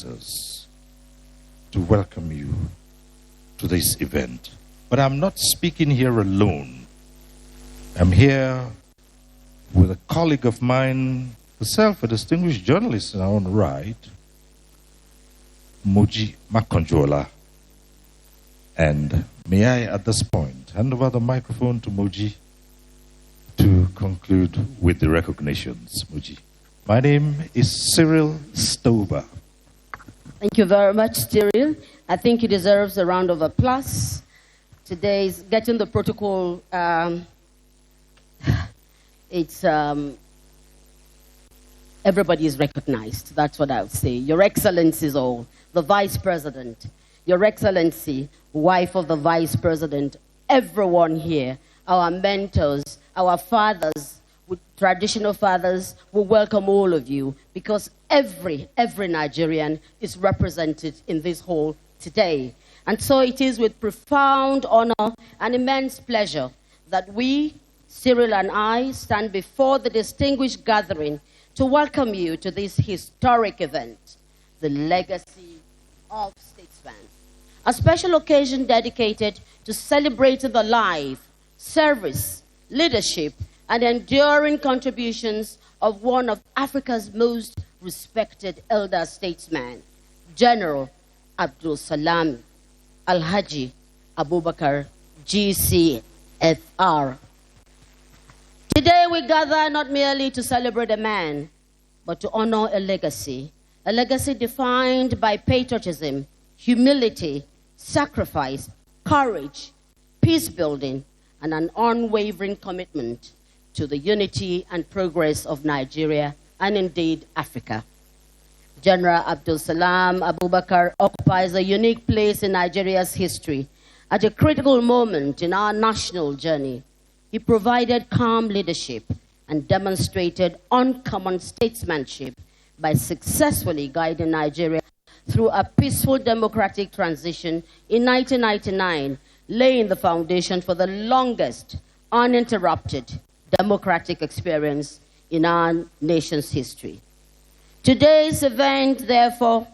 us to welcome you to this event. But I'm not speaking here alone. I'm here with a colleague of mine, herself a distinguished journalist in our own right, Moji Makonjola. And may I, at this point, hand over the microphone to Moji to conclude with the recognitions. Moji. My name is Cyril Stover. Thank you very much, Cyril. I think he deserves a round of applause. Today's getting the protocol, everybody is recognized. That's what I would say. Your Excellencies all, the Vice President, Your Excellency, wife of the Vice President, everyone here, our mentors, our fathers, traditional fathers, we welcome all of you because every Nigerian is represented in this hall today. And so it is with profound honor and immense pleasure that we, Cyril and I, stand before the distinguished gathering to welcome you to this historic event, the Legacy of Statesman, a special occasion dedicated to celebrating the life, service, leadership, and enduring contributions of one of Africa's most respected elder statesmen, General Abdulsalami Alhaji Abubakar, GCFR. Today we gather not merely to celebrate a man, but to honor a legacy defined by patriotism, humility, sacrifice, courage, peace building, and an unwavering commitment to the unity and progress of Nigeria and indeed Africa. General Abdulsalam Abubakar occupies a unique place in Nigeria's history at a critical moment in our national journey. He provided calm leadership and demonstrated uncommon statesmanship by successfully guiding Nigeria through a peaceful democratic transition in 1999, laying the foundation for the longest uninterrupted democratic experience in our nation's history. Today's event, therefore,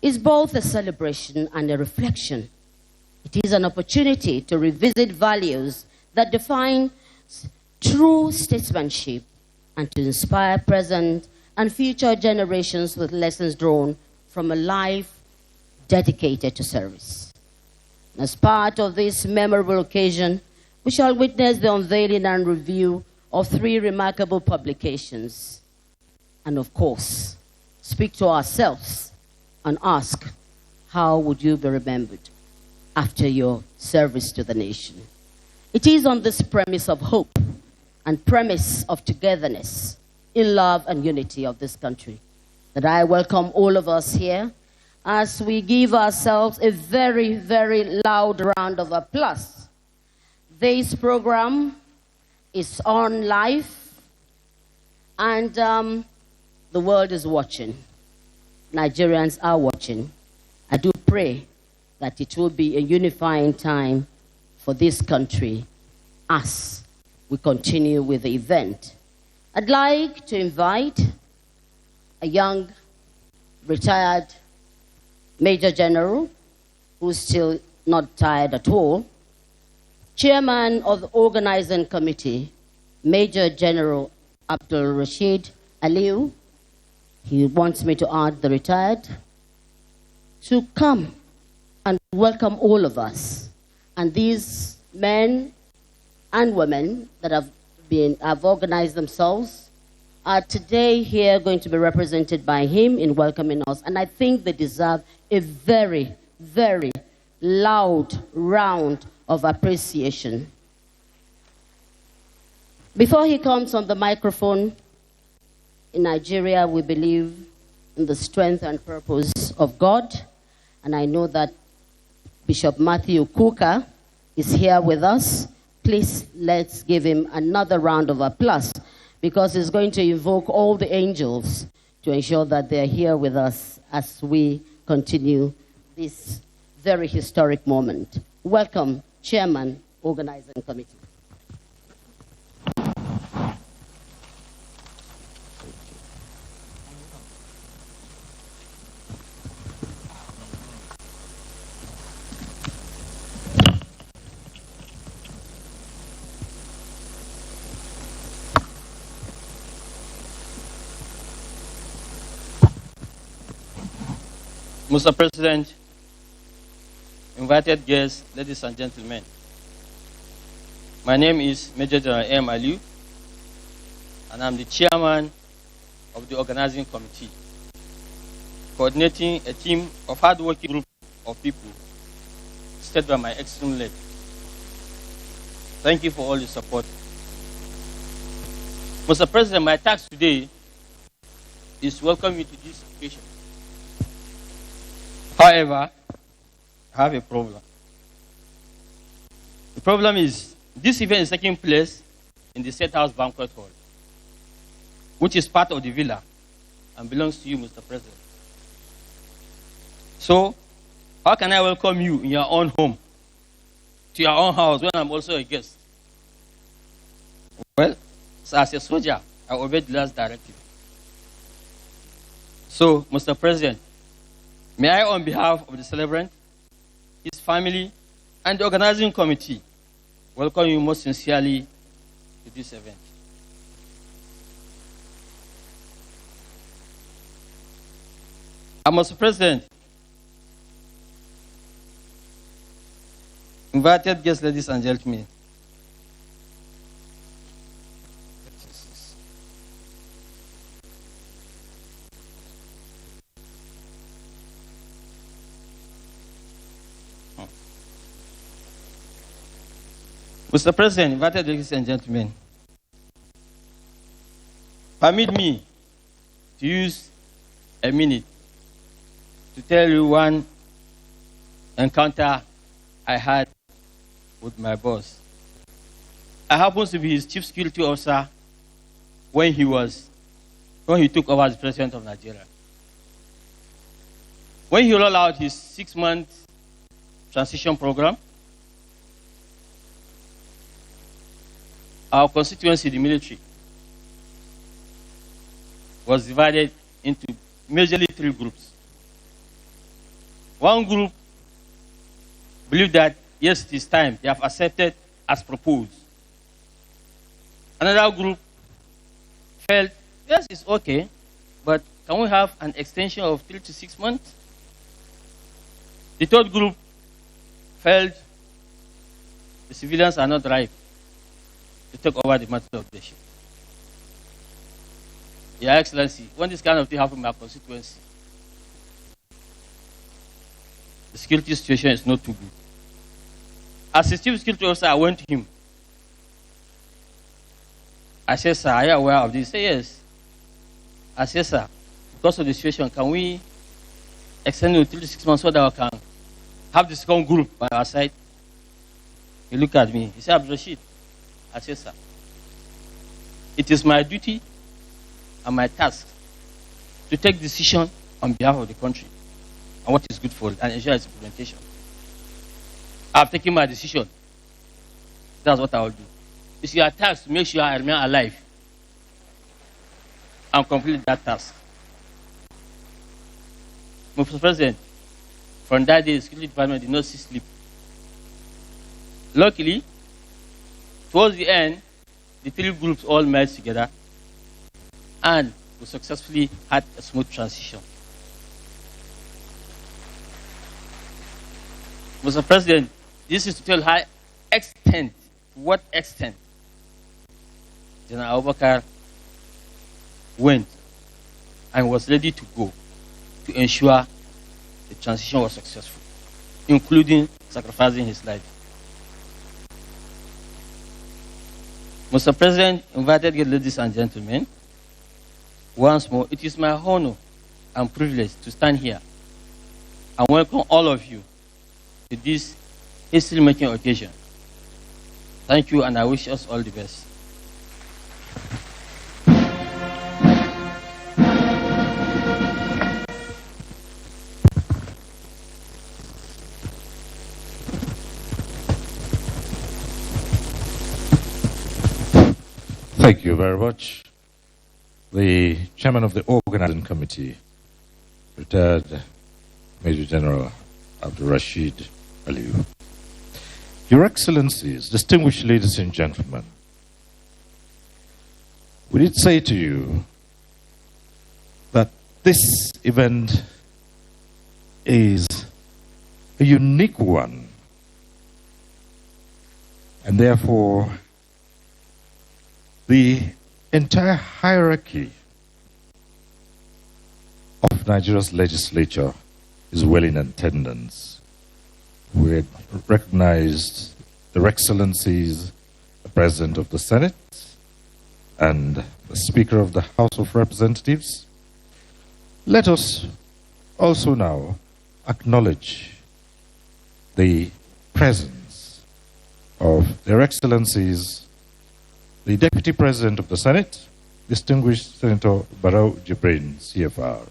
is both a celebration and a reflection. It is an opportunity to revisit values that define true statesmanship and to inspire present and future generations with lessons drawn from a life dedicated to service. As part of this memorable occasion, we shall witness the unveiling and review of 3 remarkable publications. And of course, speak to ourselves and ask, how would you be remembered after your service to the nation? It is on this premise of hope and premise of togetherness in love and unity of this country that I welcome all of us here as we give ourselves a very, very loud round of applause. This program is on live and the world is watching. Nigerians are watching. I do pray that it will be a unifying time for this country as we continue with the event. I'd like to invite a young, retired Major General who's still not tired at all, Chairman of the Organizing Committee, Major General Abdul Rashid Aliu. He wants me to add the retired to come and welcome all of us. And these men and women that have organized themselves are today here going to be represented by him in welcoming us. And I think they deserve a very, very loud round of appreciation. Before he comes on the microphone, in Nigeria, we believe in the strength and purpose of God. And I know that Bishop Matthew Kuka is here with us. Please, let's give him another round of applause because he's going to invoke all the angels to ensure that they're here with us as we continue this very historic moment. Welcome, Chairman, Organizing Committee. Mr. President, invited guests, ladies and gentlemen, my name is Major General M. Aliu, and I'm the chairman of the organizing committee, coordinating a team of hardworking group of people, led by my excellent led. Thank you for all your support. Mr. President, my task today is to welcome you to this occasion. However, I have a problem. The problem is, this event is taking place in the State House Banquet Hall, which is part of the villa and belongs to you, Mr. President. So, how can I welcome you in your own home, to your own house, when I'm also a guest? Well, so as a soldier, I obeyed the last directive. So, Mr. President, may I, on behalf of the celebrant, his family, and the organizing committee, welcome you most sincerely to this event. Mr. President, invited guests, ladies and gentlemen, Mr. President, invited ladies and gentlemen, permit me to use a minute to tell you one encounter I had with my boss. I happened to be his chief security officer when he took over as president of Nigeria. When he rolled out his 6-month transition program, our constituency, the military, was divided into majorly 3 groups. One group believed that, yes, it is time, they have accepted as proposed. Another group felt, yes, it's okay, but can we have an extension of 3 to 6 months? The third group felt the civilians are not ripe to take over the matter of leadership. Your Excellency, when this kind of thing happens in my constituency, the security situation is not too good. As a chief security officer, I went to him. I said, sir, are you aware of this? He said, yes. I said, sir, because of the situation, can we extend it 3 to 6 months so that we can have the second group by our side? He looked at me. He said, Abdulrashid. I said, sir, it is my duty and my task to take decision on behalf of the country and what is good for it and ensure its implementation. I have taken my decision. That's what I will do. It's your task to make sure I remain alive and complete that task. Mr. President, from that day, the security department did not see sleep. Luckily, towards the end, the 3 groups all merged together and we successfully had a smooth transition. Mr. President, this is to tell how extent, to what extent General Abubakar went and was ready to go to ensure the transition was successful, including sacrificing his life. Mr. President, invited ladies and gentlemen, once more, it is my honor and privilege to stand here and welcome all of you to this history-making occasion. Thank you, and I wish us all the best. Thank you very much. The chairman of the organizing committee, retired Major General Abdulrashid Aliu. Your Excellencies, distinguished ladies and gentlemen, we did say to you that this event is a unique one, and therefore the entire hierarchy of Nigeria's legislature is well in attendance. We recognized Their Excellencies, the President of the Senate and the Speaker of the House of Representatives. Let us also now acknowledge the presence of Their Excellencies, the Deputy President of the Senate, distinguished Senator Barrow Jibrin, CFR,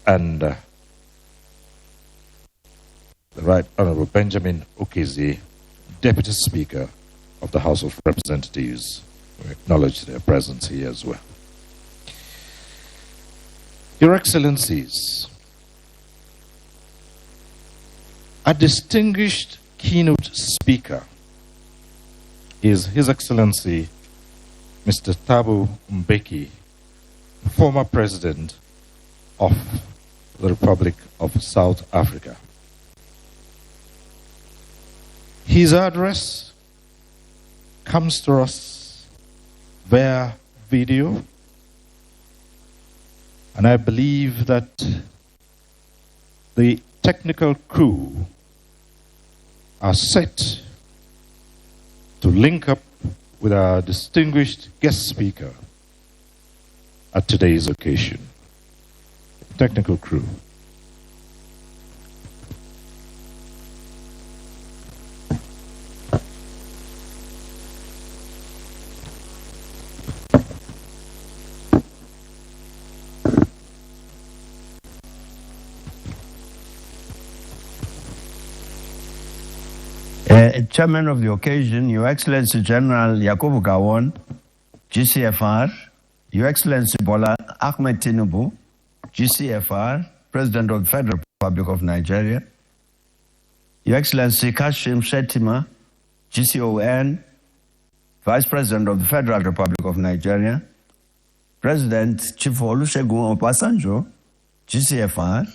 and the Right Honorable Benjamin Okezi, Deputy Speaker of the House of Representatives. We acknowledge their presence here as well. Your Excellencies, a distinguished keynote speaker is His Excellency Mr. Thabo Mbeki, former President of the Republic of South Africa. His address comes to us via video, and I believe that the technical crew are set to link up with our distinguished guest speaker at today's occasion. Technical crew. Chairman of the occasion, Your Excellency General Yakubu Gowon, GCFR, Your Excellency Bola Ahmed Tinubu, GCFR, President of the Federal Republic of Nigeria, Your Excellency Kashim Shettima, GCON, Vice President of the Federal Republic of Nigeria, President Chief Olusegun Obasanjo, GCFR,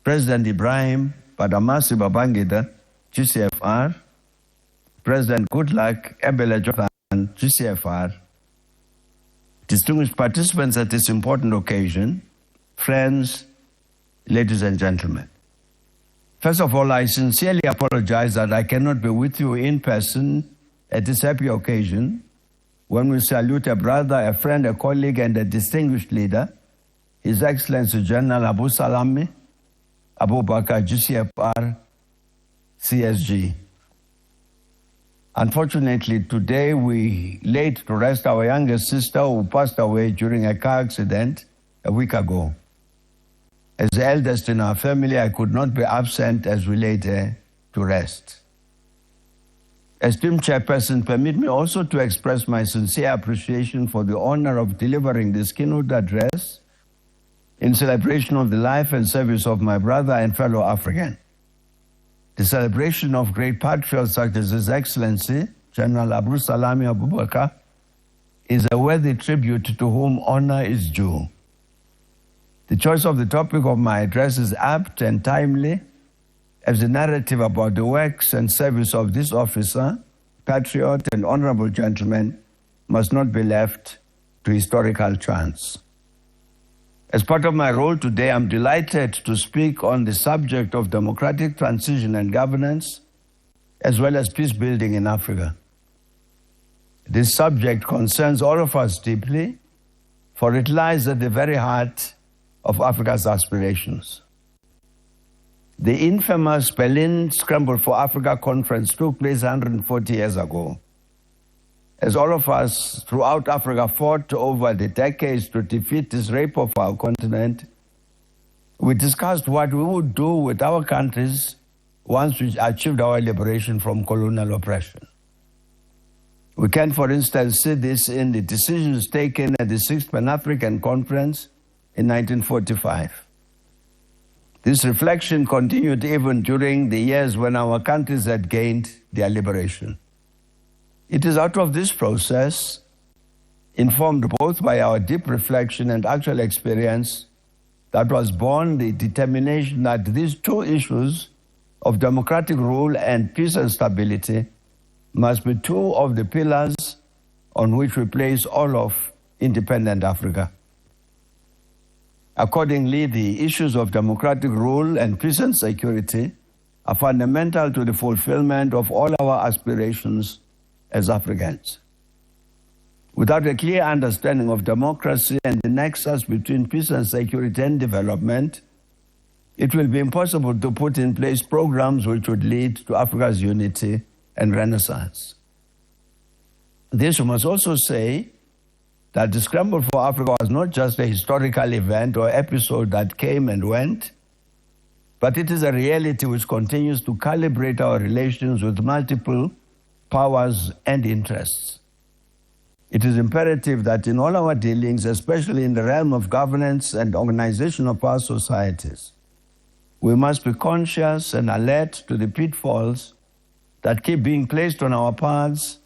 President Ibrahim Badamasi Babangida, GCFR, President Goodluck Ebele Jonathan, GCFR, distinguished participants at this important occasion, friends, ladies and gentlemen. First of all, I sincerely apologize that I cannot be with you in person at this happy occasion when we salute a brother, a friend, a colleague, and a distinguished leader, His Excellency General Abdulsalami, Abubakar, GCFR, CSG. Unfortunately, today we laid to rest our youngest sister who passed away during a car accident a week ago. As the eldest in our family, I could not be absent as we laid her to rest. Esteemed Chairperson, permit me also to express my sincere appreciation for the honor of delivering this keynote address in celebration of the life and service of my brother and fellow African. The celebration of great patriots such as His Excellency General Abdulsalami Abubakar is a worthy tribute to whom honor is due. The choice of the topic of my address is apt and timely, as the narrative about the works and service of this officer, patriot, and honorable gentleman must not be left to historical chance. As part of my role today, I'm delighted to speak on the subject of democratic transition and governance, as well as peace building in Africa. This subject concerns all of us deeply, for it lies at the very heart of Africa's aspirations. The infamous Berlin Scramble for Africa conference took place 140 years ago. As all of us throughout Africa fought over the decades to defeat this rape of our continent, we discussed what we would do with our countries once we achieved our liberation from colonial oppression. We can, for instance, see this in the decisions taken at the Sixth Pan-African Conference in 1945. This reflection continued even during the years when our countries had gained their liberation. It is out of this process, informed both by our deep reflection and actual experience, that was born the determination that these two issues of democratic rule and peace and stability must be two of the pillars on which we place all of independent Africa. Accordingly, the issues of democratic rule and peace and security are fundamental to the fulfillment of all our aspirations as Africans. Without a clear understanding of democracy and the nexus between peace and security and development, it will be impossible to put in place programs which would lead to Africa's unity and renaissance. This must also say that the scramble for Africa was not just a historical event or episode that came and went, but it is a reality which continues to calibrate our relations with multiple powers and interests. It is imperative that in all our dealings, especially in the realm of governance and organization of our societies, we must be conscious and alert to the pitfalls that keep being placed on our paths,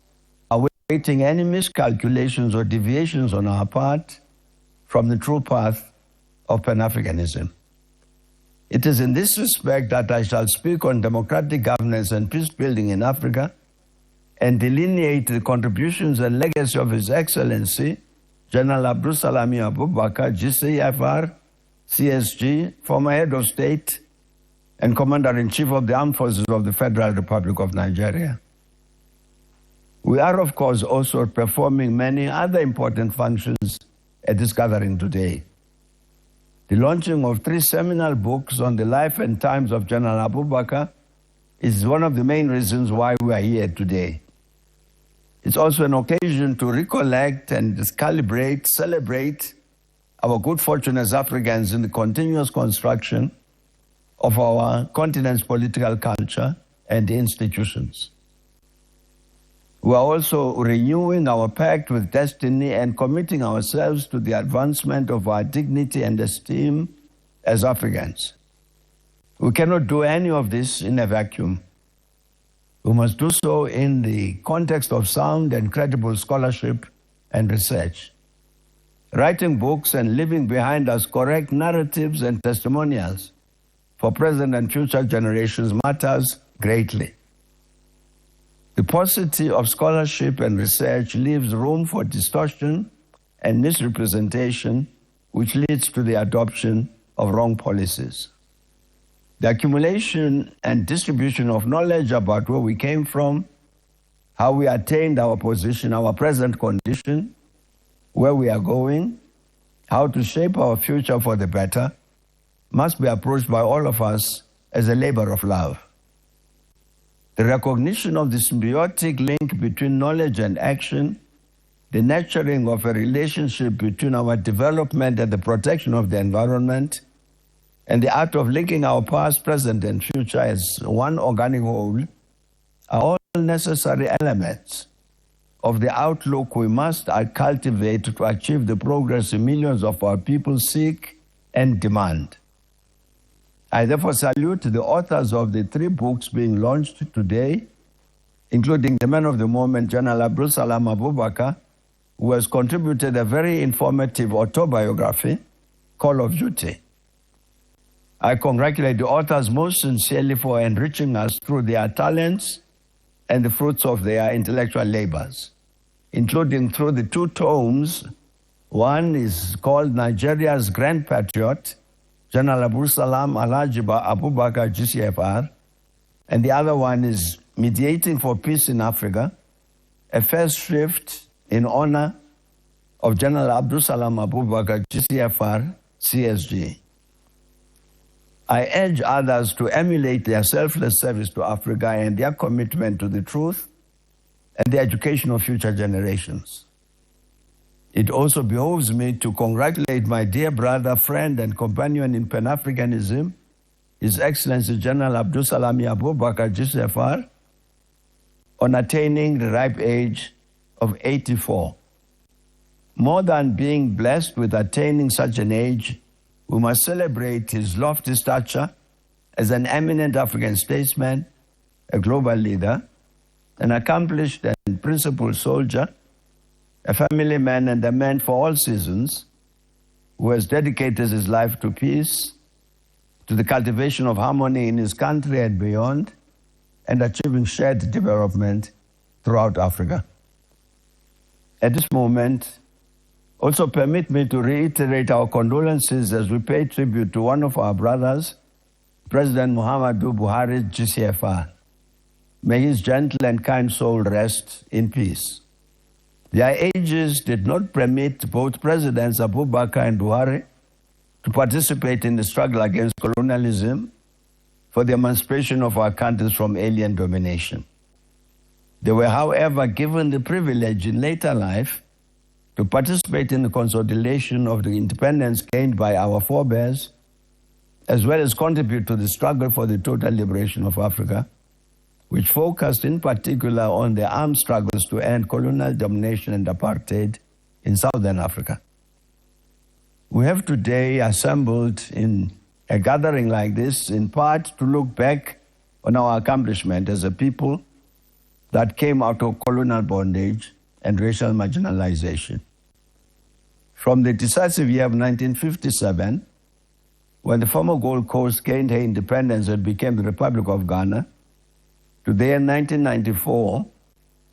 awaiting any miscalculations or deviations on our part from the true path of Pan-Africanism. It is in this respect that I shall speak on democratic governance and peace building in Africa and delineate the contributions and legacy of His Excellency, General Abdulsalami Abubakar, GCFR, CSG, former head of state and Commander-in-Chief of the Armed Forces of the Federal Republic of Nigeria. We are, of course, also performing many other important functions at this gathering today. The launching of 3 seminal books on the life and times of General Abubakar is one of the main reasons why we are here today. It's also an occasion to recollect and calibrate, celebrate our good fortune as Africans in the continuous construction of our continent's political culture and institutions. We are also renewing our pact with destiny and committing ourselves to the advancement of our dignity and esteem as Africans. We cannot do any of this in a vacuum. We must do so in the context of sound and credible scholarship and research. Writing books and leaving behind us correct narratives and testimonials for present and future generations matters greatly. The paucity of scholarship and research leaves room for distortion and misrepresentation, which leads to the adoption of wrong policies. The accumulation and distribution of knowledge about where we came from, how we attained our position, our present condition, where we are going, how to shape our future for the better, must be approached by all of us as a labor of love. The recognition of the symbiotic link between knowledge and action, the nurturing of a relationship between our development and the protection of the environment, and the art of linking our past, present, and future as one organic whole are all necessary elements of the outlook we must cultivate to achieve the progress millions of our people seek and demand. I therefore salute the authors of the 3 books being launched today, including the man of the moment, General Abdulsalami Abubakar, who has contributed a very informative autobiography, Call of Duty. I congratulate the authors most sincerely for enriching us through their talents and the fruits of their intellectual labors, including through the 2 tomes. One is called Nigeria's Grand Patriot, General Abdulsalami Abubakar, GCFR, and the other one is Mediating for Peace in Africa, a first shrift in honor of General Abdulsalami Abubakar, GCFR, CSG. I urge others to emulate their selfless service to Africa and their commitment to the truth and the education of future generations. It also behoves me to congratulate my dear brother, friend, and companion in Pan-Africanism, His Excellency General Abdulsalami Abubakar, GCFR, on attaining the ripe age of 84. More than being blessed with attaining such an age, we must celebrate his lofty stature as an eminent African statesman, a global leader, an accomplished and principled soldier, a family man and a man for all seasons, who has dedicated his life to peace, to the cultivation of harmony in his country and beyond, and achieving shared development throughout Africa. At this moment, also permit me to reiterate our condolences as we pay tribute to one of our brothers, President Muhammadu Buhari, GCFR. May his gentle and kind soul rest in peace. Their ages did not permit both Presidents Abubakar and Buhari to participate in the struggle against colonialism for the emancipation of our countries from alien domination. They were, however, given the privilege in later life to participate in the consolidation of the independence gained by our forebears, as well as contribute to the struggle for the total liberation of Africa, which focused in particular on the armed struggles to end colonial domination and apartheid in Southern Africa. We have today assembled in a gathering like this in part to look back on our accomplishment as a people that came out of colonial bondage and racial marginalization. From the decisive year of 1957, when the former Gold Coast gained her independence and became the Republic of Ghana, to the year 1994,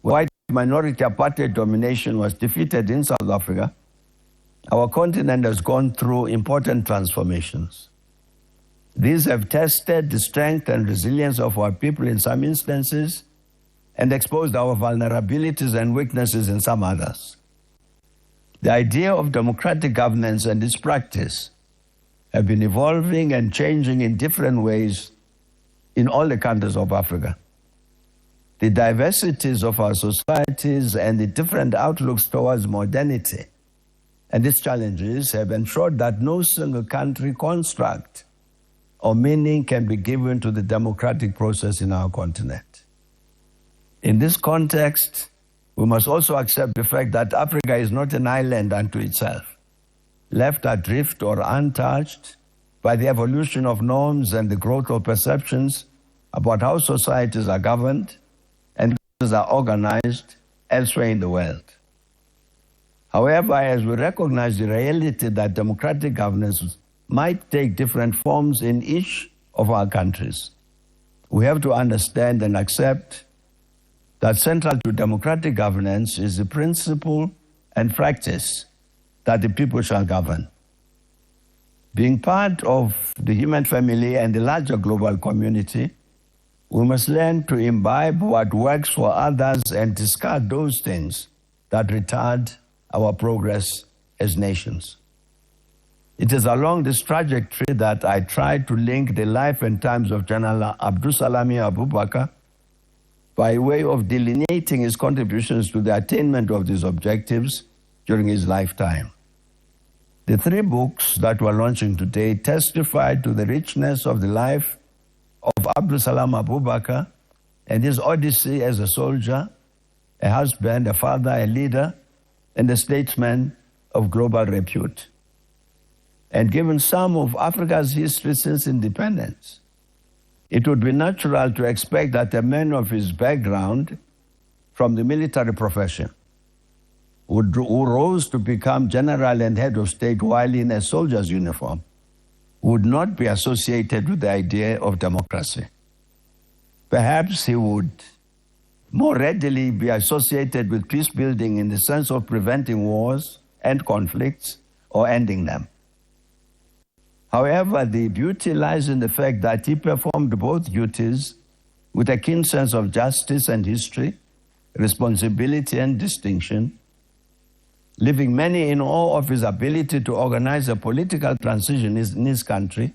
white minority apartheid domination was defeated in South Africa, our continent has gone through important transformations. These have tested the strength and resilience of our people in some instances and exposed our vulnerabilities and weaknesses in some others. The idea of democratic governance and its practice have been evolving and changing in different ways in all the countries of Africa. The diversities of our societies and the different outlooks towards modernity and its challenges have ensured that no single country construct or meaning can be given to the democratic process in our continent. In this context, we must also accept the fact that Africa is not an island unto itself, left adrift or untouched by the evolution of norms and the growth of perceptions about how societies are governed and are organized elsewhere in the world. However, as we recognize the reality that democratic governance might take different forms in each of our countries, we have to understand and accept that central to democratic governance is the principle and practice that the people shall govern. Being part of the human family and the larger global community, we must learn to imbibe what works for others and discard those things that retard our progress as nations. It is along this trajectory that I try to link the life and times of General Abdulsalami Abubakar by way of delineating his contributions to the attainment of these objectives during his lifetime. The 3 books that we're launching today testify to the richness of the life of Abdulsalami Abubakar and his odyssey as a soldier, a husband, a father, a leader, and a statesman of global repute. And given some of Africa's history since independence, it would be natural to expect that a man of his background from the military profession, who rose to become general and head of state while in a soldier's uniform, would not be associated with the idea of democracy. Perhaps he would more readily be associated with peace building in the sense of preventing wars and conflicts or ending them. However, the beauty lies in the fact that he performed both duties with a keen sense of justice and history, responsibility and distinction, leaving many in awe of his ability to organize a political transition in his country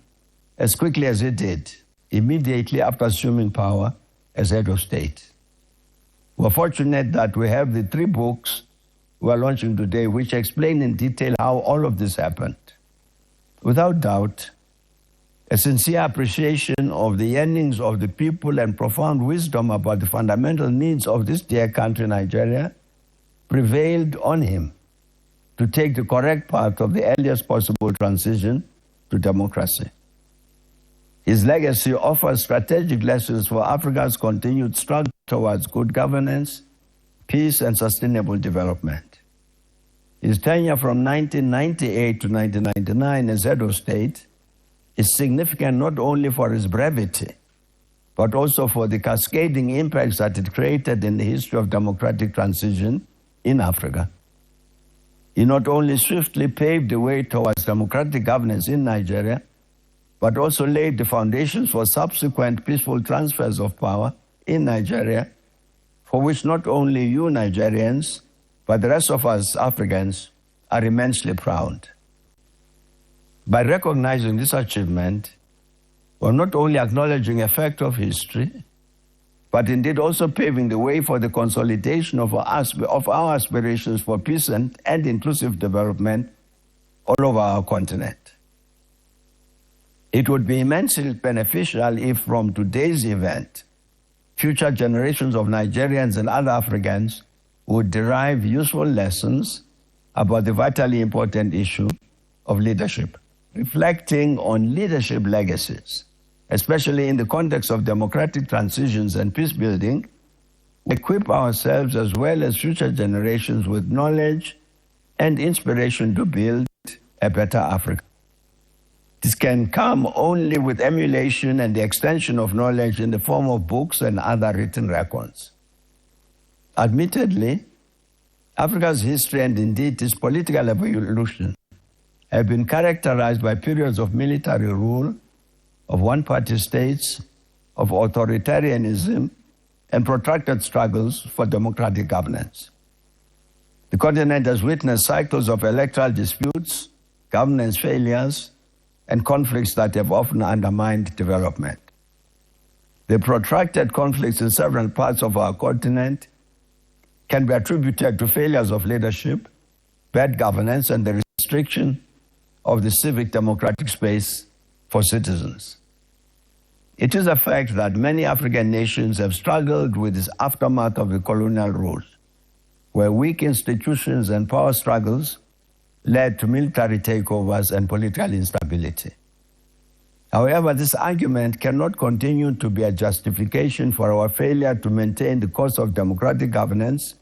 as quickly as he did, immediately after assuming power as head of state. We're fortunate that we have the 3 books we're launching today which explain in detail how all of this happened. Without doubt, a sincere appreciation of the yearnings of the people and profound wisdom about the fundamental needs of this dear country, Nigeria, prevailed on him to take the correct path of the earliest possible transition to democracy. His legacy offers strategic lessons for Africa's continued struggle towards good governance, peace, and sustainable development. His tenure from 1998 to 1999 as head of state is significant not only for his brevity, but also for the cascading impacts that it created in the history of democratic transition in Africa. He not only swiftly paved the way towards democratic governance in Nigeria, but also laid the foundations for subsequent peaceful transfers of power in Nigeria, for which not only you Nigerians, but the rest of us Africans are immensely proud. By recognizing this achievement, we're not only acknowledging a fact of history, but indeed also paving the way for the consolidation of our aspirations for peace and inclusive development all over our continent. It would be immensely beneficial if from today's event, future generations of Nigerians and other Africans would derive useful lessons about the vitally important issue of leadership. Reflecting on leadership legacies, especially in the context of democratic transitions and peace building, equip ourselves as well as future generations with knowledge and inspiration to build a better Africa. This can come only with emulation and the extension of knowledge in the form of books and other written records. Admittedly, Africa's history and indeed its political evolution have been characterized by periods of military rule, of one-party states, of authoritarianism, and protracted struggles for democratic governance. The continent has witnessed cycles of electoral disputes, governance failures, and conflicts that have often undermined development. The protracted conflicts in several parts of our continent can be attributed to failures of leadership, bad governance, and the restriction of the civic democratic space for citizens. It is a fact that many African nations have struggled with this aftermath of the colonial rule, where weak institutions and power struggles led to military takeovers and political instability. However, this argument cannot continue to be a justification for our failure to maintain the course of democratic governance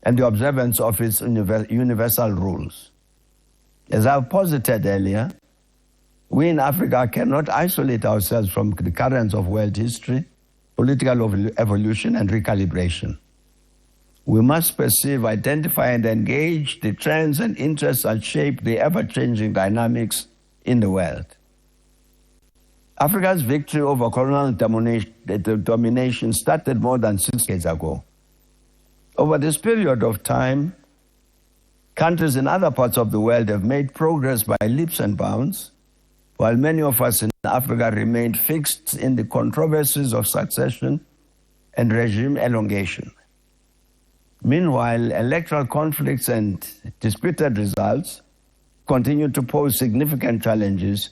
and the observance of its universal rules. As I've posited earlier, we in Africa cannot isolate ourselves from the currents of world history, political evolution, and recalibration. We must perceive, identify, and engage the trends and interests that shape the ever-changing dynamics in the world. Africa's victory over colonial domination started more than 6 decades ago. Over this period of time, countries in other parts of the world have made progress by leaps and bounds, while many of us in Africa remained fixed in the controversies of succession and regime elongation. Meanwhile, electoral conflicts and disputed results continue to pose significant challenges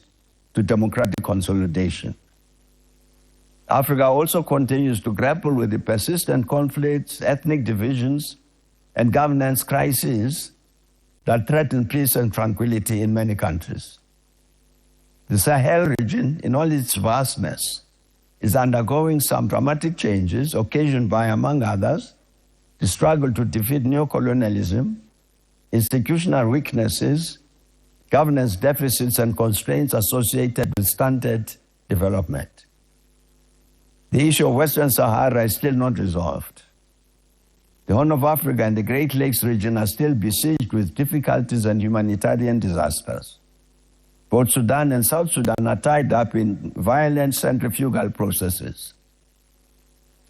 to democratic consolidation. Africa also continues to grapple with the persistent conflicts, ethnic divisions, and governance crises that threaten peace and tranquility in many countries. The Sahel region, in all its vastness, is undergoing some dramatic changes occasioned by, among others, the struggle to defeat neocolonialism, institutional weaknesses, governance deficits, and constraints associated with stunted development. The issue of Western Sahara is still not resolved. The Horn of Africa and the Great Lakes region are still besieged with difficulties and humanitarian disasters. Both Sudan and South Sudan are tied up in violent centrifugal processes.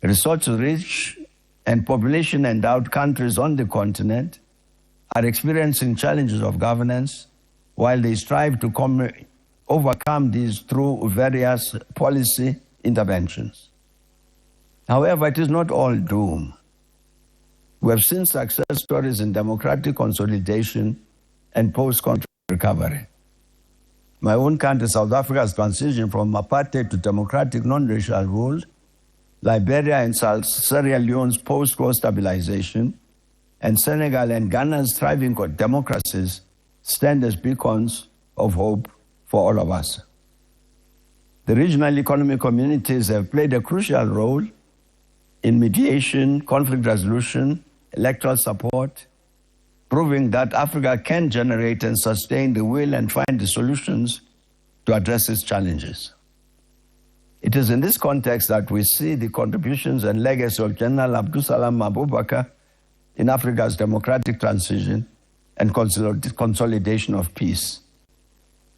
Resource-rich and population-endowed countries on the continent are experiencing challenges of governance while they strive to overcome these through various policy interventions. However, it is not all doom. We have seen success stories in democratic consolidation and post-conflict recovery. My own country, South Africa, has transitioned from apartheid to democratic non-racial rule. Liberia and Sierra Leone's post-war stabilization, and Senegal and Ghana's thriving democracies stand as beacons of hope for all of us. The regional economic communities have played a crucial role in mediation, conflict resolution, electoral support, proving that Africa can generate and sustain the will and find the solutions to address its challenges. It is in this context that we see the contributions and legacy of General Abdulsalami Abubakar in Africa's democratic transition and consolidation of peace.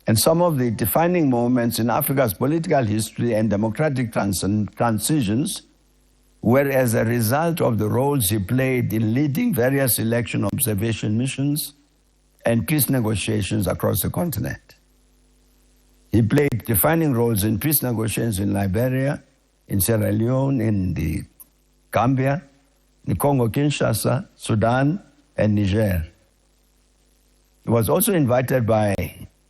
And some of the defining moments in Africa's political history and democratic transitions were as a result of the roles he played in leading various election observation missions and peace negotiations across the continent. He played defining roles in peace negotiations in Liberia, in Sierra Leone, in the Gambia, in Congo-Kinshasa, Sudan, and Niger. He was also invited by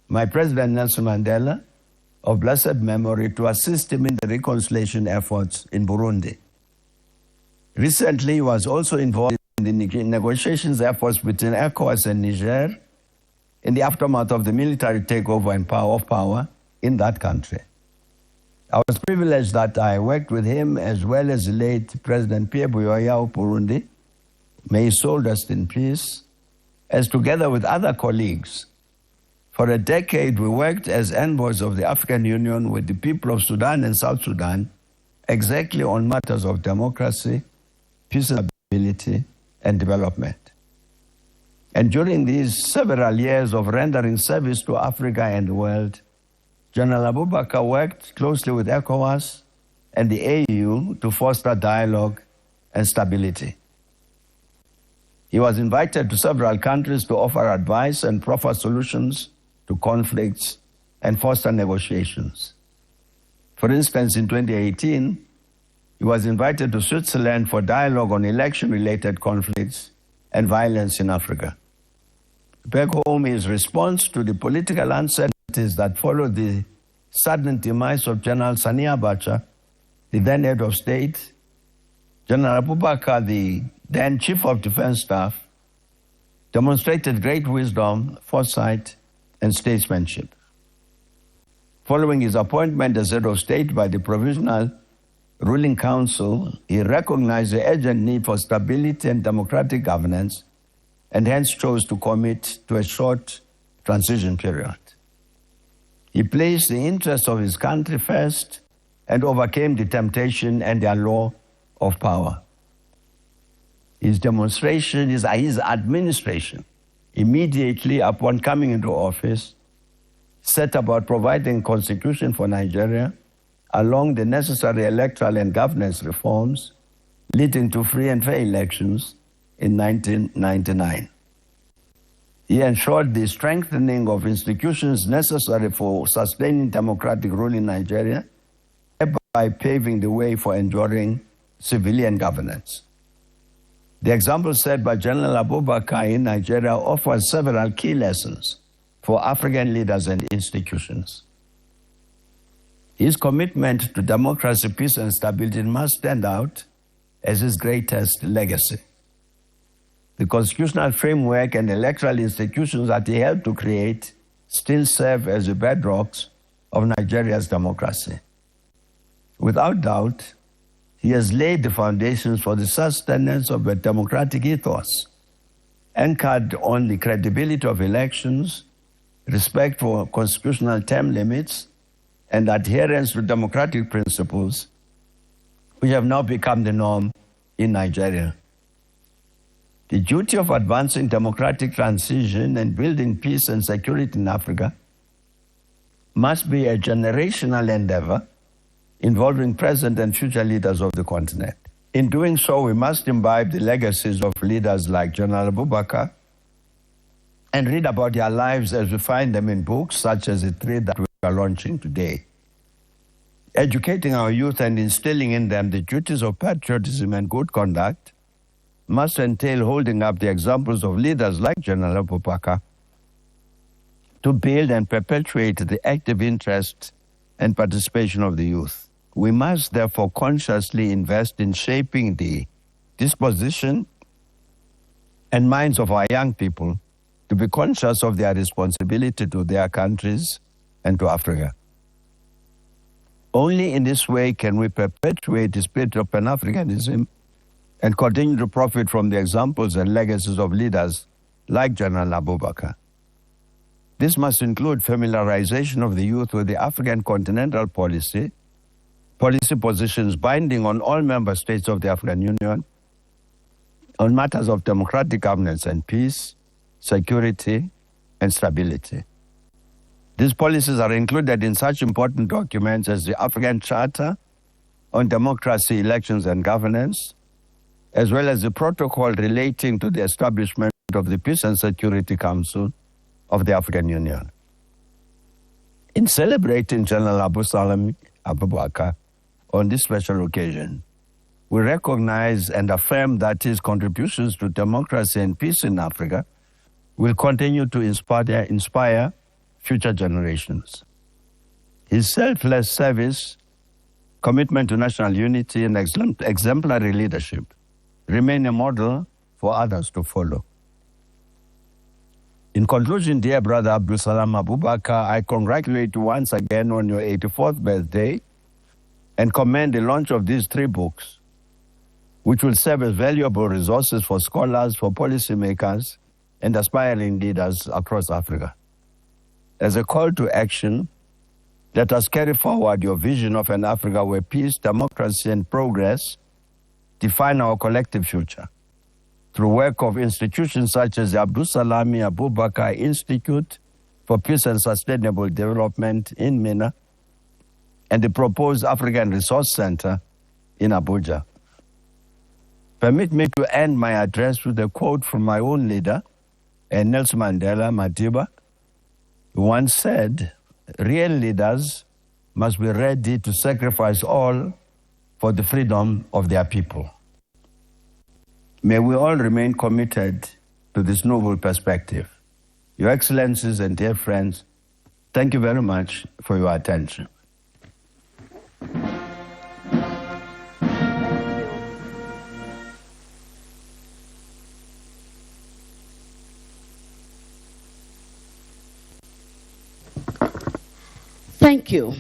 my President Nelson Mandela, of blessed memory, to assist him in the reconciliation efforts in Burundi. Recently, he was also involved in the negotiations efforts between ECOWAS and Niger in the aftermath of the military takeover and power in that country. I was privileged that I worked with him as well as the late President Pierre Buyoya of Burundi, may his soul rest in peace, as together with other colleagues. For a decade, we worked as envoys of the African Union with the people of Sudan and South Sudan exactly on matters of democracy, peace and stability, and development. And during these several years of rendering service to Africa and the world, General Abubakar worked closely with ECOWAS and the AU to foster dialogue and stability. He was invited to several countries to offer advice and proffer solutions to conflicts and foster negotiations. For instance, in 2018, he was invited to Switzerland for dialogue on election-related conflicts and violence in Africa. Back home, his response to the political uncertainties that followed the sudden demise of General Sani Abacha, the then head of state, General Abubakar, the then Chief of Defense Staff, demonstrated great wisdom, foresight, and statesmanship. Following his appointment as head of state by the Provisional Ruling Council, he recognized the urgent need for stability and democratic governance, and hence chose to commit to a short transition period. He placed the interests of his country first and overcame the temptation and the allure of power. His administration, immediately upon coming into office, set about providing constitution for Nigeria along the necessary electoral and governance reforms leading to free and fair elections in 1999. He ensured the strengthening of institutions necessary for sustaining democratic rule in Nigeria, thereby paving the way for enduring civilian governance. The example set by General Abubakar in Nigeria offers several key lessons for African leaders and institutions. His commitment to democracy, peace, and stability must stand out as his greatest legacy. The constitutional framework and electoral institutions that he helped to create still serve as the bedrocks of Nigeria's democracy. Without doubt, he has laid the foundations for the sustenance of a democratic ethos, anchored on the credibility of elections, respect for constitutional term limits, and adherence to democratic principles, which have now become the norm in Nigeria. The duty of advancing democratic transition and building peace and security in Africa must be a generational endeavor involving present and future leaders of the continent. In doing so, we must imbibe the legacies of leaders like General Abubakar and read about their lives as we find them in books such as the three that we are launching today. Educating our youth and instilling in them the duties of patriotism and good conduct must entail holding up the examples of leaders like General Abubakar to build and perpetuate the active interest and participation of the youth. We must therefore consciously invest in shaping the disposition and minds of our young people to be conscious of their responsibility to their countries and to Africa. Only in this way can we perpetuate the spirit of Pan-Africanism and continue to profit from the examples and legacies of leaders like General Abubakar. This must include familiarization of the youth with the African continental policy positions binding on all member states of the African Union on matters of democratic governance and peace, security, and stability. These policies are included in such important documents as the African Charter on Democracy, Elections, and Governance, as well as the protocol relating to the establishment of the Peace and Security Council of the African Union. In celebrating General Abdulsalami Abubakar on this special occasion, we recognize and affirm that his contributions to democracy and peace in Africa will continue to inspire future generations. His selfless service, commitment to national unity, and exemplary leadership remain a model for others to follow. In conclusion, dear brother Abdulsalami Abubakar, I congratulate you once again on your 84th birthday and commend the launch of these 3 books, which will serve as valuable resources for scholars, for policymakers, and aspiring leaders across Africa. As a call to action, let us carry forward your vision of an Africa where peace, democracy, and progress define our collective future, through work of institutions such as the Abdulsalami Abubakar Institute for Peace and Sustainable Development in Mina and the proposed African Resource Center in Abuja. Permit me to end my address with a quote from my own leader, Nelson Mandela Madiba, who once said, "Real leaders must be ready to sacrifice all for the freedom of their people." May we all remain committed to this noble perspective. Your Excellencies and dear friends, thank you very much for your attention. Thank you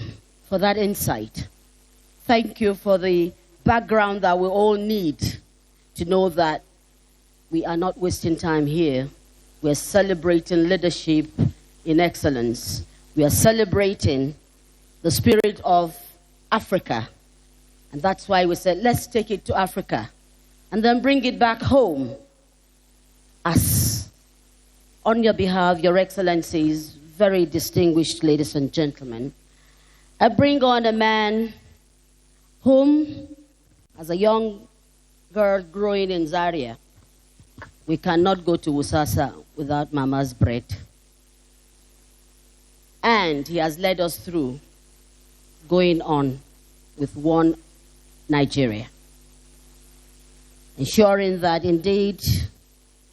for that insight. Thank you for the background that we all need to know that we are not wasting time here. We're celebrating leadership in excellence. We are celebrating the spirit of Africa. And that's why we said, let's take it to Africa and then bring it back home. As on your behalf, Your Excellencies, very distinguished ladies and gentlemen, I bring on a man whom, as a young girl growing in Zaria, we cannot go to Usasa without Mama's bread. And he has led us through going on with one Nigeria, ensuring that indeed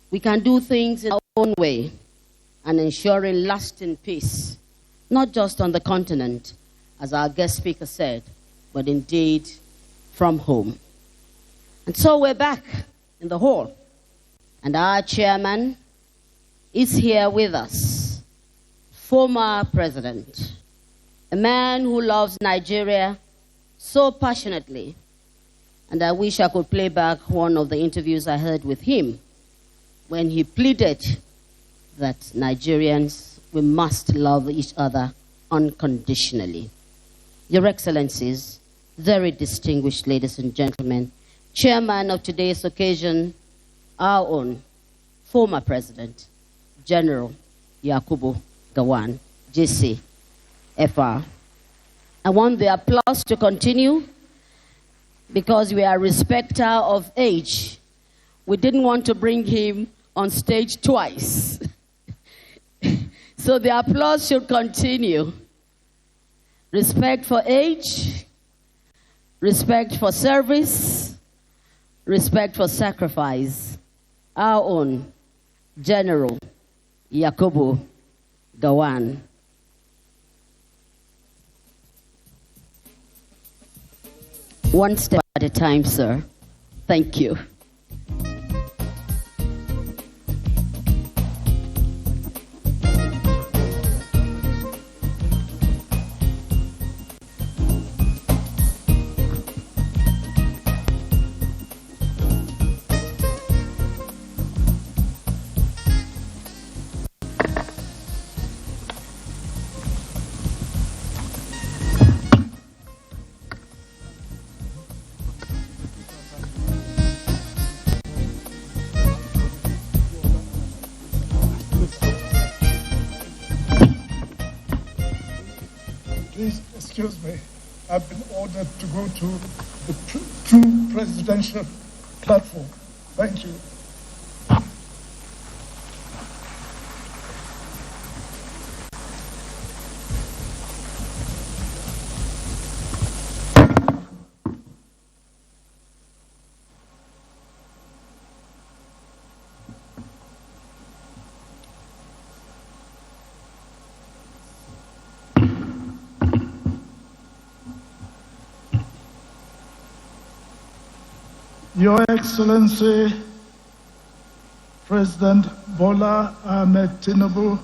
we can do things in our own way and ensuring lasting peace, not just on the continent, as our guest speaker said, but indeed from home. And so we're back in the hall, and our chairman is here with us, former president, a man who loves Nigeria so passionately, and I wish I could play back one of the interviews I heard with him when he pleaded that Nigerians, we must love each other unconditionally. Your Excellencies, very distinguished ladies and gentlemen, chairman of today's occasion, our own former president, General Yakubu Gowon, JC, FR. I want the applause to continue because we are a respecter of age. We didn't want to bring him on stage twice. So the applause should continue. Respect for age, respect for service, respect for sacrifice. Our own General Yakubu Gowon. One step at a time, sir. Thank you. Please excuse me. I've been ordered to go to the true presidential platform. Thank you. Your Excellency, President Bola Ahmed Tinubu,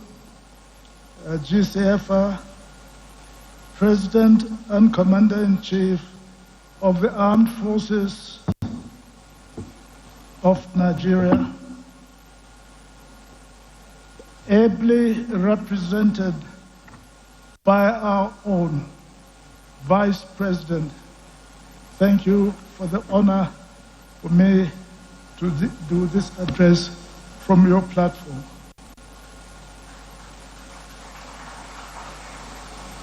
GCFR, President and Commander-in-Chief of the Armed Forces of Nigeria, ably represented by our own Vice President. Thank you for the honor for me to do this address from your platform.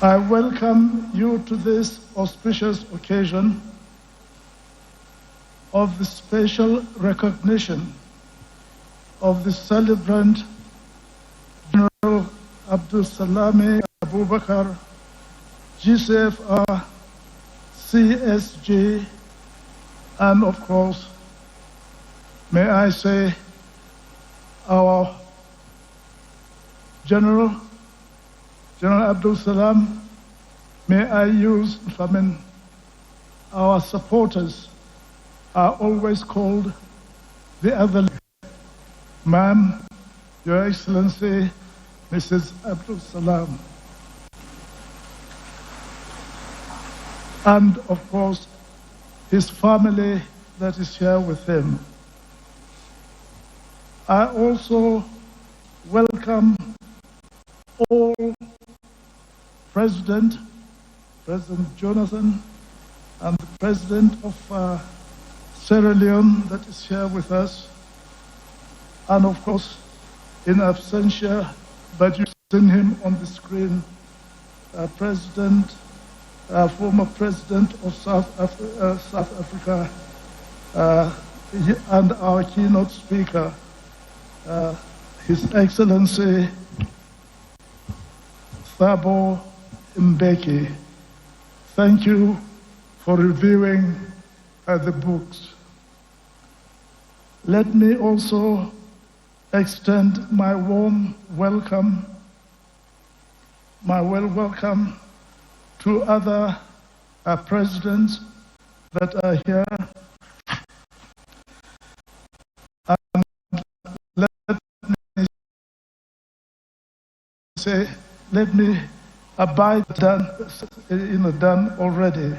I welcome you to this auspicious occasion of the special recognition of the celebrant General Abdulsalami Abubakar, GCFR, CSG, and of course, may I say, our General Abdulsalam, may I use, our supporters are always called the other. Ma'am, Your Excellency, Mrs. Abdulsalam. And of course, his family that is here with him. I also welcome all President Jonathan, and the President of Sierra Leone that is here with us, and of course, in absentia, but you've seen him on the screen, former President of South Africa, and our keynote speaker, His Excellency Thabo Mbeki. Thank you for reviewing the books. Let me also extend my warm welcome, to other presidents that are here. And let me abide done already.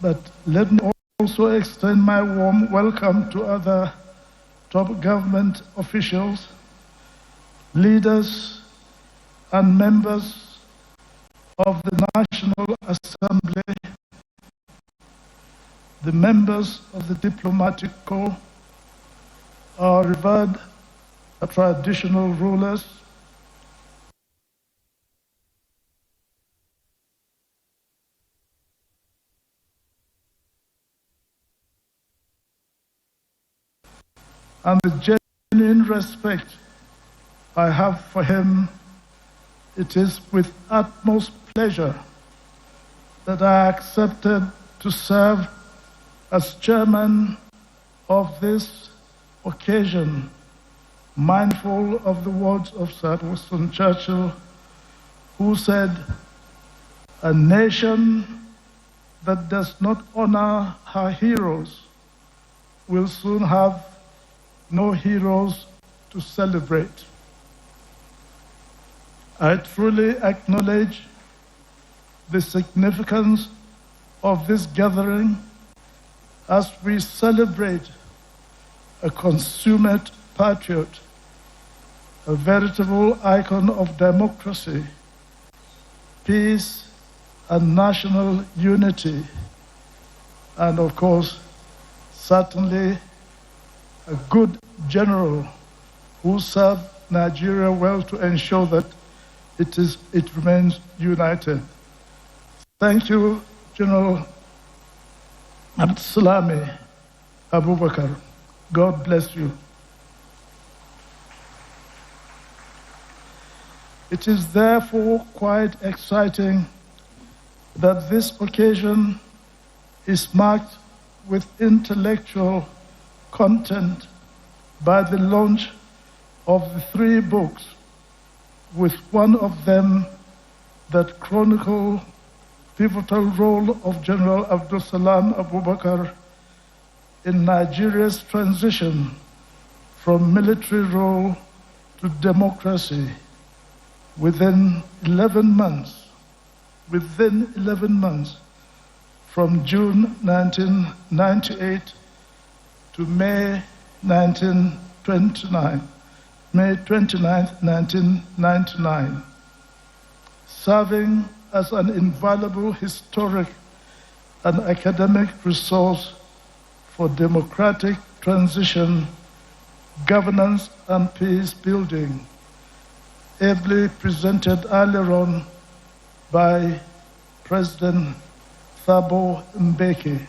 But let me also extend my warm welcome to other top government officials, leaders, and members of the National Assembly, the members of the Diplomatic Corps, our revered traditional rulers, and the genuine respect I have for him. It is with utmost pleasure that I accepted to serve as chairman of this occasion, mindful of the words of Sir Winston Churchill, who said, "A nation that does not honor her heroes will soon have no heroes to celebrate." I truly acknowledge the significance of this gathering as we celebrate a consummate patriot, a veritable icon of democracy, peace, and national unity, and of course, certainly a good general who served Nigeria well to ensure that it remains united. Thank you, General Abdulsalami Abubakar. God bless you. It is therefore quite exciting that this occasion is marked with intellectual content by the launch of the 3 books, with one of them that chronicle pivotal role of General Abdulsalam Abubakar in Nigeria's transition from military rule to democracy within 11 months, from June 1998 to May 29, 1999, serving as an invaluable historic and academic resource for democratic transition, governance, and peace building, ably presented earlier on by President Thabo Mbeki.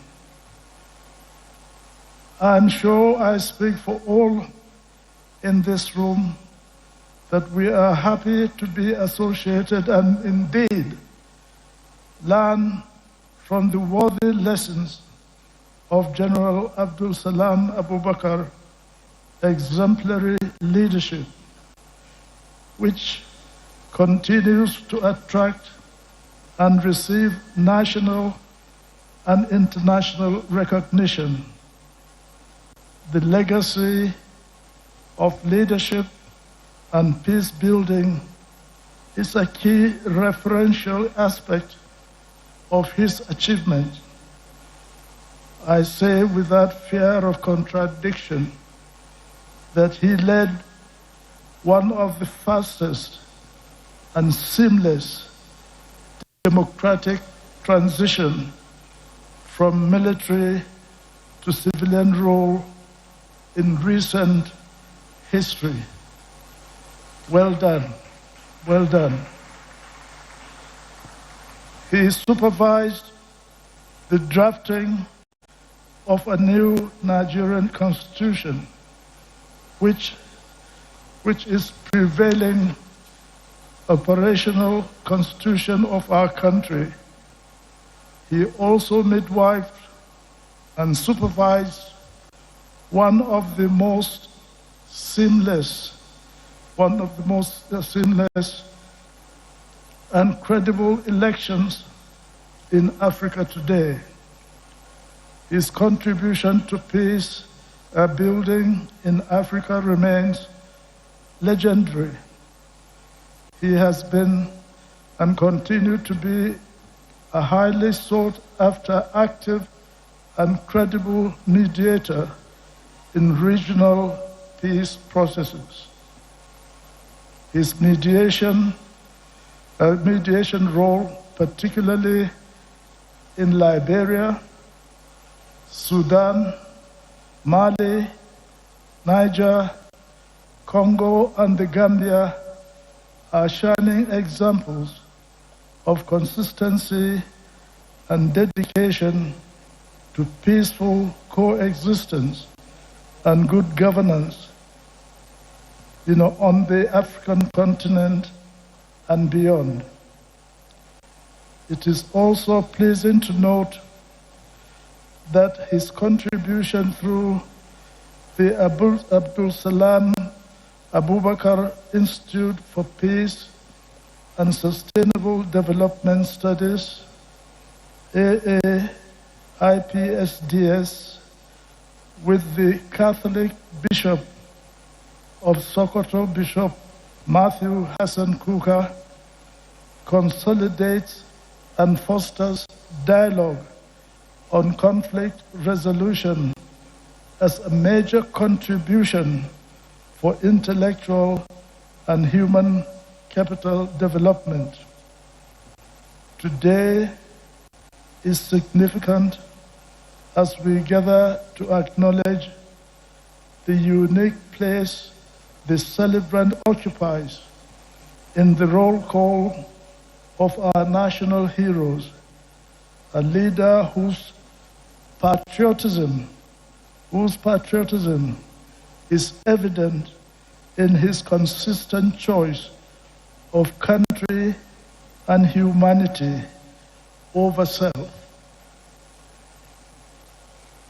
I'm sure I speak for all in this room that we are happy to be associated and indeed learn from the worthy lessons of General Abdulsalam Abubakar exemplary leadership, which continues to attract and receive national and international recognition. The legacy of leadership and peace building is a key referential aspect of his achievement. I say without fear of contradiction that he led one of the fastest and seamless democratic transition from military to civilian rule in recent history. Well done, well done. He supervised the drafting of a new Nigerian constitution, which is prevailing operational constitution of our country. He also midwifed and supervised one of the most seamless and credible elections in Africa today. His contribution to peace building in Africa remains legendary. He has been and continues to be a highly sought after, active and credible mediator in regional peace processes. His mediation role, particularly in Liberia, Sudan, Mali, Niger, Congo, and the Gambia, are shining examples of consistency and dedication to peaceful coexistence and good governance, on the African continent and beyond. It is also pleasing to note that his contribution through the Abdulsalam Abubakar Institute for Peace and Sustainable Development Studies, AAIPSDS, with the Catholic Bishop of Sokoto, Bishop Matthew Hassan Kuka, consolidates and fosters dialogue on conflict resolution as a major contribution for intellectual and human capital development. Today is significant as we gather to acknowledge the unique place the celebrant occupies in the roll call of our national heroes, a leader whose patriotism is evident in his consistent choice of country and humanity over self.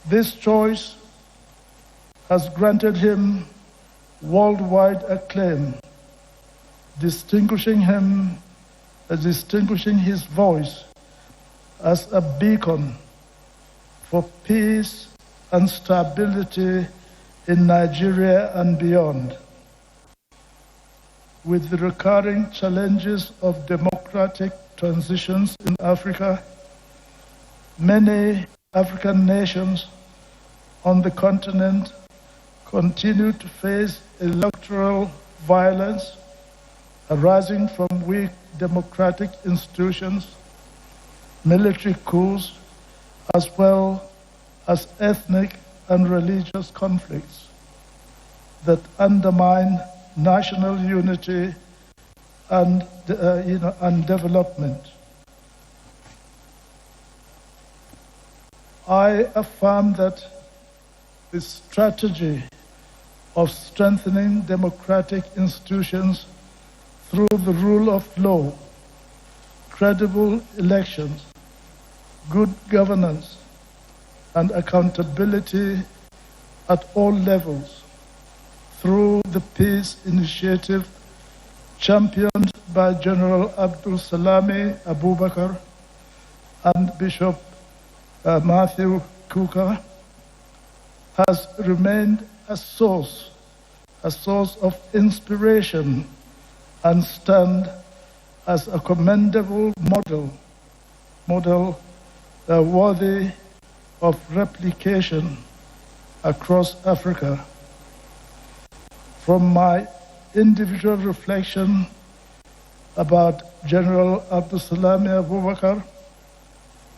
This choice has granted him worldwide acclaim, distinguishing his voice as a beacon for peace and stability in Nigeria and beyond. With the recurring challenges of democratic transitions in Africa, many African nations on the continent continue to face electoral violence arising from weak democratic institutions, military coups, as well as ethnic and religious conflicts that undermine national unity and development. I affirm that the strategy of strengthening democratic institutions through the rule of law, credible elections, good governance, and accountability at all levels through the peace initiative championed by General Abdulsalami Abubakar and Bishop Matthew Kuka has remained a source of inspiration and stand as a commendable model worthy of replication across Africa. From my individual reflection about General Abdulsalami Abubakar,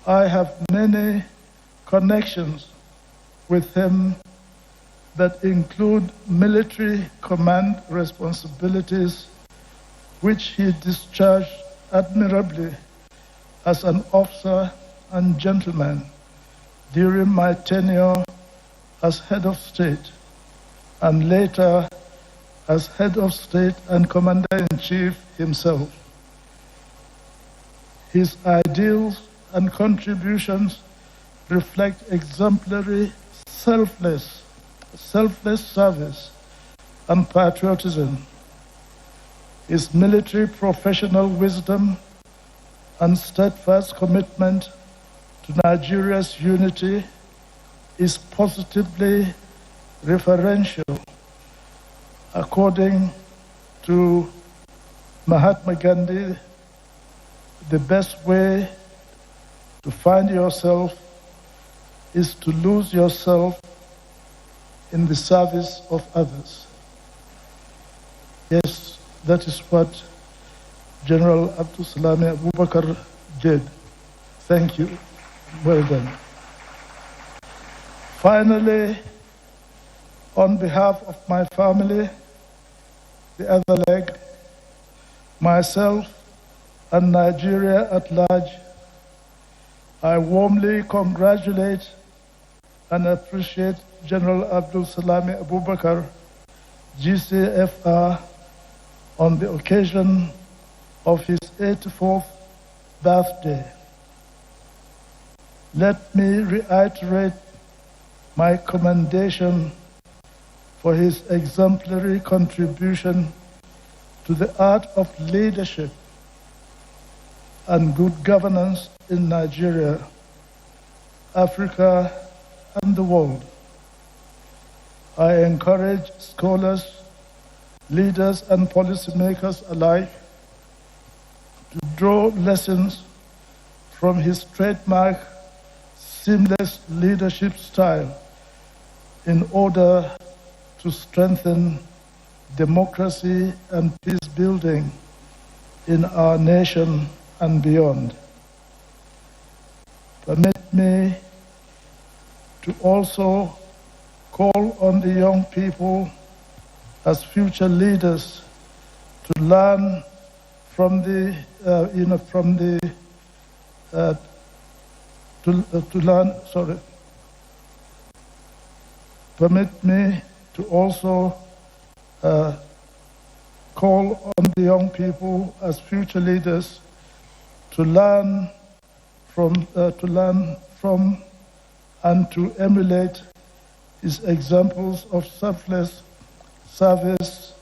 I have many connections with him that include military command responsibilities, which he discharged admirably as an officer and gentleman during my tenure as head of state, and later as head of state and commander-in-chief himself. His ideals and contributions reflect exemplary selfless service and patriotism. His military professional wisdom and steadfast commitment to Nigeria's unity is positively referential. According to Mahatma Gandhi, the best way to find yourself is to lose yourself in the service of others. Yes, that is what General Abdulsalami Abubakar did. Thank you. Well done. Finally, on behalf of my family, the other leg, myself, and Nigeria at large, I warmly congratulate and appreciate General Abdulsalami Abubakar, GCFR, on the occasion of his 84th birthday. Let me reiterate my commendation for his exemplary contribution to the art of leadership and good governance in Nigeria, Africa, and the world. I encourage scholars, leaders, and policymakers alike to draw lessons from his trademark seamless leadership style in order to strengthen democracy and peace building in our nation and beyond. Permit me to also call on the young people as future leaders to learn from the, to learn, sorry, permit me to also call on the young people as future leaders to learn from and to emulate his examples of selfless service,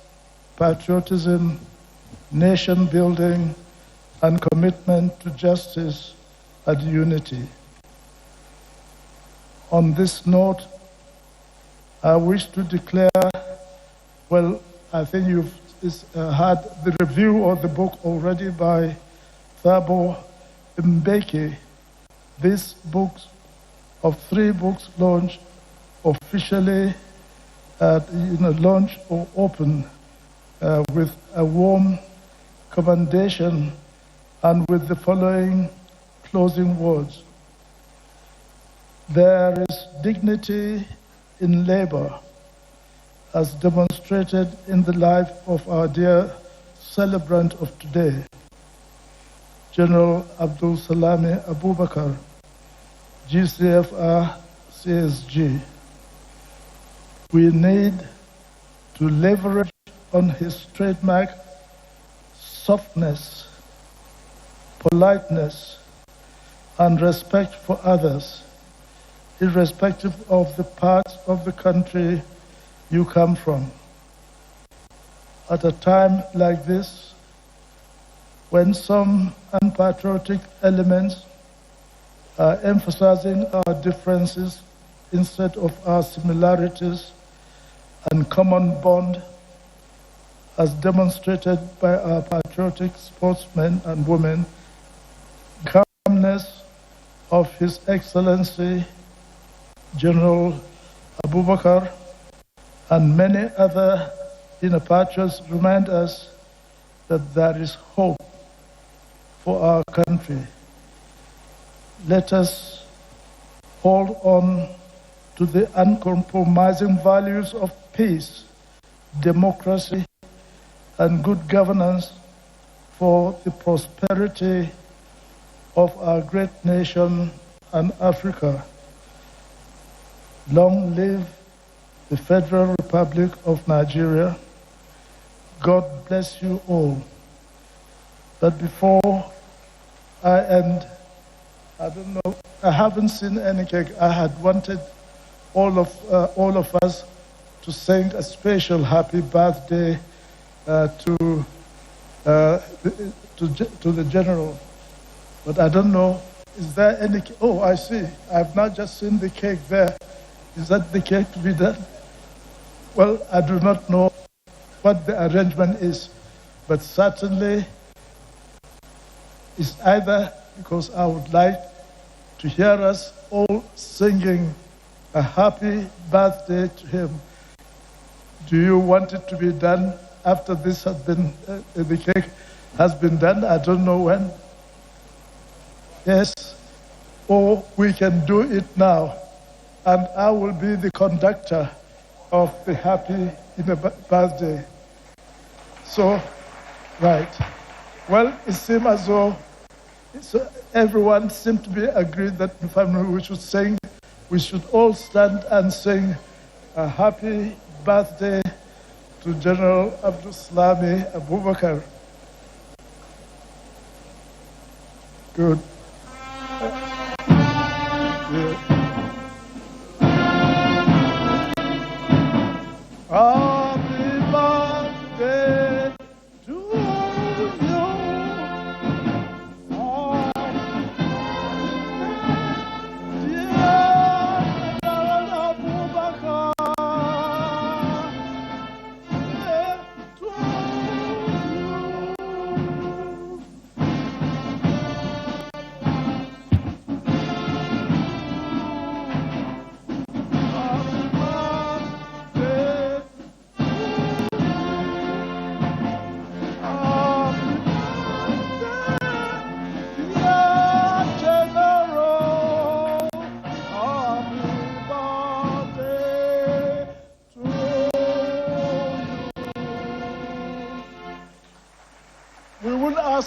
patriotism, nation building, and commitment to justice and unity. On this note, I wish to declare, well, I think you've had the review of the book already by Thabo Mbeki. These books, of 3 books launched officially, launch or open with a warm commendation and with the following closing words. There is dignity in labor as demonstrated in the life of our dear celebrant of today, General Abdulsalami Abubakar, GCFR CSG. We need to leverage on his trademark softness, politeness, and respect for others, irrespective of the parts of the country you come from. At a time like this, when some unpatriotic elements are emphasizing our differences instead of our similarities and common bond, as demonstrated by our patriotic sportsmen and women, calmness of His Excellency General Abubakar and many other patriots remind us that there is hope for our country. Let us hold on to the uncompromising values of peace, democracy, and good governance for the prosperity of our great nation and Africa. Long live the Federal Republic of Nigeria. God bless you all. But before I end, I don't know, I haven't seen any cake. I had wanted all of us to sing a special happy birthday to the General. But I don't know, is there any, oh, I see. I've not just seen the cake there. Is that the cake to be done? Well, I do not know what the arrangement is, but certainly it's either because I would like to hear us all singing a happy birthday to him. Do you want it to be done after this has been, the cake has been done? I don't know when. Yes, or we can do it now, and I will be the conductor of the happy birthday. So, right. Well, it seems as though everyone seemed to be agreed that in family we should all stand and sing a happy birthday to General Abdulsalami Abubakar. Good. Happy birthday to you. Oh, dear Abubakar, to you.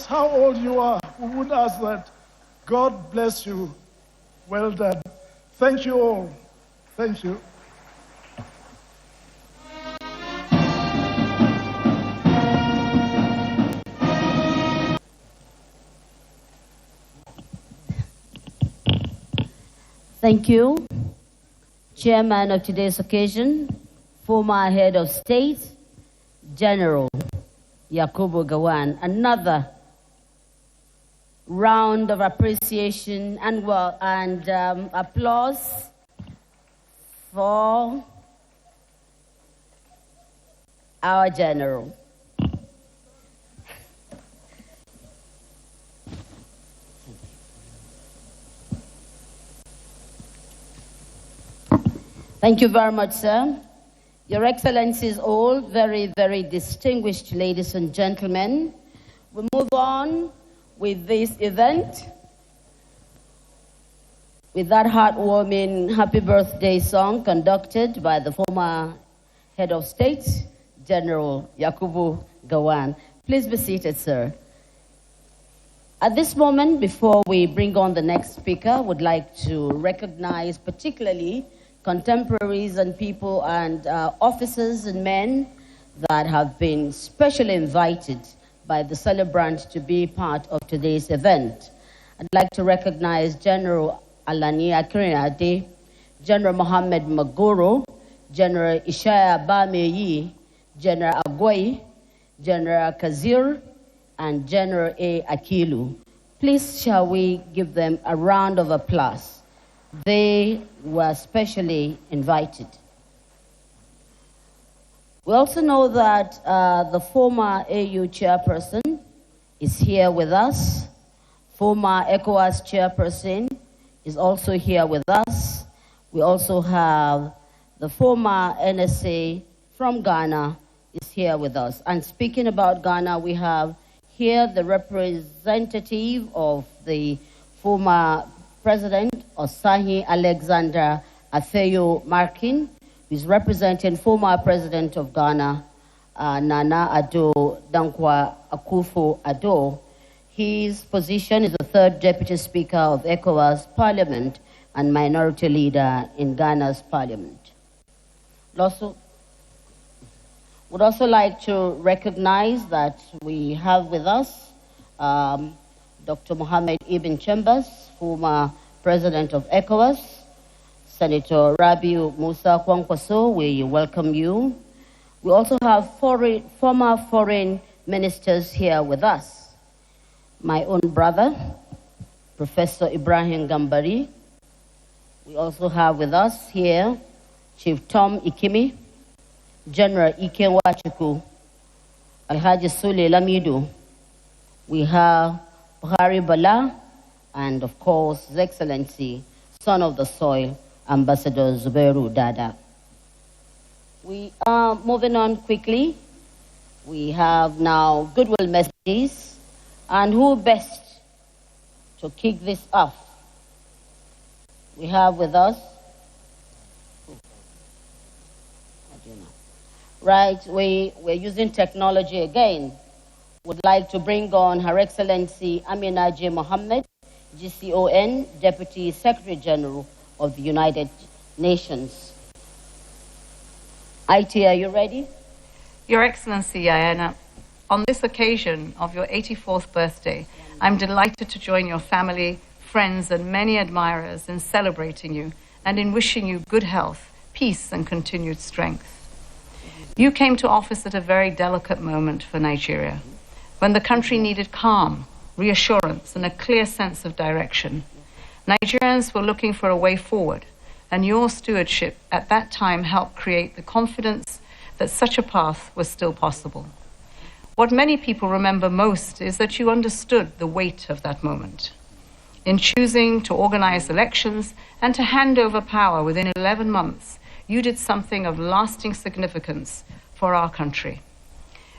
how old you are, we would ask that. God bless you. Well done. Thank you all. Thank you. Thank you, Chairman of today's occasion, former Head of State, General Yakubu Gowon. Another round of appreciation and applause for our General. Thank you very much, sir. Your Excellencies, all very, very distinguished ladies and gentlemen. We move on with this event with that heartwarming happy birthday song conducted by the former Head of State, General Yakubu Gowon. Please be seated, sir. At this moment, before we bring on the next speaker, I would like to recognize particularly contemporaries and people and officers and men that have been specially invited by the celebrant to be part of today's event. I'd like to recognize General Alani Akinrinade, General Mohammed Magoro, General Ishaya Bameyi, General Agwai, General Kazir, and General A. Akilu. Please shall we give them a round of applause. They were specially invited. We also know that the former AU chairperson is here with us. Former ECOWAS chairperson is also here with us. We also have the former NSA from Ghana is here with us. And speaking about Ghana, we have here the representative of the former President Osahi Alexander Afeyo Markin, who is representing former President of Ghana, Nana Addo Dankwa Akufo-Addo. His position is the third Deputy Speaker of ECOWAS Parliament and Minority Leader in Ghana's Parliament. Would also like to recognize that we have with us Dr. Mohammed Ibn Chambers, former President of ECOWAS, Senator Rabiu Musa Kwankwaso, we welcome you. We also have former foreign ministers here with us. My own brother, Professor Ibrahim Gambari. We also have with us here Chief Tom Ikimi, General Ike Wachuku, Alhaji Sule Lamidu. We have Buhari Bala, and of course, His Excellency, Son of the Soil, Ambassador Zubairu Dada. We are moving on quickly. We have now goodwill messages, and who best to kick this off? We have with us, right, we're using technology again. Would like to bring on Her Excellency Amina J. Mohammed, GCON, Deputy Secretary General of the United Nations. IT, are you ready? Your Excellency, Ayana, on this occasion of your 84th birthday, I'm delighted to join your family, friends, and many admirers in celebrating you and in wishing you good health, peace, and continued strength. You came to office at a very delicate moment for Nigeria, when the country needed calm, reassurance, and a clear sense of direction. Nigerians were looking for a way forward, and your stewardship at that time helped create the confidence that such a path was still possible. What many people remember most is that you understood the weight of that moment. In choosing to organize elections and to hand over power within 11 months, you did something of lasting significance for our country.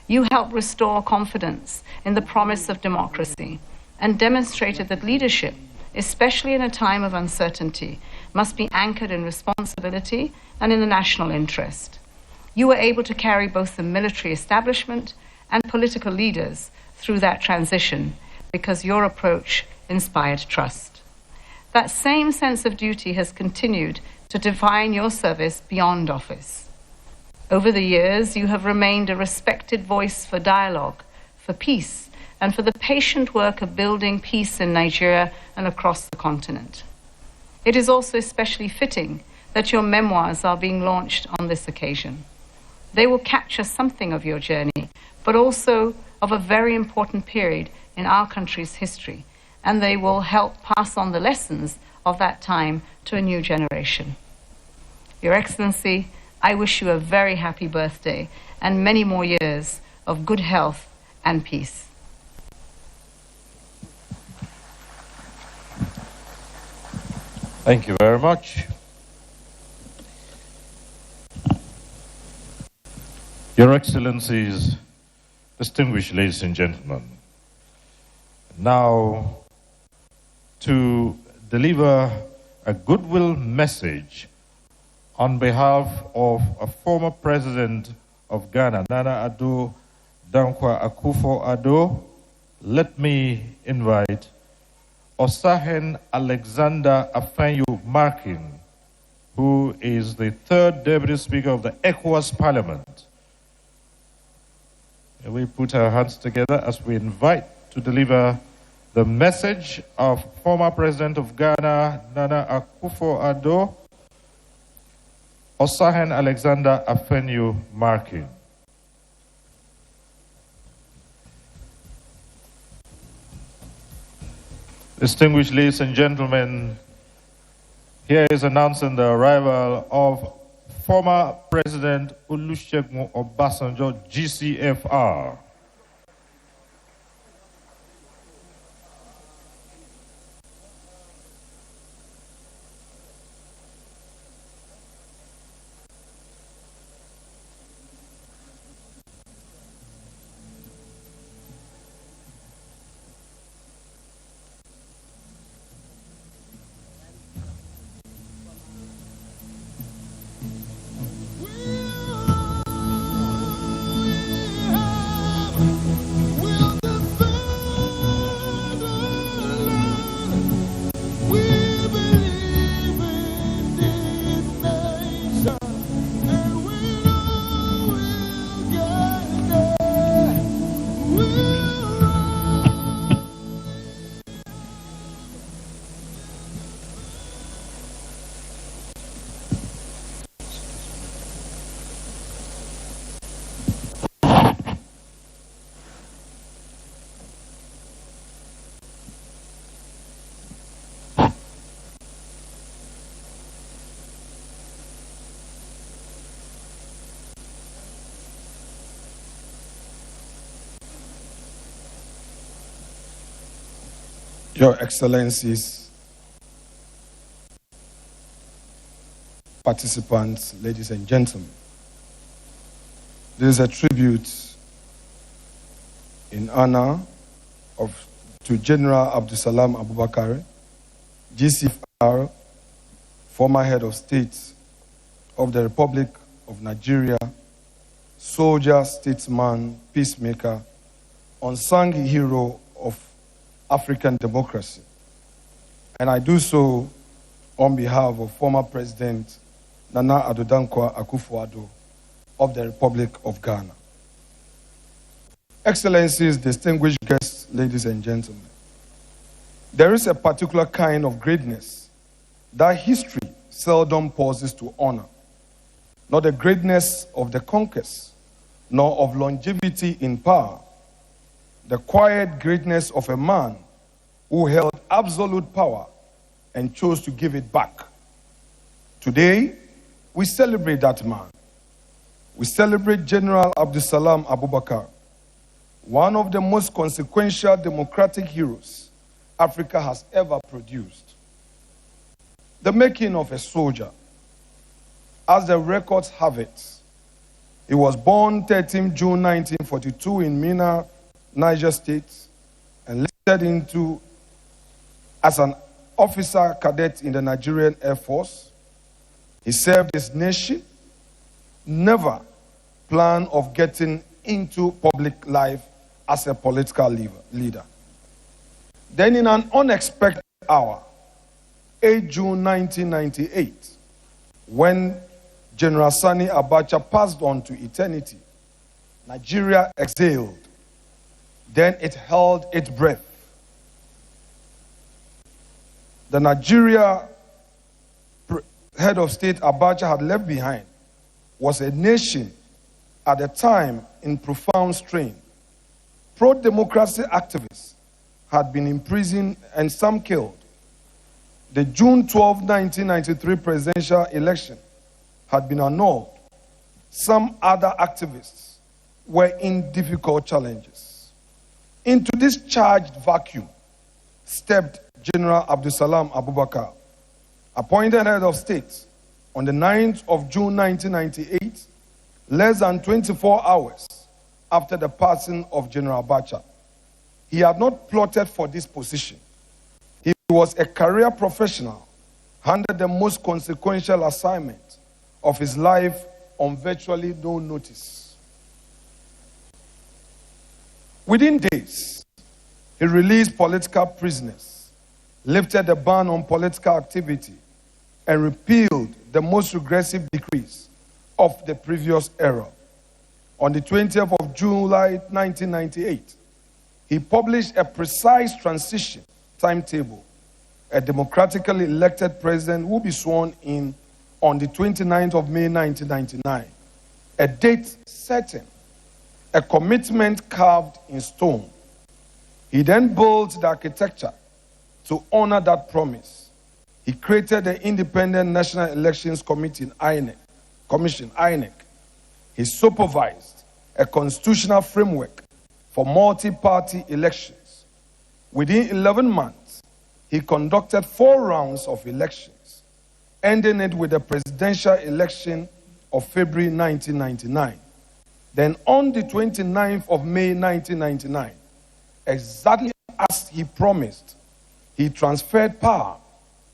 You helped restore confidence in the promise of democracy and demonstrated that leadership, especially in a time of uncertainty, must be anchored in responsibility and in the national interest. You were able to carry both the military establishment and political leaders through that transition because your approach inspired trust. That same sense of duty has continued to define your service beyond office. Over the years, you have remained a respected voice for dialogue, for peace, and for the patient work of building peace in Nigeria and across the continent. It is also especially fitting that your memoirs are being launched on this occasion. They will capture something of your journey, but also of a very important period in our country's history, and they will help pass on the lessons of that time to a new generation. Your Excellency, I wish you a very happy birthday and many more years of good health and peace. Thank you very much. Your Excellencies, distinguished ladies and gentlemen, now to deliver a goodwill message on behalf of a former president of Ghana, Nana Addo Dankwa Akufo-Addo, let me invite Osahen Alexander Afenyo Markin, who is the third Deputy Speaker of the ECOWAS Parliament. May we put our hands together as we invite to deliver the message of former President of Ghana, Nana Akufo-Addo, Osahen Alexander Afenyo Markin. Distinguished ladies and gentlemen, here is announcing the arrival of former President Olusegun Obasanjo, GCFR. Your Excellencies, participants, ladies and gentlemen, this is a tribute in honor to General Abdulsalami Abubakar, GCFR, former head of state of the Republic of Nigeria, soldier, statesman, peacemaker, unsung hero of African democracy. And I do so on behalf of former President Nana Addo Dankwa Akufo-Addo of the Republic of Ghana. Excellencies, distinguished guests, ladies and gentlemen, there is a particular kind of greatness that history seldom pauses to honor, not the greatness of the conquest, nor of longevity in power, the quiet greatness of a man who held absolute power and chose to give it back. Today, we celebrate that man. We celebrate General Abdulsalami Abubakar, one of the most consequential democratic heroes Africa has ever produced. The making of a soldier, as the records have it, he was born 13 June 1942 in Minna, Niger State, and enlisted into as an officer cadet in the Nigerian Air Force. He served his nation, never planned of getting into public life as a political leader. Then in an unexpected hour, 8 June 1998, when General Sani Abacha passed on to eternity, Nigeria exhaled. Then it held its breath. The Nigeria head of state Abacha had left behind was a nation at the time in profound strain. Pro-democracy activists had been imprisoned and some killed. The June 12, 1993 presidential election had been annulled. Some other activists were in difficult challenges. Into this charged vacuum stepped General Abdulsalami Abubakar, appointed head of state on the 9th of June 1998, less than 24 hours after the passing of General Abacha. He had not plotted for this position. He was a career professional, handed the most consequential assignment of his life on virtually no notice. Within days, he released political prisoners, lifted the ban on political activity, and repealed the most regressive decrees of the previous era. On the 20th of July 1998, he published a precise transition timetable. A democratically elected president will be sworn in on the 29th of May 1999. A date certain, a commitment carved in stone. He then built the architecture to honor that promise. He created the Independent National Elections Commission, INEC. He supervised a constitutional framework for multi-party elections. Within 11 months, he conducted 4 rounds of elections, ending it with the presidential election of February 1999. Then on the 29th of May 1999, exactly as he promised, he transferred power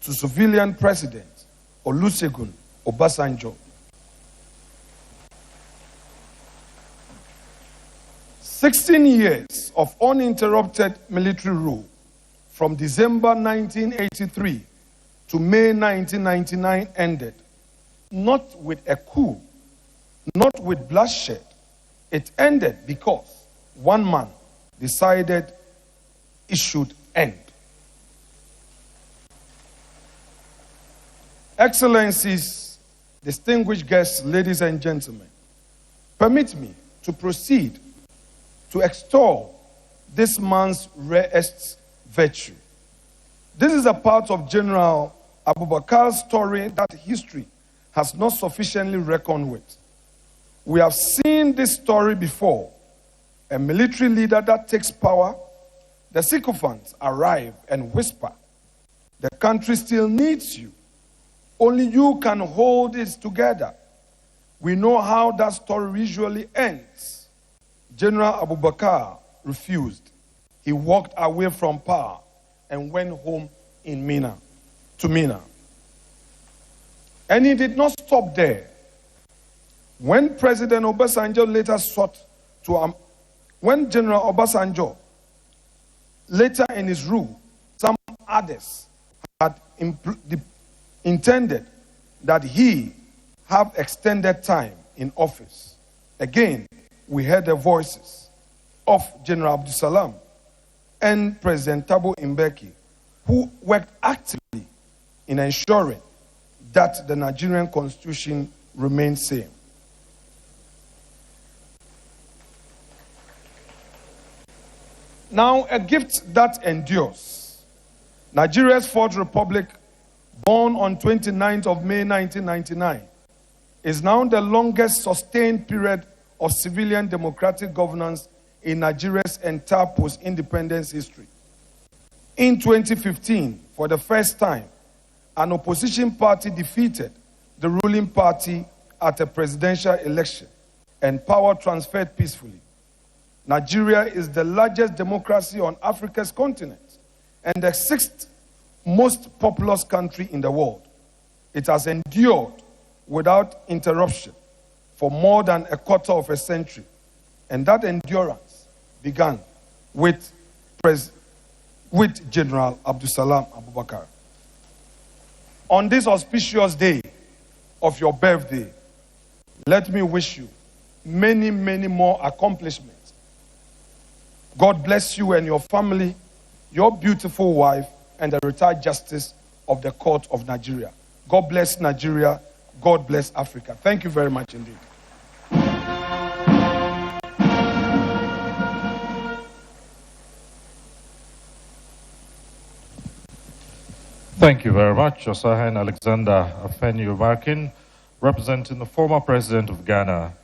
to civilian president Olusegun Obasanjo. 16 years of uninterrupted military rule from December 1983 to May 1999 ended, not with a coup, not with bloodshed. It ended because one man decided it should end. Excellencies, distinguished guests, ladies and gentlemen, permit me to proceed to extol this man's rarest virtue. This is a part of General Abubakar's story that history has not sufficiently reckoned with. We have seen this story before. A military leader that takes power, the sycophants arrive and whisper, "The country still needs you. Only you can hold it together." We know how that story usually ends. General Abubakar refused. He walked away from power and went home in Mina. And he did not stop there. When President Obasanjo later when General Obasanjo later in his rule, some others had intended that he have extended time in office. Again, we heard the voices of General Abdulsalami and President Thabo Mbeki, who worked actively in ensuring that the Nigerian constitution remained same. Now, a gift that endures. Nigeria's Fourth Republic, born on 29th of May 1999, is now the longest sustained period of civilian democratic governance in Nigeria's entire post-independence history. In 2015, for the first time, an opposition party defeated the ruling party at a presidential election and power transferred peacefully. Nigeria is the largest democracy on Africa's continent and the 6th most populous country in the world. It has endured without interruption for more than a quarter of a century, and that endurance began with General Abdulsalami Abubakar. On this auspicious day of your birthday, let me wish you many, many more accomplishments. God bless you and your family, your beautiful wife, and the retired justice of the court of Nigeria. God bless Nigeria. God bless Africa. Thank you very much indeed. Thank you very much, Osahen Alexander Afeni-Ubarkin, representing the former president of Ghana,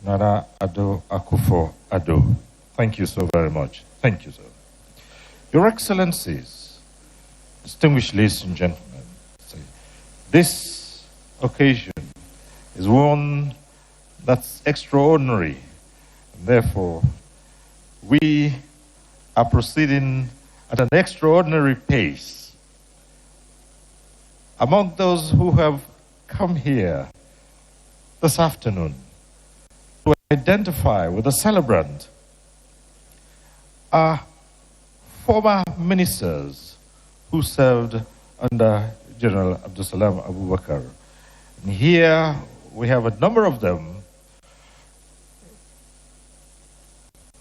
Nana Addo Akufo-Addo. Thank you so very much. Thank you, sir. Your Excellencies, distinguished ladies and gentlemen, this occasion is one that's extraordinary. Therefore, we are proceeding at an extraordinary pace. Among those who have come here this afternoon to identify with the celebrant are former ministers who served under General Abdulsalami Abubakar. And here we have a number of them.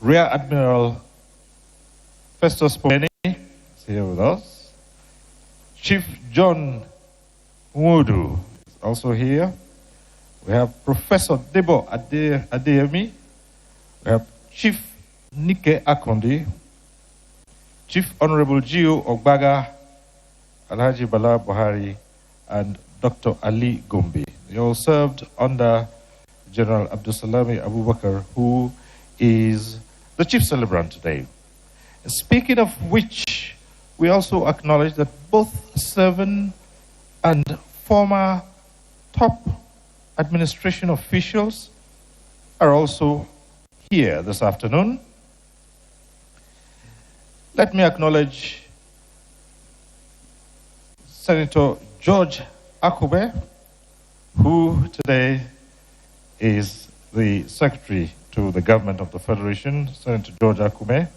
Rear Admiral Festus Pomeni is here with us. Chief John Nwodu is also here. We have Professor Debo Adeyemi. We have Chief Nike Akondi, Chief Honorable Gio Ogbaga, Alhaji Bala Buhari, and Dr. Ali Gombe. They all served under General Abdulsalami Abubakar, who is the chief celebrant today. Speaking of which, we also acknowledge that both serving and former top administration officials are also here this afternoon. Let me acknowledge Senator George Akube, who today is the Secretary to the Government of the Federation, Senator George Akube.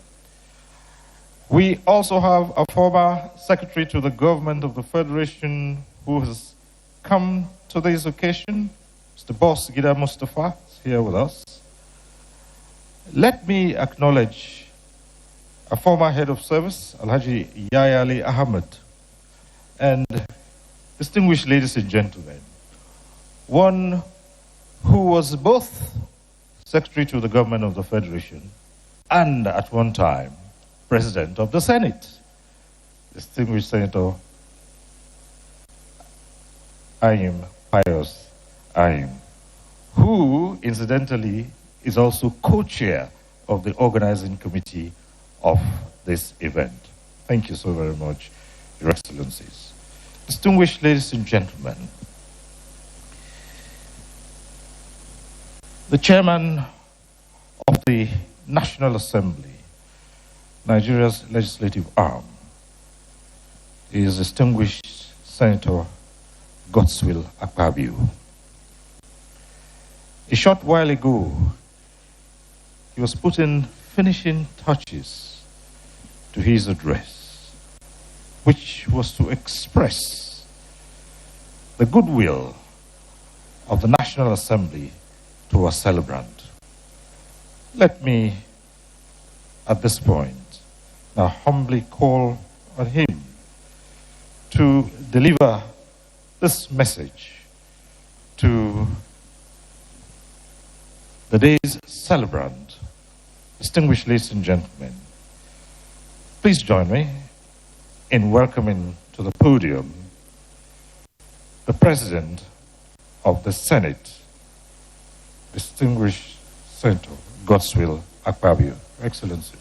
We also have a former Secretary to the Government of the Federation who has come to this occasion, Mr. Boss Gida Mustafa, is here with us. Let me acknowledge a former head of service, Alhaji Yaya Ali Ahmed, and distinguished ladies and gentlemen, one who was both Secretary to the Government of the Federation and at one time President of the Senate, distinguished Senator Ayim Pius Ayim, who incidentally is also co-chair of the organizing committee of this event. Thank you so very much, Your Excellencies. Distinguished ladies and gentlemen, the chairman of the National Assembly, Nigeria's legislative arm, is distinguished Senator Godswill Akpabio. A short while ago, he was putting finishing touches to his address, which was to express the goodwill of the National Assembly to a celebrant. Let me, at this point, now humbly call on him to deliver this message to the day's celebrant. Distinguished ladies and gentlemen, please join me in welcoming to the podium the President of the Senate, distinguished Senator Godswill Akpabio. Excellencies.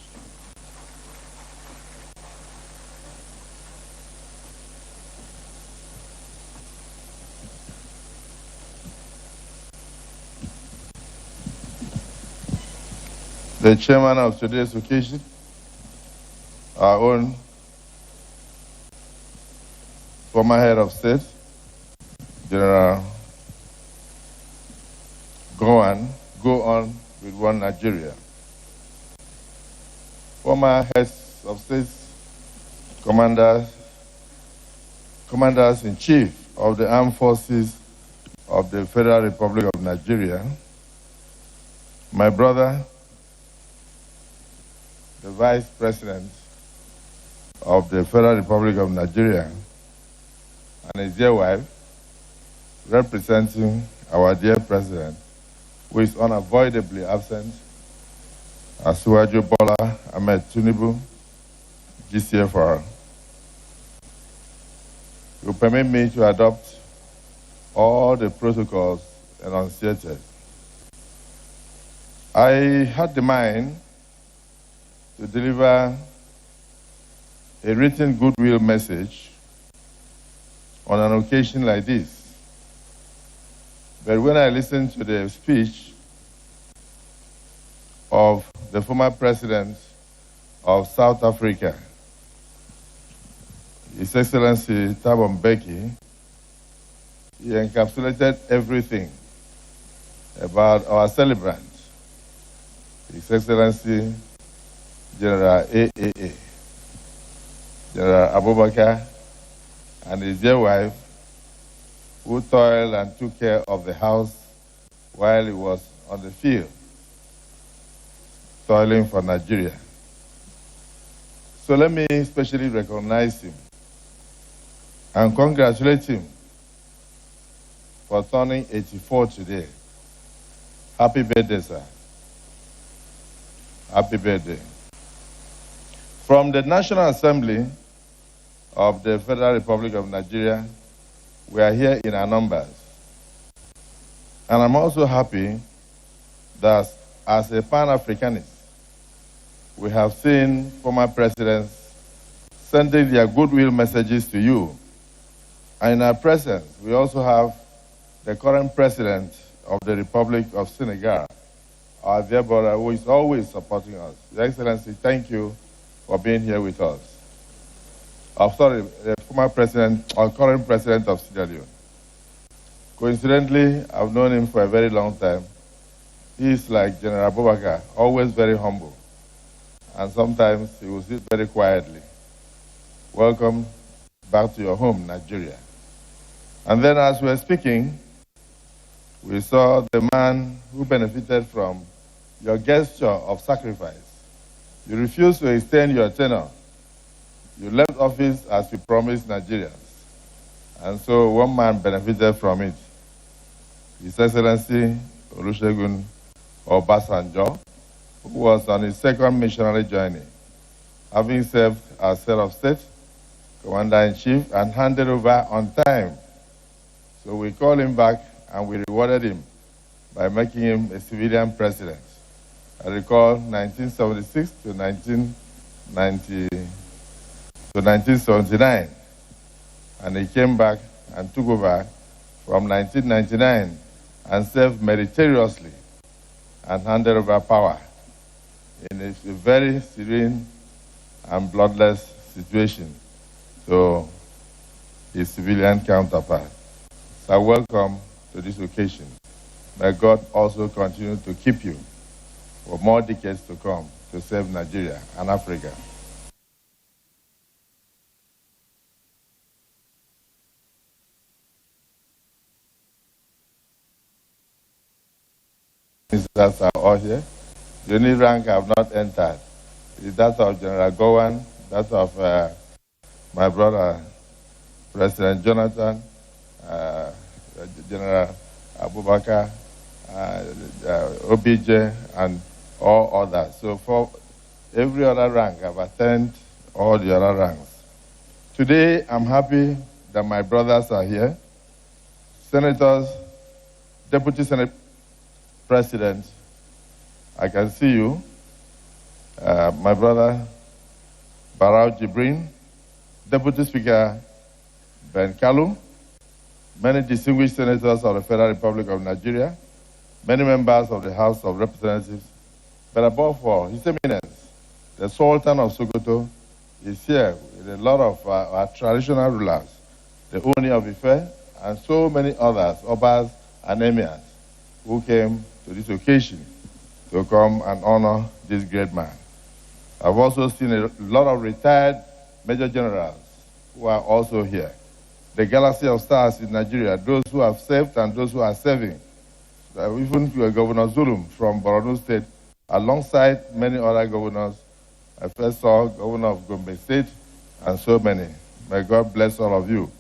The chairman of today's occasion, our own former head of state, General Go on with one Nigeria. former heads of states, commanders-in-chief of the armed forces of the Federal Republic of Nigeria, my brother, the Vice President of the Federal Republic of Nigeria, and his dear wife, representing our dear President, who is unavoidably absent, Asiwaju Bola Ahmed Tinubu, GCFR. You permit me to adopt all the protocols enunciated. I had the mind to deliver a written goodwill message on an occasion like this. But when I listened to the speech of the former president of South Africa, His Excellency Thabo Mbeki, he encapsulated everything about our celebrant, His Excellency General AAA, General Abubakar, and his dear wife, who toiled and took care of the house while he was on the field, toiling for Nigeria. So let me especially recognize him and congratulate him for turning 84 today. Happy birthday, sir. Happy birthday. From the National Assembly of the Federal Republic of Nigeria, we are here in our numbers. And I'm also happy that as a Pan-Africanist, we have seen former presidents sending their goodwill messages to you. And in our presence, we also have the current president of the Republic of Senegal, our dear brother, who is always supporting us. Your Excellency, thank you for being here with us. The former president, or current president of Sierra Leone. Coincidentally, I've known him for a very long time. He is like General Abubakar, always very humble. And sometimes he will sit very quietly. Welcome back to your home, Nigeria. And then as we were speaking, we saw the man who benefited from your gesture of sacrifice. You refused to extend your tenure. You left office as you promised Nigerians. And so one man benefited from it. His Excellency Olusegun Obasanjo, who was on his second missionary journey, having served as head of state, commander-in-chief, and handed over on time. So we called him back and we rewarded him by making him a civilian president. I recall 1976 to 1979. And he came back and took over from 1999 and served meritoriously and handed over power in a very serene and bloodless situation to his civilian counterpart. So welcome to this occasion. May God also continue to keep you for more decades to come to serve Nigeria and Africa. Ministers are all here. The only rank I have not entered is that of General Gowan, that of my brother, President Jonathan, General Abubakar, OBJ, and all others. So for every other rank, I've attained all the other ranks. Today, I'm happy that my brothers are here. Senators, Deputy Senate President, I can see you. My brother, Barau Jibrin, Deputy Speaker Ben Kalu, many distinguished senators of the Federal Republic of Nigeria, many members of the House of Representatives, but above all, His Eminence, the Sultan of Sokoto, is here with a lot of our traditional rulers, the Oni of Ife, and so many others, Obas and Emirs, who came to this occasion to come and honor this great man. I've also seen a lot of retired major generals who are also here. The galaxy of stars in Nigeria, those who have served and those who are serving. Even Governor Zulum from Borno State, alongside many other governors. I first saw Governor of Gombe State and so many. May God bless all of you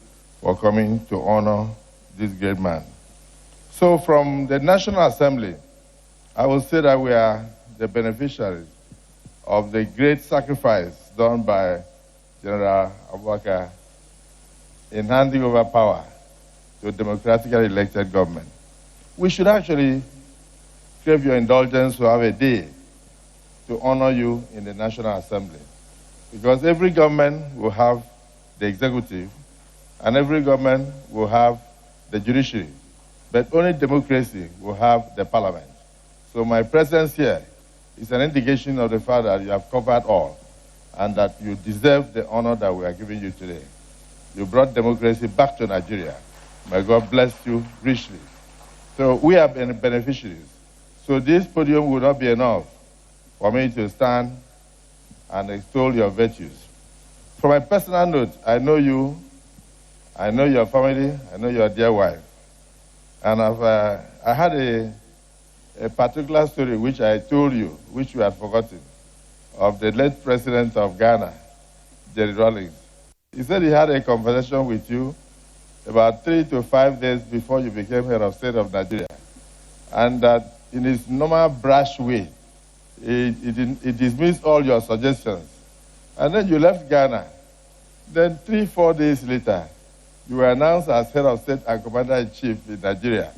for coming to honor this great man. So from the National Assembly, I will say that we are the beneficiaries of the great sacrifice done by General Abubakar in handing over power to a democratically elected government. We should actually crave your indulgence to have a day to honor you in the National Assembly. Because every government will have the executive, and every government will have the judiciary, but only democracy will have the parliament. So my presence here is an indication of the fact that you have covered all, and that you deserve the honor that we are giving you today. You brought democracy back to Nigeria. May God bless you richly. So we are beneficiaries. So this podium will not be enough for me to stand and extol your virtues. From my personal note, I know you, I know your family, I know your dear wife. And I had a particular story which I told you, which you had forgotten, of the late president of Ghana, Jerry Rawlings. He said he had a conversation with you about 3 to 5 days before you became head of state of Nigeria. And that in his normal brash way, he dismissed all your suggestions. And then you left Ghana. Then 3-4 days later, you were announced as head of state and commander-in-chief in Nigeria.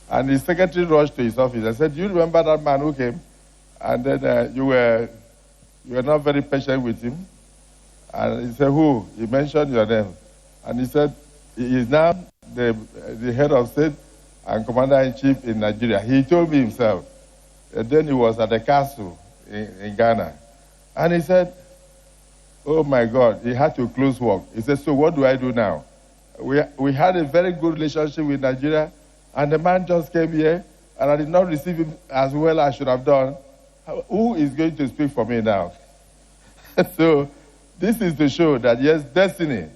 And his secretary rushed to his office and said, "Do you remember that man who came?" And then you were not very patient with him. And he said, "Who?" He mentioned your name. And he said, "He is now the head of state and commander-in-chief in Nigeria." He told me himself. And then he was at the castle in Ghana. And he said, "Oh my God," he had to close work. He said, "So what do I do now? We had a very good relationship with Nigeria, and the man just came here, and I did not receive him as well as I should have done. Who is going to speak for me now?" So this is to show that, yes, destiny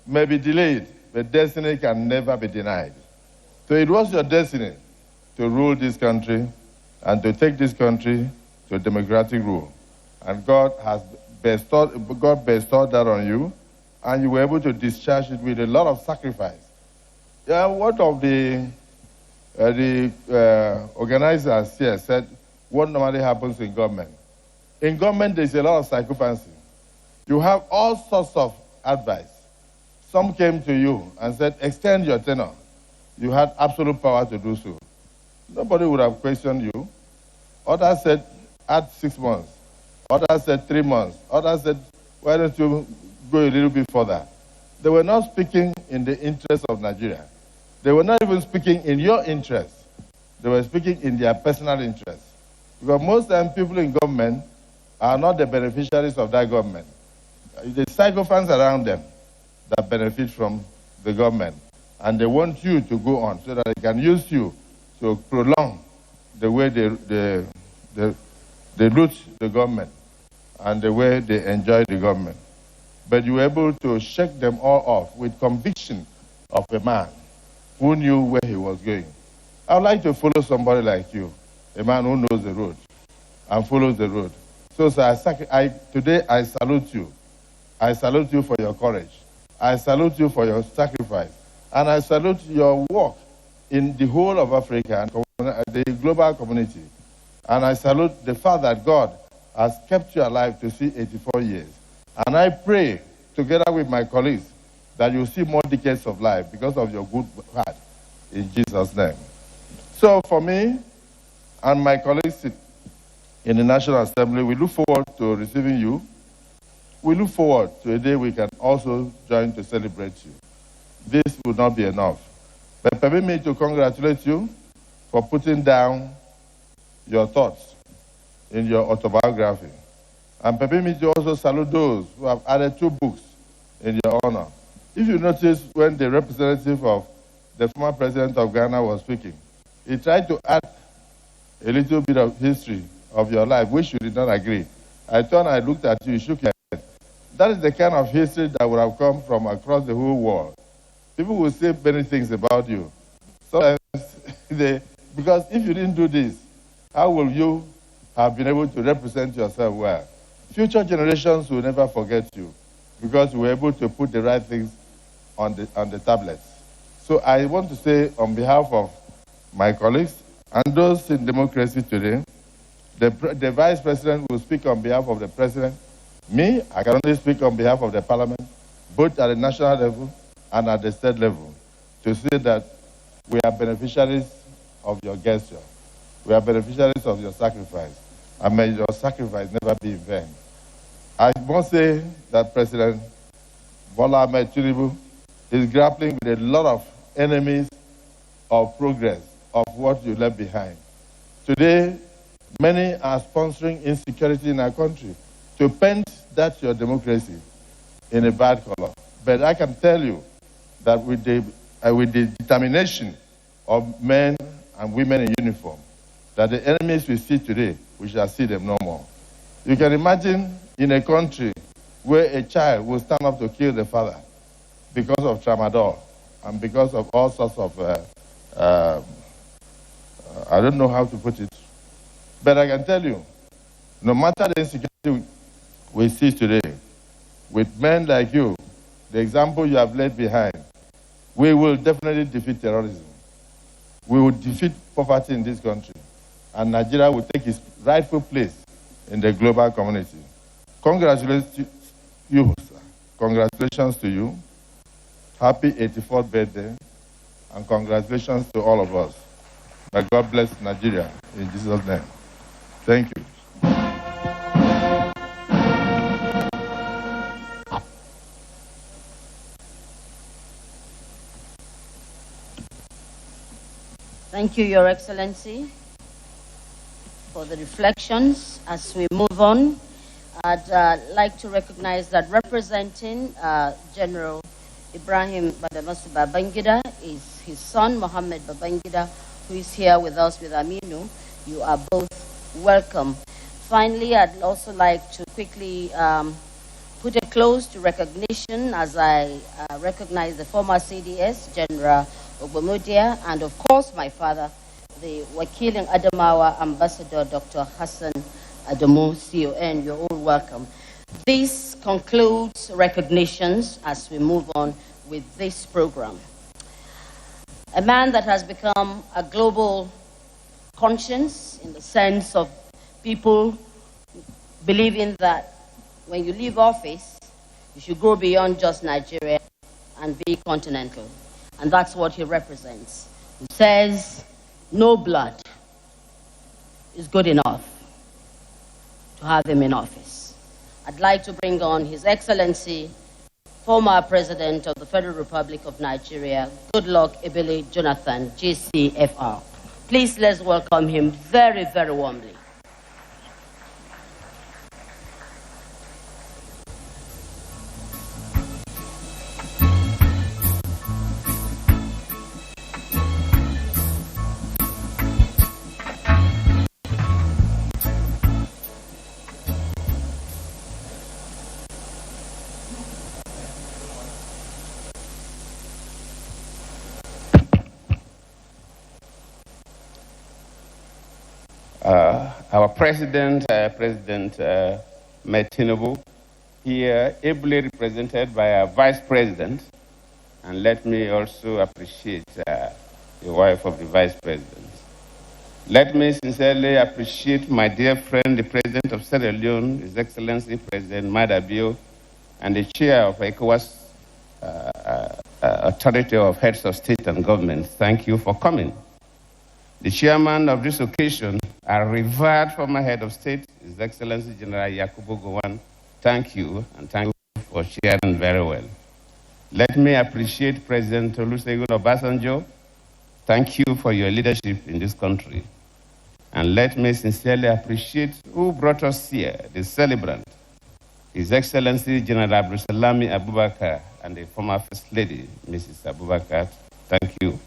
may be delayed, but destiny can never be denied. So it was your destiny to rule this country and to take this country to democratic rule. And God bestowed that on you, and you were able to discharge it with a lot of sacrifice. Yeah, one of the organizers here said, what normally happens in government? In government, there's a lot of psychophancy. You have all sorts of advice. Some came to you and said, extend your tenure. You had absolute power to do so. Nobody would have questioned you. Others said, add 6 months. Others said 3 months. Others said, why don't you go a little bit further? They were not speaking in the interest of Nigeria. They were not even speaking in your interest. They were speaking in their personal interest. Because most times people in government are not the beneficiaries of that government. The sycophants around them that benefit from the government. And they want you to go on so that they can use you to prolong the way they loot the government and the way they enjoy the government. But you were able to shake them all off with conviction of a man who knew where he was going. I would like to follow somebody like you, a man who knows the road and follows the road. So today I salute you. I salute you for your courage. I salute you for your sacrifice. And I salute your work in the whole of Africa and the global community. And I salute the fact that God has kept you alive to see 84 years. And I pray, together with my colleagues, that you see more decades of life because of your good heart, in Jesus' name. So for me and my colleagues in the National Assembly, we look forward to receiving you. We look forward to a day we can also join to celebrate you. This would not be enough. But permit me to congratulate you for putting down your thoughts in your autobiography. And permit me to also salute those who have added 2 books in your honor. If you notice, when the representative of the former president of Ghana was speaking, he tried to add a little bit of history of your life, which you did not agree. I turned, I looked at you, you shook your head. That is the kind of history that would have come from across the whole world. People will say many things about you. Sometimes, because if you didn't do this, how will you have been able to represent yourself well? Future generations will never forget you because you were able to put the right things on the tablets. So I want to say on behalf of my colleagues and those in democracy today, the Vice President will speak on behalf of the President. Me, I can only speak on behalf of the Parliament, both at the national level and at the state level, to say that we are beneficiaries of your gesture. We are beneficiaries of your sacrifice. And may your sacrifice never be in vain. I must say that President Bola Ahmed Tinubu is grappling with a lot of enemies of progress, of what you left behind. Today, many are sponsoring insecurity in our country to paint that your democracy in a bad color. But I can tell you that with the determination of men and women in uniform, that the enemies we see today, we shall see them no more. You can imagine in a country where a child will stand up to kill the father because of tramadol and because of all sorts of, I don't know how to put it, but I can tell you, no matter the insecurity we see today, with men like you, the example you have left behind, we will definitely defeat terrorism. We will defeat poverty in this country, and Nigeria will take its rightful place in the global community. Congratulations to you, sir. Congratulations to you. Happy 84th birthday, and congratulations to all of us. May God bless Nigeria in Jesus' name. Thank you. Thank you, Your Excellency, for the reflections. As we move on, I'd like to recognize that representing General Ibrahim Badamasu Babangida is his son, Mohammed Babangida, who is here with us with Aminu. You are both welcome. Finally, I'd also like to quickly put a close to recognition as I recognize the former CDS, General Ogbomodia, and of course my father, the Wakil Adamawa Ambassador Dr. Hassan Adamu, CON. You're all welcome. This concludes recognitions as we move on with this program. A man that has become a global conscience in the sense of people believing that when you leave office, you should go beyond just Nigeria and be continental. And that's what he represents. He says, no blood is good enough to have him in office. I'd like to bring on His Excellency, former President of the Federal Republic of Nigeria, Goodluck Ebele Jonathan, GCFR. Please let's welcome him very, very warmly. Our President, President Tinubu, here ably represented by our Vice President, and let me also appreciate the wife of the Vice President. Let me sincerely appreciate my dear friend, the President of Sierra Leone, His Excellency President Madabio, and the Chair of ECOWAS Authority of Heads of State and Government. Thank you for coming. The chairman of this occasion, our revered former head of state, His Excellency General Yakubu Gowon, thank you, and thank you for sharing very well. Let me appreciate President Olusegun Obasanjo. Thank you for your leadership in this country. And let me sincerely appreciate who brought us here, the celebrant, His Excellency General Abdulsalami Abubakar, and the former First Lady, Mrs. Abubakar. Thank you.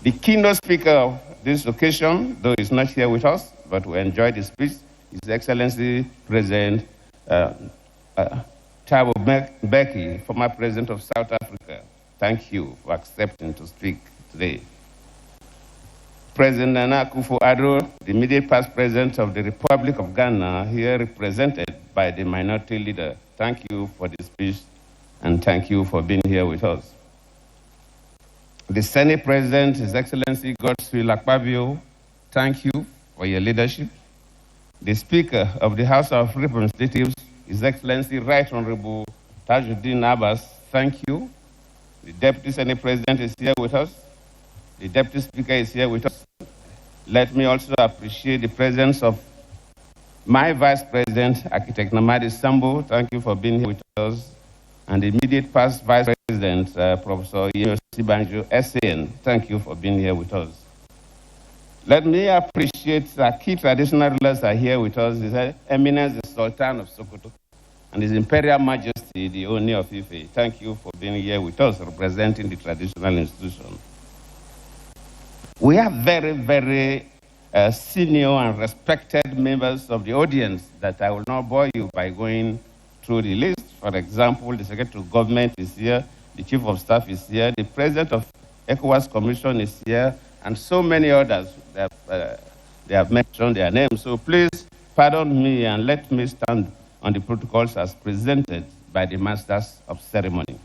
The keynote speaker of this occasion, though he's not here with us, but we enjoyed his speech, His Excellency President Thabo Mbeki, former President of South Africa, thank you for accepting to speak today. President Nana Akufo-Addo, the immediate past President of the Republic of Ghana, here represented by the minority leader, thank you for the speech and thank you for being here with us. The Senate President, His Excellency Godswill Akpabio, thank you for your leadership. The Speaker of the House of Representatives, His Excellency Right Honorable Tajuddin Abbas, thank you. The Deputy Senate President is here with us. The Deputy Speaker is here with us. Let me also appreciate the presence of my Vice President, Architect Namadi Sambo. Thank you for being here with us. And the immediate past Vice President, Professor Yemi Banjo, SAN. Thank you for being here with us. Let me appreciate our key traditional rulers are here with us. His Eminence, the Sultan of Sokoto, and His Imperial Majesty, the Oni of Ife. Thank you for being here with us, representing the traditional institution. We have very, very senior and respected members of the audience that I will not bore you by going through the list. For example, the Secretary of Government is here, the Chief of Staff is here, the President of ECOWAS Commission is here, and so many others that they have mentioned their names. So please pardon me and let me stand on the protocols as presented by the Masters of Ceremony.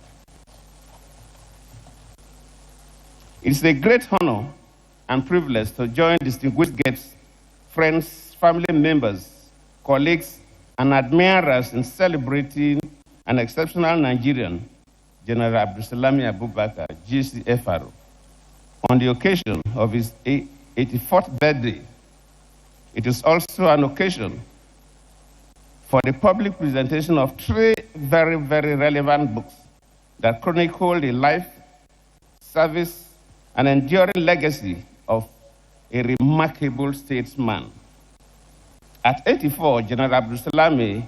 It's a great honor and privilege to join distinguished guests, friends, family members, colleagues, and admirers in celebrating an exceptional Nigerian, General Abdulsalami Abubakar, GCFR, on the occasion of his 84th birthday. It is also an occasion for the public presentation of three very, very relevant books that chronicle the life, service, and enduring legacy of a remarkable statesman. At 84, General Abdulsalami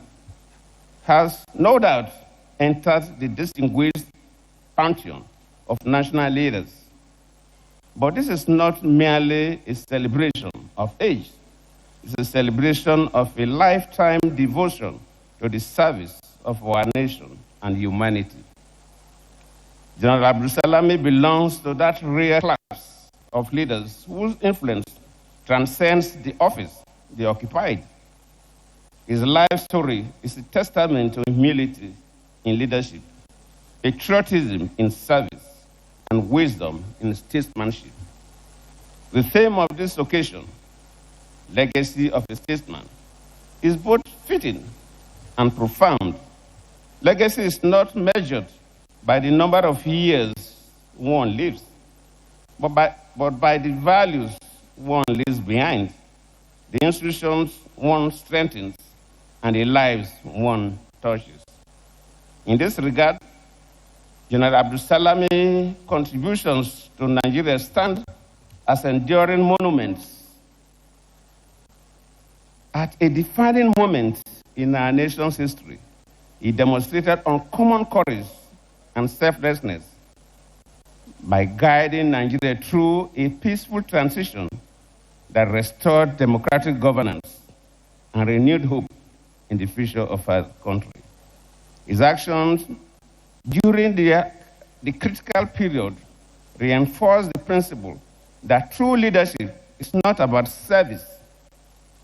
has no doubt entered the distinguished pantheon of national leaders. But this is not merely a celebration of age. It's a celebration of a lifetime devotion to the service of our nation and humanity. General Abdulsalami belongs to that rare class of leaders whose influence transcends the office they occupied. His life story is a testament to humility in leadership, patriotism in service, and wisdom in statesmanship. The theme of this occasion, Legacy of a Statesman, is both fitting and profound. Legacy is not measured by the number of years one lives, but by the values one leaves behind, the institutions one strengthens, and the lives one touches. In this regard, General Abdulsalami's contributions to Nigeria stand as enduring monuments. At a defining moment in our nation's history, he demonstrated uncommon courage and selflessness by guiding Nigeria through a peaceful transition that restored democratic governance and renewed hope in the future of our country. His actions during the critical period reinforced the principle that true leadership is not about service,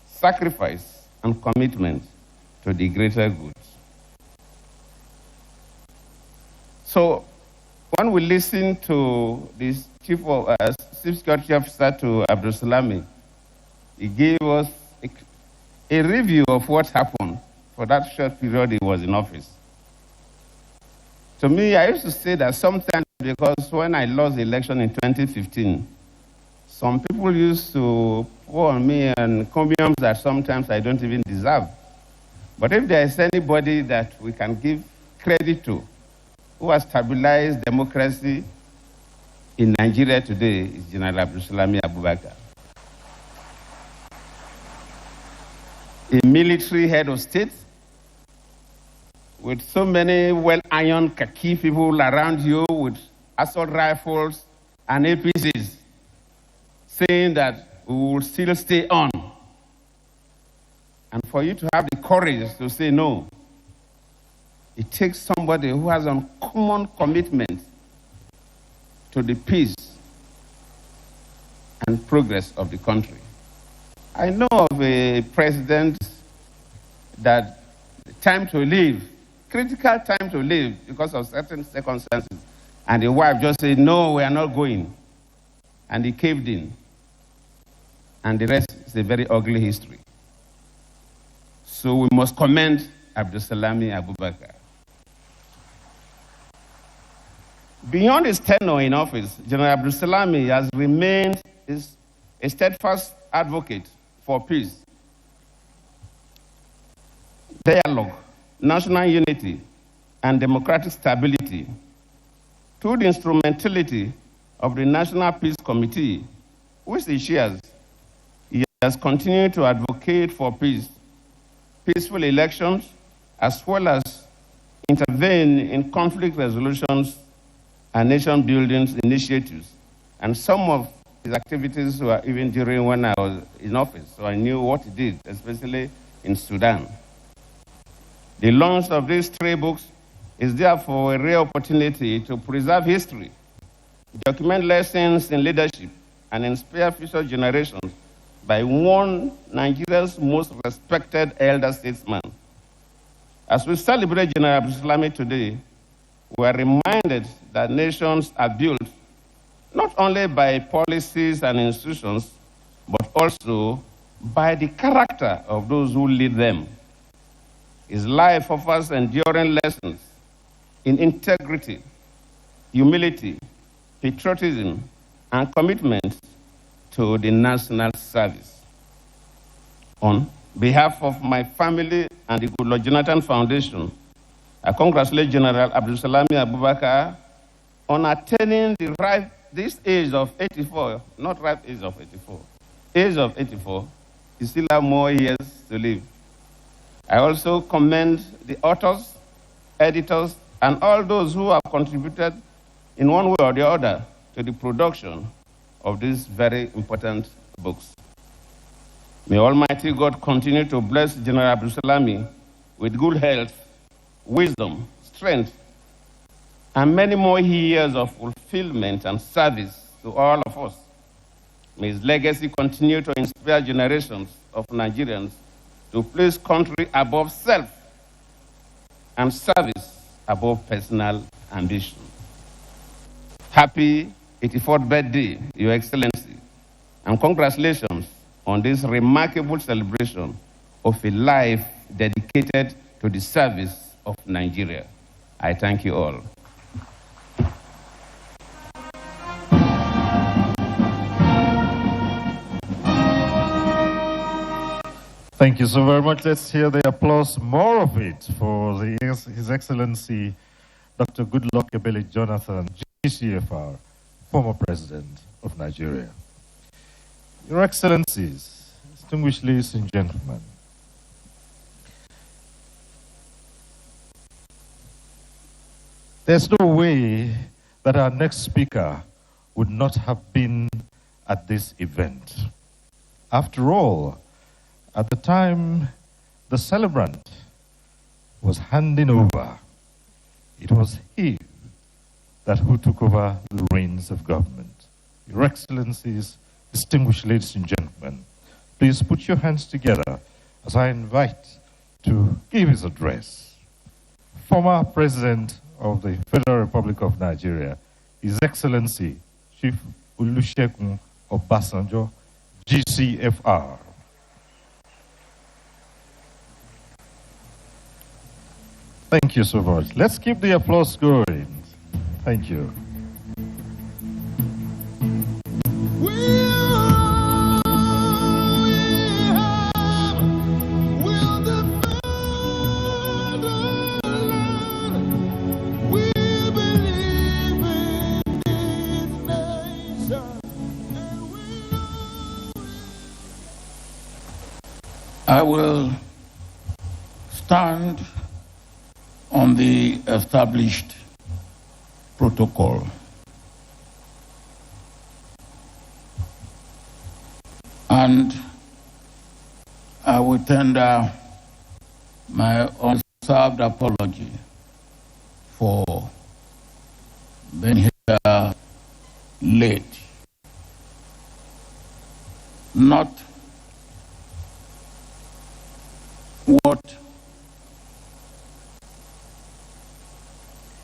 sacrifice, and commitment to the greater good. So, when we listen to this Chief Security Officer to Abdulsalami, he gave us a review of what happened for that short period he was in office. To me, I used to say that sometimes, because when I lost the election in 2015, some people used to pour on me and encomiums that sometimes I don't even deserve. But if there is anybody that we can give credit to, who has stabilized democracy in Nigeria today, is General Abdulsalami Abubakar. A military head of state with so many well-ironed khaki people around you with assault rifles and APCs saying that we will still stay on. And for you to have the courage to say no, it takes somebody who has a common commitment to the peace and progress of the country. I know of a president that time to leave, critical time to leave because of certain circumstances, and the wife just said, no, we are not going. And he caved in. And the rest is a very ugly history. So we must commend Abdulsalami Abubakar. Beyond his tenure in office, General Abdulsalami has remained a steadfast advocate for peace, dialogue, national unity, and democratic stability through the instrumentality of the National Peace Committee, which he chairs. He has continued to advocate for peace, peaceful elections, as well as intervene in conflict resolutions and nation-building initiatives. And some of his activities were even during when I was in office, so I knew what he did, especially in Sudan. The launch of these 3 books is therefore a rare opportunity to preserve history, document lessons in leadership, and inspire future generations by one Nigeria's most respected elder statesman. As we celebrate General Abdulsalami today, we are reminded that nations are built not only by policies and institutions, but also by the character of those who lead them. His life offers enduring lessons in integrity, humility, patriotism, and commitment to the national service. On behalf of my family and the Goodluck Jonathan Foundation, I congratulate General Abdulsalami Abubakar on attaining this age of 84, not ripe age of 84. Age of 84, he still have more years to live. I also commend the authors, editors, and all those who have contributed in one way or the other to the production of these very important books. May Almighty God continue to bless General Abdulsalami with good health, wisdom, strength, and many more years of fulfillment and service to all of us. May his legacy continue to inspire generations of Nigerians to place country above self and service above personal ambition. Happy 84th birthday, Your Excellency, and congratulations on this remarkable celebration of a life dedicated to the service of Nigeria. I thank you all. Thank you so very much. Let's hear the applause, more of it, for His Excellency Dr. Goodluck Ebele Jonathan, GCFR, former President of Nigeria. Your Excellencies, distinguished ladies and gentlemen, there's no way that our next speaker would not have been at this event. After all, at the time the celebrant was handing over, it was he who took over the reins of government. Your Excellencies, distinguished ladies and gentlemen, please put your hands together as I invite to give his address former President of the Federal Republic of Nigeria, His Excellency Chief Olusegun Obasanjo, GCFR. Thank you so much. Let's keep the applause going. Thank you. I will stand on the established protocol. And I will will tender my unreserved apology for being here late. Not what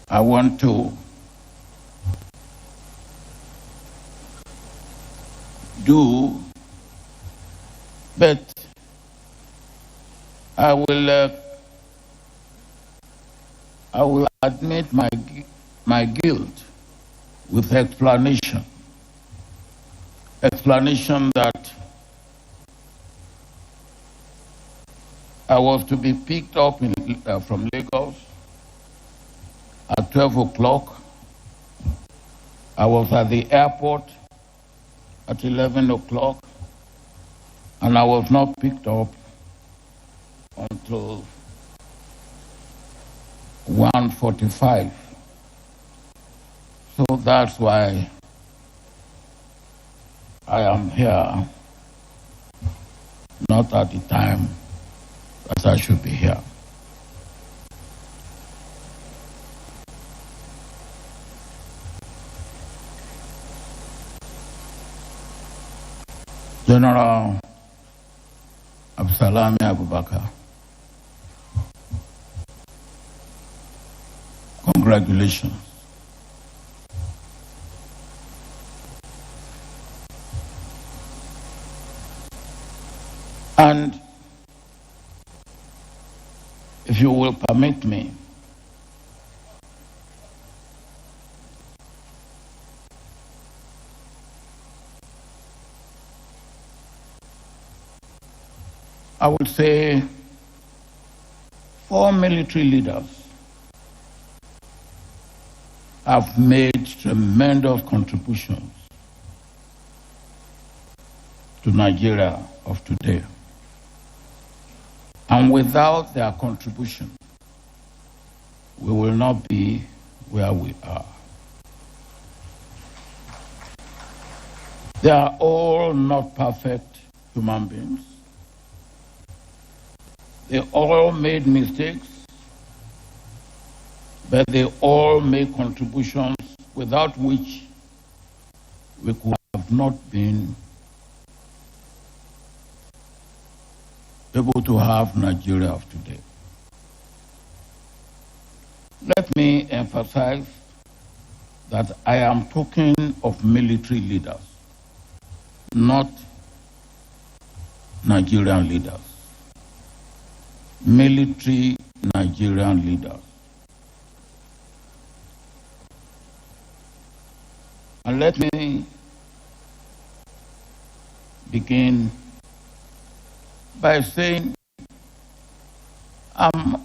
I want to do, but I will admit my guilt with explanation that I was to be picked up from Lagos at 12 o'clock. I was at the airport at 11 o'clock, and I was not picked up until 1:45. So that's why I am here, not at the time that I should be here. General Abdulsalami Abubakar, congratulations. And if you will permit me, I would say 4 military leaders have made tremendous contributions to Nigeria of today. And without their contribution, we will not be where we are. They are all not perfect human beings. They all made mistakes, but they all made contributions without which we could have not been able to have Nigeria of today. Let me emphasize that I am talking of military leaders, not Nigerian leaders. Military Nigerian leaders. And let me begin by saying I'm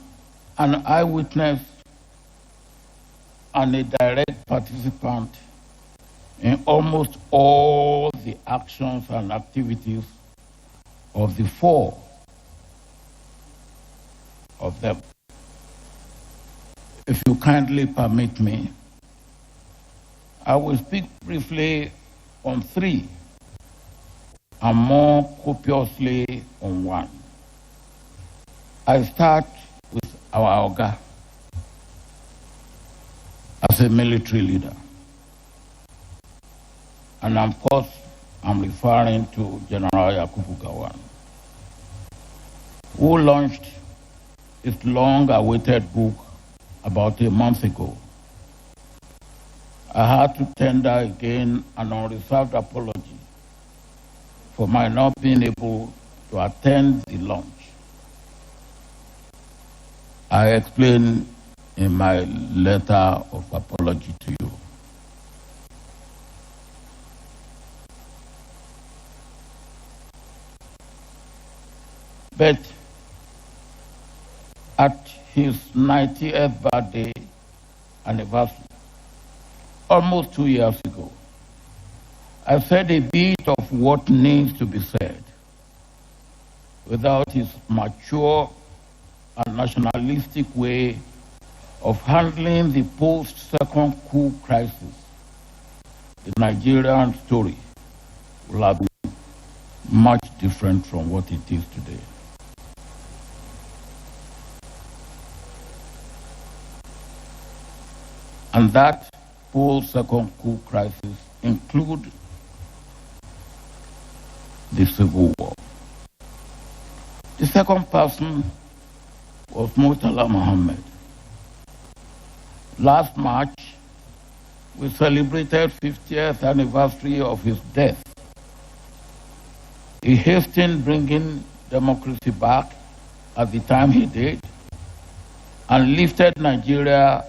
an eyewitness and a direct participant in almost all the actions and activities of the 4 of them. If you kindly permit me, I will speak briefly on 3 and more copiously on 1. I start with our Oga as a military leader. And of course, I'm referring to General Yakubu, who launched his long-awaited book about a month ago. I had to tender again an unreserved apology for my not being able to attend the launch. I explained in my letter of apology to you. But at his 90th birthday anniversary, almost 2 years ago, I said a bit of what needs to be said without his mature and nationalistic way of handling the post-second coup crisis. The Nigerian story will have been much different from what it is today. and that post-second coup crisis include the Civil War. The second person was Murtala Muhammad. Last March, we celebrated 50th anniversary of his death. He hastened bringing democracy back at the time he did and lifted Nigeria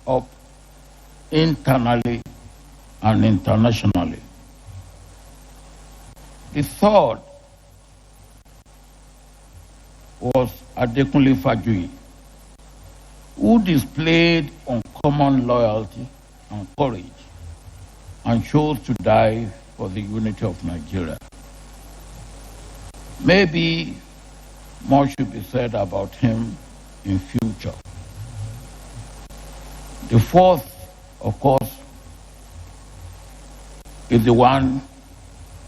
up internally and internationally. The third was Adekunle Fajui, who displayed uncommon loyalty and courage and chose to die for the unity of Nigeria. Maybe more should be said about him in future. The fourth, of course, is the one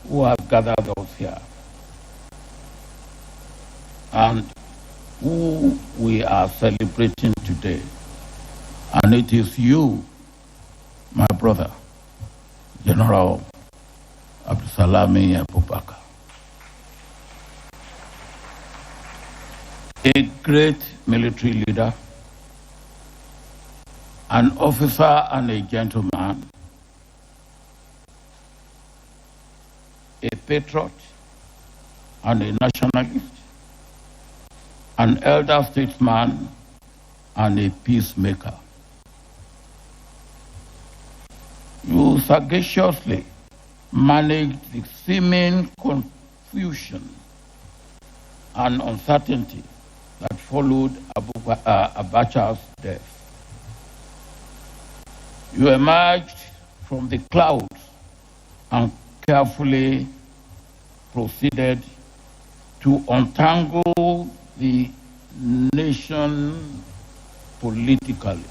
who has gathered us here and who we are celebrating today. And it is you, my brother, General Abdulsalami Abubakar. A great military leader, an officer and a gentleman, a patriot and a nationalist, an elder statesman and a peacemaker. You sagaciously managed the seeming confusion and uncertainty that followed Abacha's death. You emerged from the clouds and carefully proceeded to untangle the nation politically.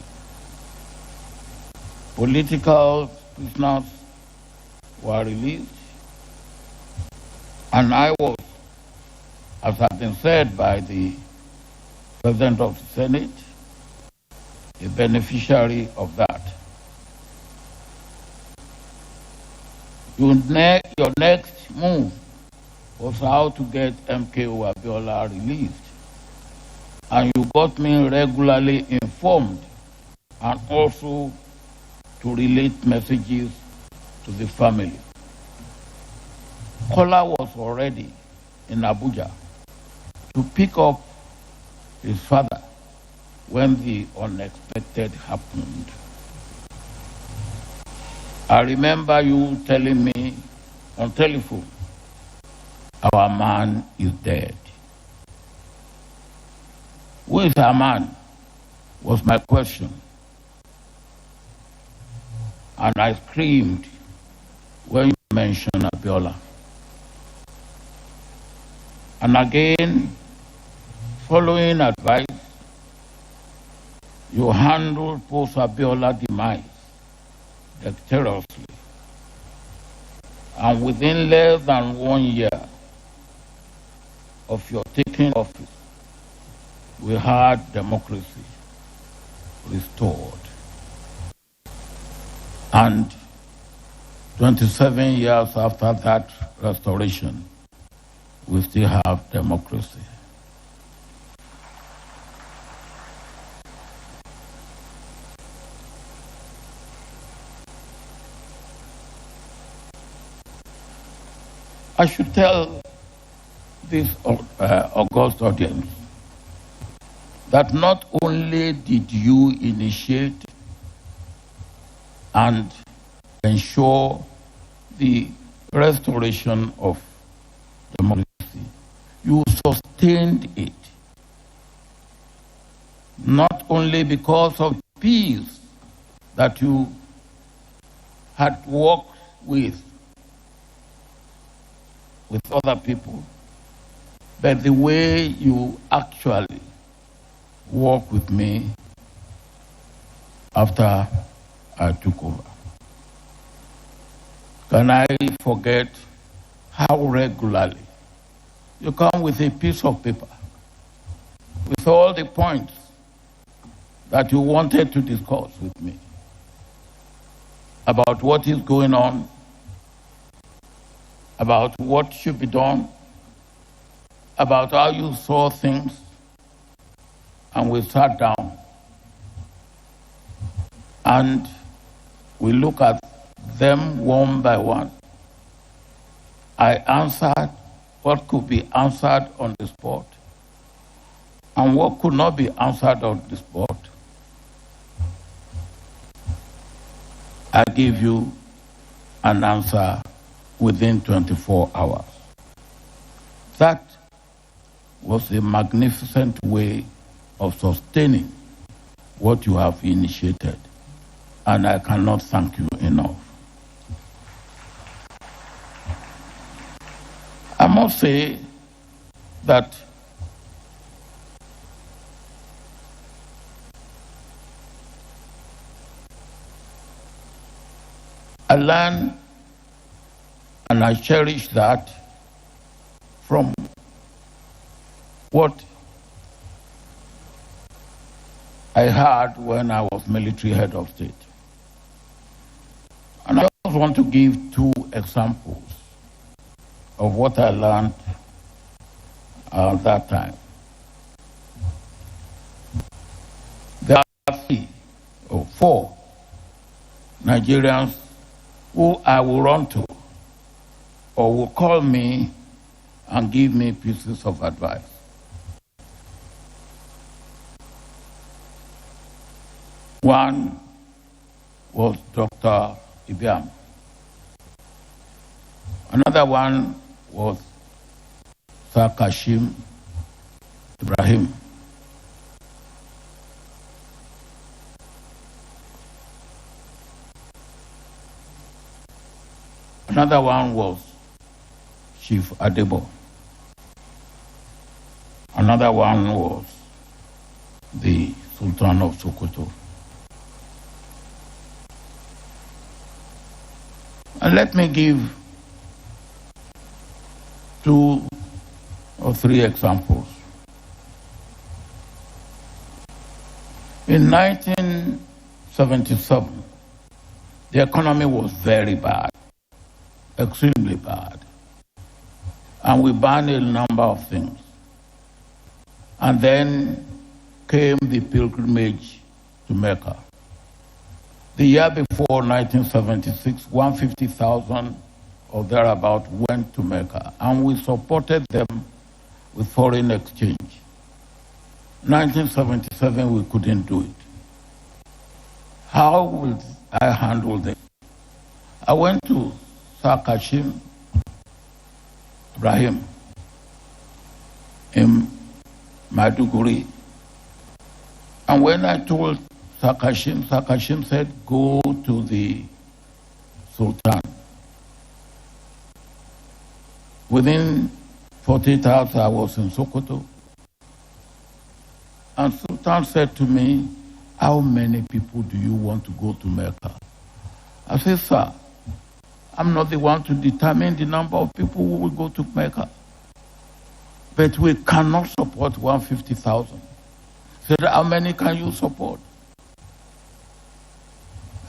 Political prisoners were released, and I was, as has been said by the President of the Senate, a beneficiary of that. Your next move was how to get MKO Abiola released. And you got me regularly informed and also to relate messages to the family. Kola was already in Abuja to pick up his father when the unexpected happened. I remember you telling me on telephone, our man is dead. Who is our man? Was my question. And I screamed when you mentioned Abiola. And again, following advice, you handled post-Abiola demise dexterously. And within less than 1 year of your taking office, we had democracy restored. And 27 years after that restoration, we still have democracy. I should tell this august audience that not only did you initiate and ensure the restoration of democracy, you sustained it. Not only because of peace that you had worked with other people, but the way you actually worked with me after I took over. Can I forget how regularly you come with a piece of paper with all the points that you wanted to discuss with me about what is going on, about what should be done, about how you saw things, and we sat down and we look at them one by one. I answered what could be answered on the spot and what could not be answered on the spot. I gave you an answer within 24 hours. That was a magnificent way of sustaining what you have initiated, and I cannot thank you enough. I must say that I learned and I cherish that from what I had when I was military head of state. And I just want to give two examples of what I learned at that time. There are 3 or 4 Nigerians who I will run to or will call me and give me pieces of advice. One was Dr. Ibiam. Another one was Sir Kashim Ibrahim. Another one was Chief Adebo. Another one was the Sultan of Sokoto. And let me give 2 or 3 examples. In 1977, the economy was very bad, extremely bad. And we banned a number of things. And then came the pilgrimage to Mecca. The year before, 1976, 150,000 or thereabout went to Mecca, and we supported them with foreign exchange. 1977, we couldn't do it. How will I handle this? I went to Sir Kashim Ibrahim in Maiduguri, and when I told Sir Kashim said, go to the Sultan. Within 48 hours, I was in Sokoto. And Sultan said to me, how many people do you want to go to Mecca? I said, sir, I'm not the one to determine the number of people who will go to Mecca. But we cannot support 150,000. He said, how many can you support?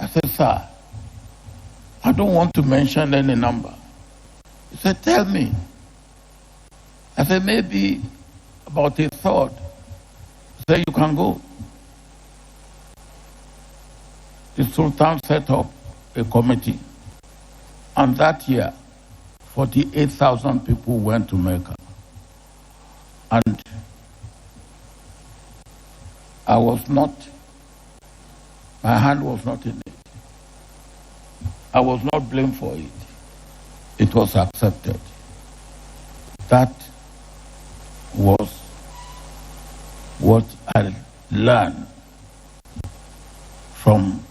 I said, sir, I don't want to mention any number. He said, tell me. I said, maybe about 1/3. He said, you can go. The Sultan set up a committee. And that year, 48,000 people went to Mecca. And my hand was not in it. I was not blamed for it. It was accepted. That was what I learned from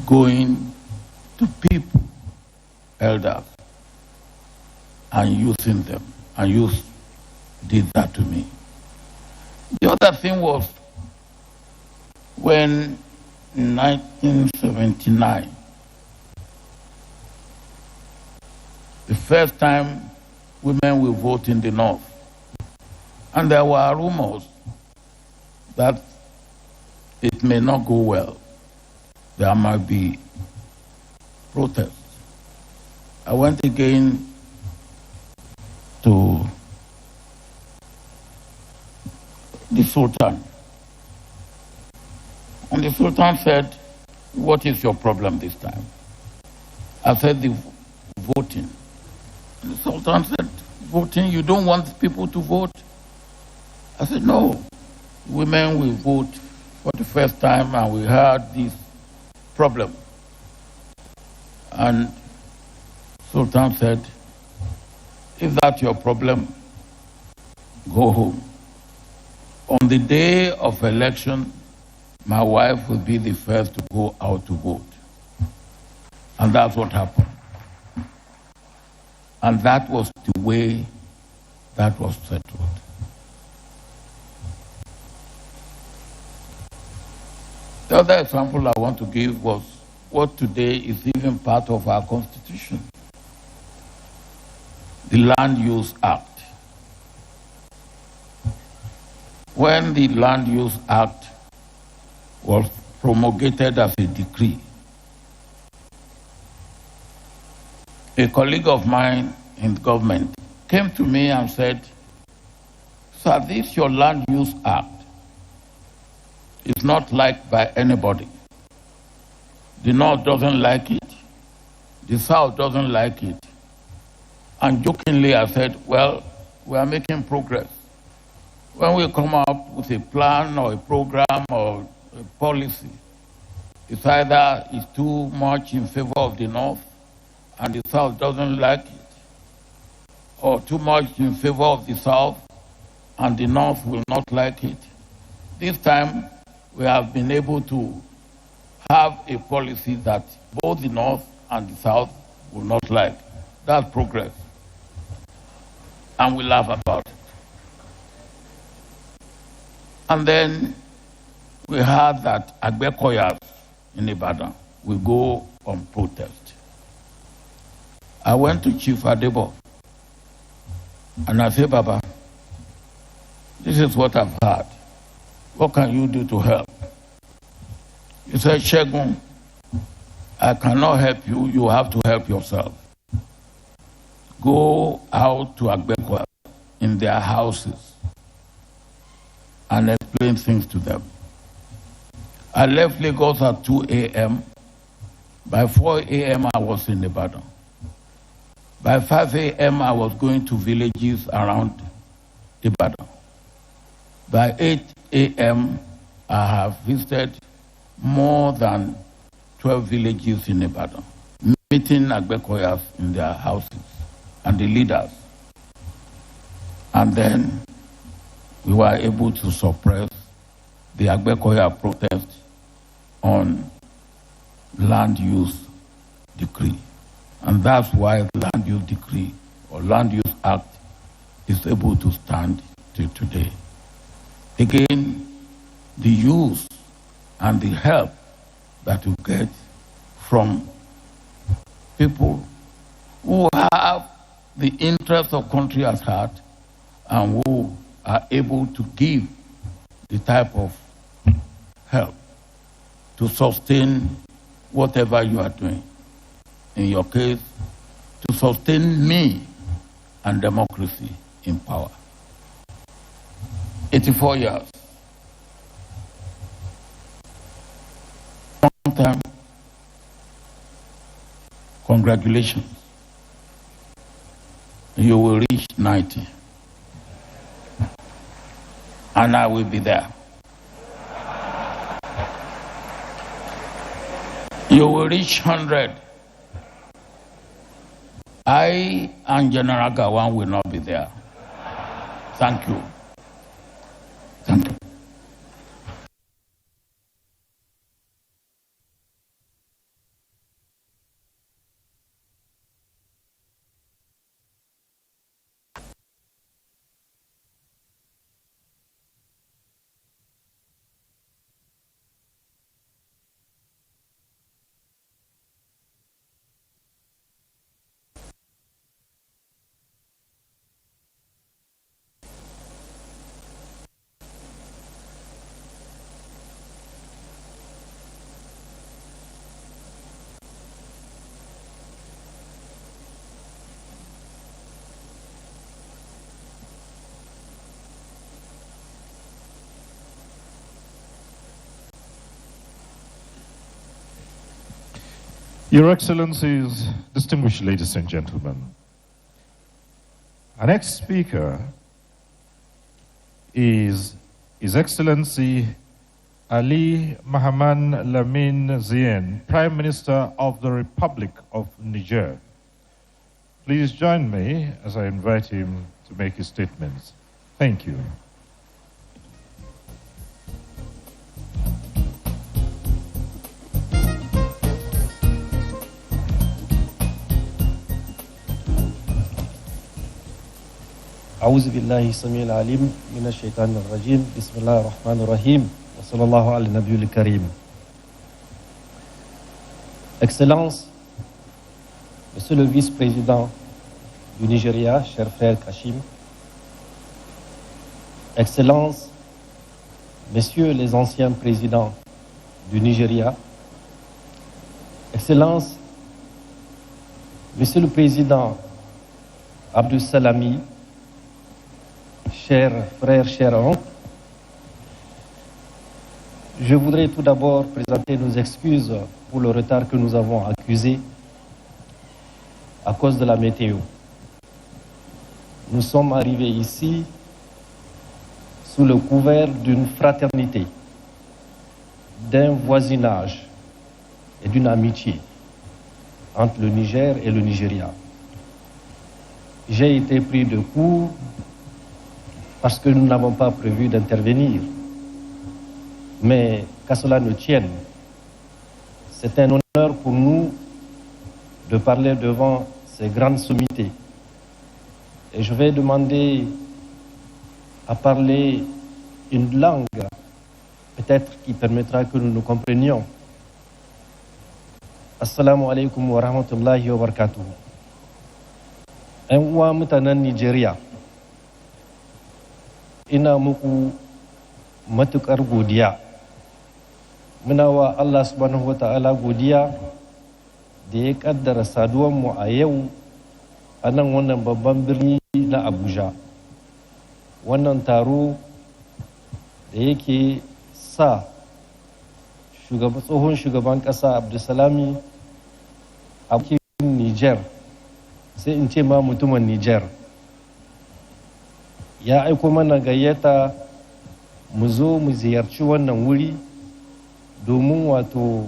going to people, elders, and using them. And you did that to me. The other thing was when in 1979, the first time women will vote in the North. And there were rumors that it may not go well. There might be protests. I went again to the Sultan. And the Sultan said, "What is your problem this time?" I said, "The voting." And the Sultan said, "Voting? You don't want people to vote?" I said, "No. Women will vote for the first time and we had this problem." And Sultan said, "If that's your problem, go home. On the day of election, my wife will be the first to go out to vote." And that's what happened. And that was the way that was settled. The other example I want to give was what today is even part of our Constitution, the Land Use Act. When the Land Use Act was promulgated as a decree, a colleague of mine in government came to me and said, "Sir, this your Land Use Act is not liked by anybody. The North doesn't like it. The South doesn't like it." And jokingly I said, "Well, we are making progress. When we come up with a plan or a program or a policy, it's either it's too much in favor of the North and the South doesn't like it, or too much in favor of the South and the North will not like it. This time, we have been able to have a policy that both the North and the South will not like. That's progress." And we laugh about it. And then we heard that Agbekoyas in Ibadan will go on protest. I went to Chief Adebo and I said, "Baba, this is what I've heard. What can you do to help?" He said, "Shegun, I cannot help you. You have to help yourself. Go out to Agbekoyas in their houses and explain things to them." I left Lagos at 2 a.m. By 4 a.m. I was in Ibadan. By 5 a.m. I was going to villages around Ibadan. By 8 a.m. I have visited more than 12 villages in Ibadan, meeting Agbekoyas in their houses and the leaders. And then we were able to suppress the Agbekoya protest on land use decree. And that's why the land use decree or land use act is able to stand till today. Again, the use and the help that you get from people who have the interest of country at heart and who are able to give the type of help to sustain whatever you are doing. In your case, to sustain me and democracy in power. 84 years. Long time. Congratulations. You will reach 90. And I will be there. You will reach 100. I and General Gawan will not be there. Thank you. Thank you. Your Excellencies, distinguished ladies and gentlemen, our next speaker is His Excellency Ali Mahaman Lamine Zien, Prime Minister of the Republic of Niger. Please join me as I invite him to make his statements. Thank you. أعوذ بالله السميع العليم من الشيطان الرجيم بسم الله الرحمن الرحيم وصلى الله على النبي الكريم. Excellences, Monsieur le vice-président du Nigeria, cher frère Kashim, Excellences, Messieurs les anciens présidents du Nigeria, Excellences, Monsieur le président Abdulsalami, chers frères, chers oncles, je voudrais tout d'abord présenter nos excuses pour le retard que nous avons accusé à cause de la météo. Nous sommes arrivés ici sous le couvert d'une fraternité, d'un voisinage et d'une amitié entre le Niger et le Nigeria. J'ai été pris de court parce que nous n'avons pas prévu d'intervenir. Mais qu'à cela ne tienne, c'est un honneur pour nous de parler devant ces grandes sommités. Et je vais demander à parler une langue, peut-être qui permettra que nous nous comprenions. Assalamu alaikum wa rahmatullahi wa barakatuh. ‘Yan uwa mutanen Nigeria, ina muku matuƙar godiya. Muna wa Allah subhanahu wa ta'ala godiya da ya ƙaddara saduwanmu a yau a nan wannan babban birni na Abuja. Wannan taro da yake sa tsohon shugaban ƙasa Abdulsalami a cikin Niger, sai in ce ma mutumin Niger, ya aiko mana gayyata mu zo mu ziyarci wannan wuri domin wato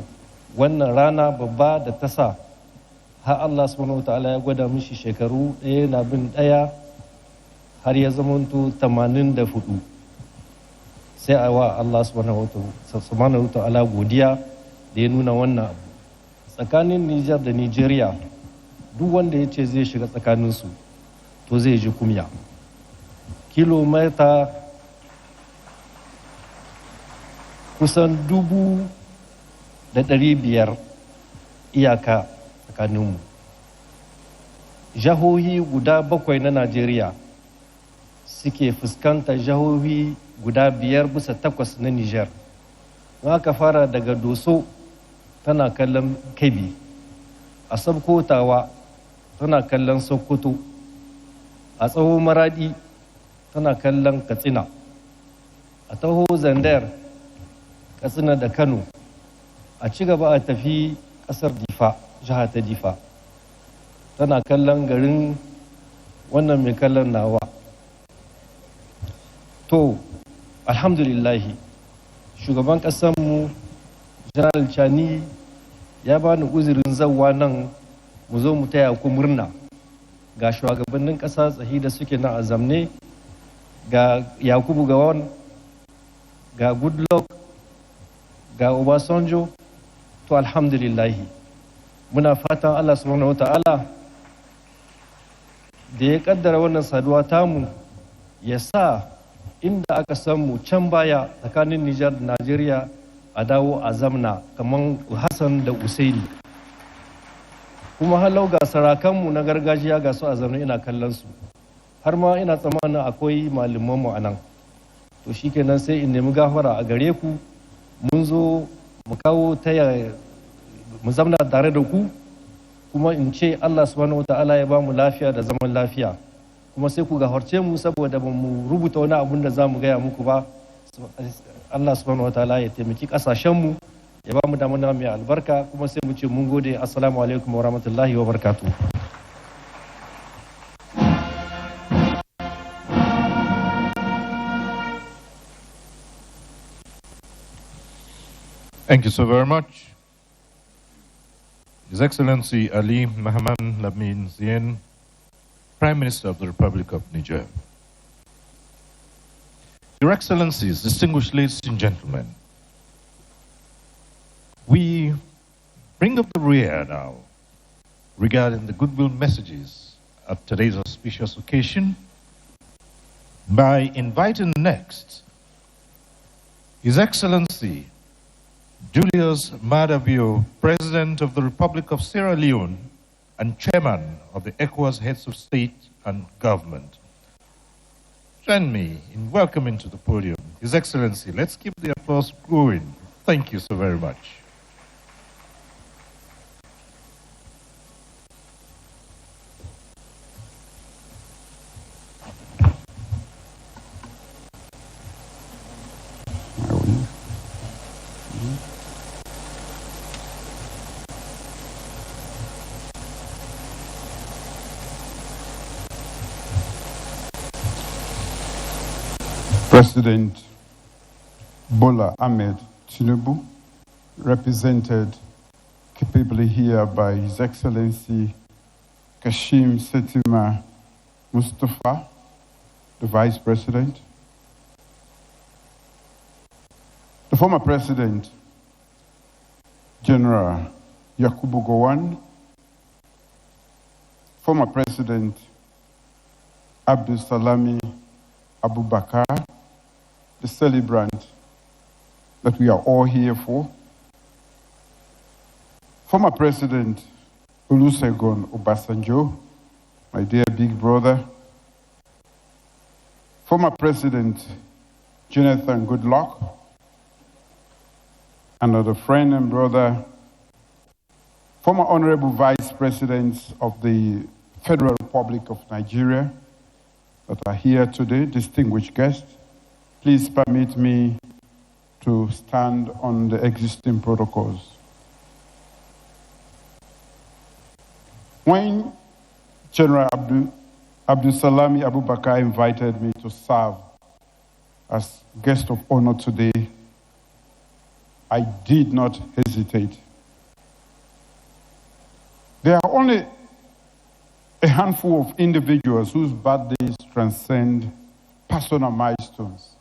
wannan rana babba da ta sa har Allah subhanahu wa ta'ala ya gwada mishi shekaru ɗaya na bin ɗaya har ya zamanto 84. sai a wa Allah subhanahu wa ta'ala godiya da ya nuna wannan abu. Tsakanin Niger da Nigeria, duk wanda ya ce zai shiga tsakaninsu to zai ji kumya. Kilomita kusan 500 iyaka tsakaninmu. Jahohi guda 7 na Najeriya suke fuskantar jahohi guda 5 bisa 8 na Niger. Aka fara daga Doso tana kallon Kebbi, a Sabkotawa tana kallon Sokoto, a Tsawo Maradi tana kallon Katsina, a taho Zandar, Katsina da Kano, a ci gaba a tafi ƙasar Difa, jiha ta Difa, tana kallon garin wannan mai kallon nawa. To, alhamdulillahi, shugaban ƙasarmu General Chani ya bani uzurin zauwa nan mu zo mu taya ku murna ga shugabannin ƙasa tsahi da suke na azamne, ga Yakubu Gawon, ga Goodluck, ga Obasanjo. To alhamdulillahi, muna fatan Allah subhanahu wa ta'ala da ya kaddara wannan saduwa tamu ya sa inda aka samu can baya tsakanin Nijar da Najeriya a dawo a zamna kamar Hassan da Usaini. Kuma halau ga sarakanmu na gargajiya ga su a zamna ina kallon su, har ma ina tsammanin akwai malamanmu a nan. To shikenan sai in nemi gafara a gare ku, mun zo mu kawo taya mu zamna tare da ku, kuma in ce Allah subhanahu wa ta'ala ya ba mu lafiya da zaman lafiya. Kuma sai ku gafarce mu saboda ba mu rubuta wani abun da za mu gaya muku ba. Allah subhanahu wa ta'ala ya taimaki kasashenmu ya ba mu damuna mai albarka kuma sai mu ce mun gode. Assalamu alaikum wa rahmatullahi wa barakatuh. Thank you so very much. His Excellency Ali Mohammed Lamin Zien, Prime Minister of the Republic of Niger. Your Excellencies, distinguished ladies and gentlemen, we bring up the rear now regarding the goodwill messages at today's auspicious occasion by inviting next His Excellency Julius Madavio, President of the Republic of Sierra Leone and Chairman of the ECOWAS Heads of State and Government. Join me in welcoming to the podium His Excellency. Let's keep the applause going. Thank you so very much. President Bola Ahmed Tinubu, represented capably here by His Excellency Kashim Shettima Mustafa, the Vice President, the former President, General Yakubu Gowon, former President Abdulsalami Abubakar, the celebrant that we are all here for, former President Olusegun Obasanjo, my dear big brother, former President Jonathan Goodluck, another friend and brother, former Honorable Vice Presidents of the Federal Republic of Nigeria that are here today, distinguished guests, please permit me to stand on the existing protocols. When General Abdulsalami Abubakar invited me to serve as guest of honor today, I did not hesitate. There are only a handful of individuals whose birthdays transcend personal milestones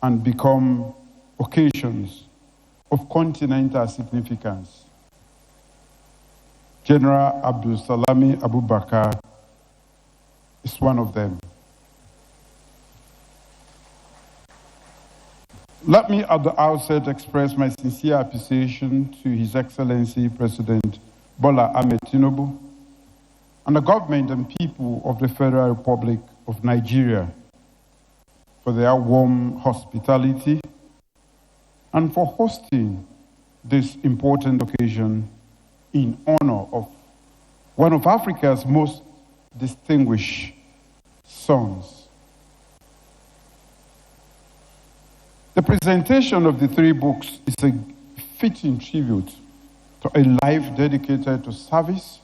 and become occasions of continental significance. General Abdulsalami Abubakar is one of them. Let me at the outset express my sincere appreciation to His Excellency President Bola Ahmed Tinubu and the government and people of the Federal Republic of Nigeria for their warm hospitality and for hosting this important occasion in honor of one of Africa's most distinguished sons. The presentation of the three books is a fitting tribute to a life dedicated to service,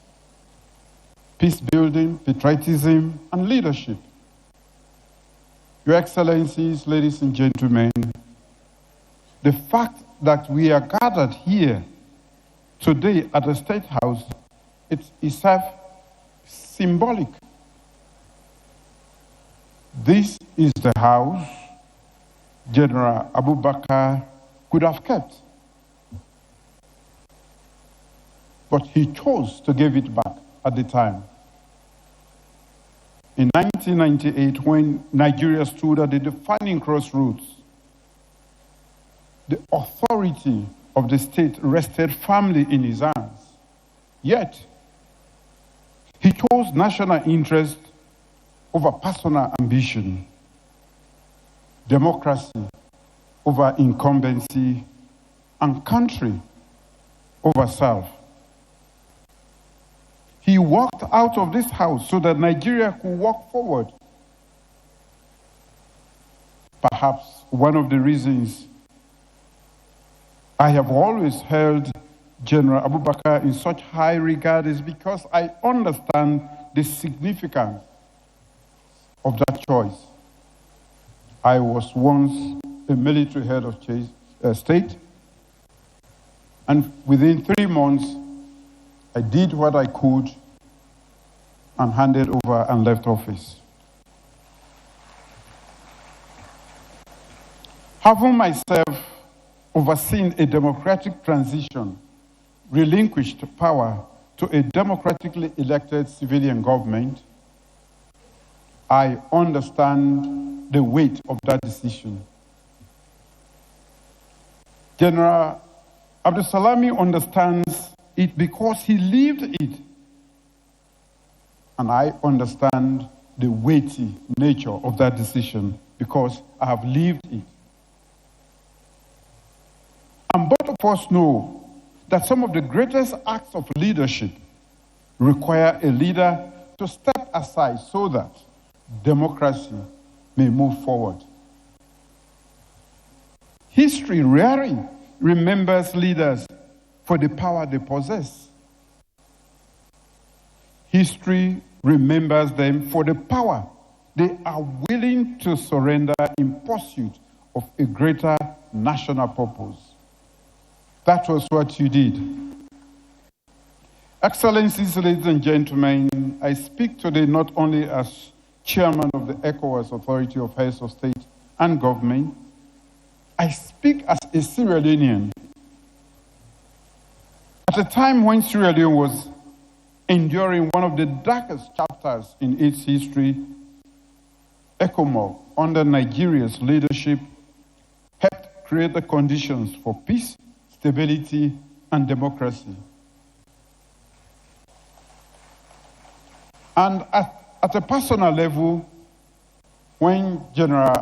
peace building, patriotism, and leadership. Your Excellencies, ladies and gentlemen, the fact that we are gathered here today at the State House, it's itself symbolic. This is the house General Abubakar could have kept, but he chose to give it back at the time. In 1998, when Nigeria stood at the defining crossroads, the authority of the state rested firmly in his hands. Yet, he chose national interest over personal ambition, democracy over incumbency, and country over self. He walked out of this house so that Nigeria could walk forward. Perhaps one of the reasons I have always held General Abubakar in such high regard is because I understand the significance of that choice. I was once a military head of state, and within 3 months, I did what I could and handed over and left office. Having myself overseen a democratic transition, relinquished power to a democratically elected civilian government, I understand the weight of that decision. General Abdulsalami understands it because he lived it. And I understand the weighty nature of that decision because I have lived it. And both of us know that some of the greatest acts of leadership require a leader to step aside so that democracy may move forward. History rarely remembers leaders for the power they possess. History remembers them for the power they are willing to surrender in pursuit of a greater national purpose. That was what you did. Excellencies, ladies and gentlemen, I speak today not only as chairman of the ECOWAS Authority of Heads of State and Government, I speak as a Sierra Leonean. At a time when Sierra Leone was enduring one of the darkest chapters in its history, ECOMOG, under Nigeria's leadership, helped create the conditions for peace, stability, and democracy. And at a personal level, when General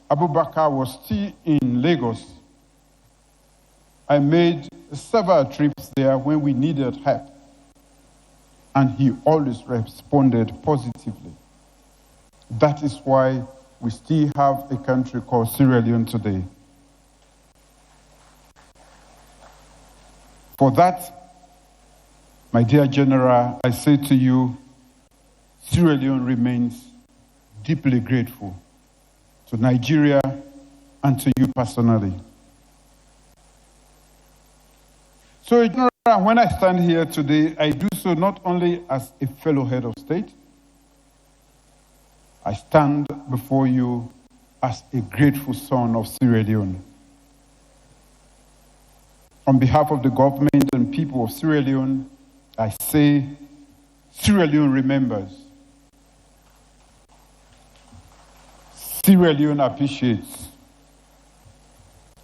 Abubakar was still in Lagos, I made several trips there when we needed help, and he always responded positively. That is why we still have a country called Sierra Leone today. For that, my dear General, I say to you, Sierra Leone remains deeply grateful to Nigeria and to you personally. So, General, when I stand here today, I do so not only as a fellow head of state, I stand before you as a grateful son of Sierra Leone. On behalf of the government and people of Sierra Leone, I say, Sierra Leone remembers. Sierra Leone appreciates.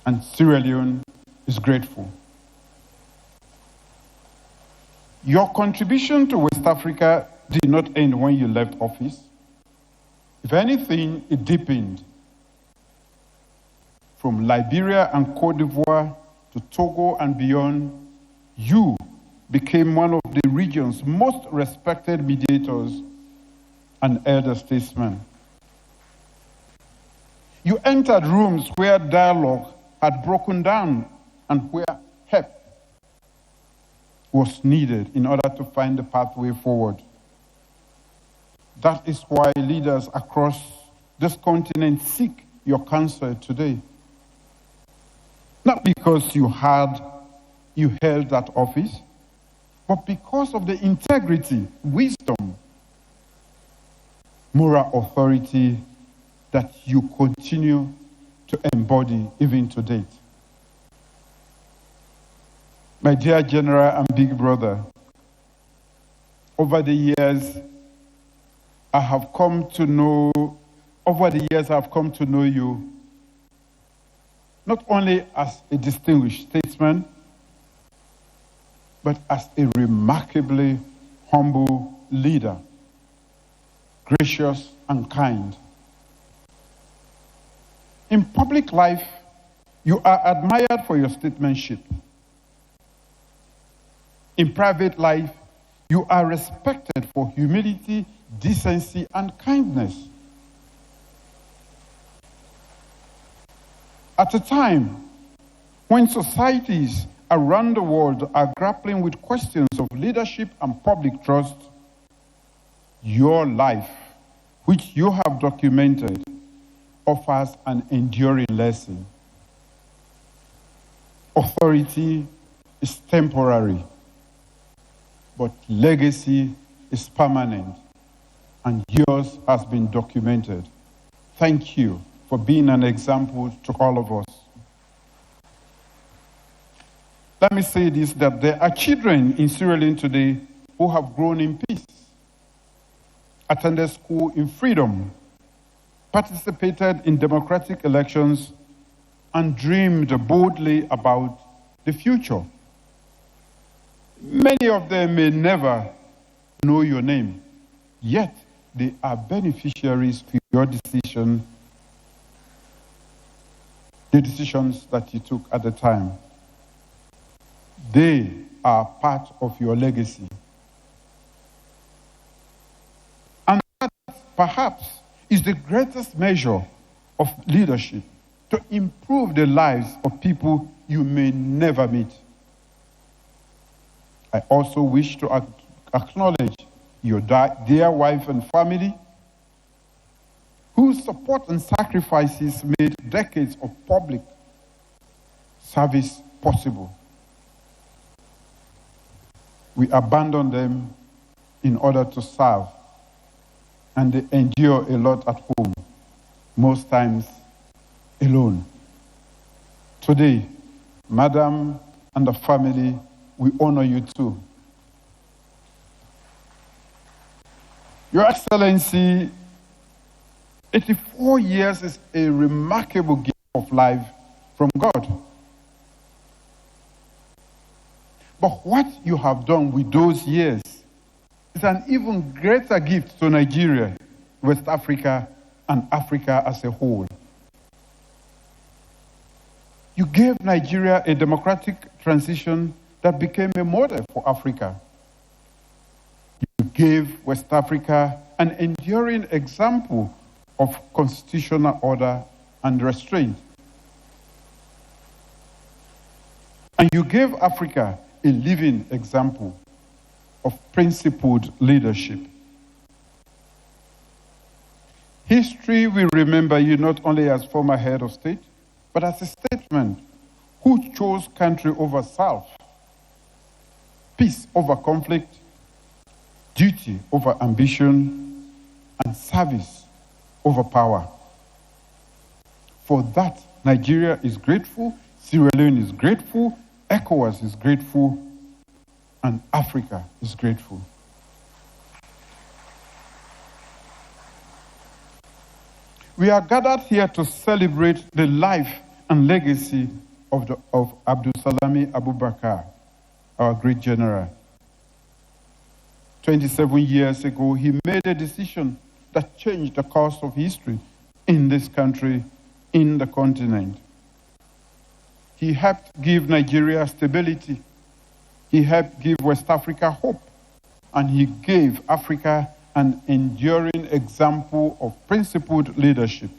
And Sierra Leone is grateful. Your contribution to West Africa did not end when you left office. If anything, it deepened. From Liberia and Cote d'Ivoire to Togo and beyond, you became one of the region's most respected mediators and elder statesmen. You entered rooms where dialogue had broken down and where help was needed in order to find the pathway forward. That is why leaders across this continent seek your counsel today. Not because you held that office, but because of the integrity, wisdom, moral authority that you continue to embody even to date. My dear General and big brother, over the years I have come to know you not only as a distinguished statesman, but as a remarkably humble leader, gracious and kind. In public life, you are admired for your statesmanship. In private life, you are respected for humility, decency, and kindness. At a time When societies around the world are grappling with questions of leadership and public trust, your life, which you have documented, offers an enduring lesson. Authority is temporary, but legacy is permanent, and yours has been documented. Thank you for being an example to all of us. Let me say this, that there are children in Sierra Leone today who have grown in peace, attended school in freedom, participated in democratic elections, and dreamed boldly about the future. Many of them may never know your name, yet they are beneficiaries of your decision, the decisions that you took at the time. They are part of your legacy. And that perhaps is the greatest measure of leadership, to improve the lives of people you may never meet. I also wish to acknowledge your dear wife and family, whose support and sacrifices made decades of public service possible. We abandon them in order to serve, and they endure a lot at home, most times alone. Today, Madam and the family, we honor you too. Your Excellency, 84 years is a remarkable gift of life from God. But what you have done with those years is an even greater gift to Nigeria, West Africa, and Africa as a whole. You gave Nigeria a democratic transition that became a model for Africa. You gave West Africa an enduring example of constitutional order and restraint. And you gave Africa a living example of principled leadership. History will remember you not only as former head of state, but as a statesman who chose country over self, peace over conflict, duty over ambition, and service over power. For that, Nigeria is grateful, Sierra Leone is grateful, ECOWAS is grateful, and Africa is grateful. We are gathered here to celebrate the life and legacy of Abdulsalami Abubakar, our great general. 27 years ago, he made a decision that changed the course of history in this country, in the continent. He helped give Nigeria stability. He helped give West Africa hope. And he gave Africa an enduring example of principled leadership.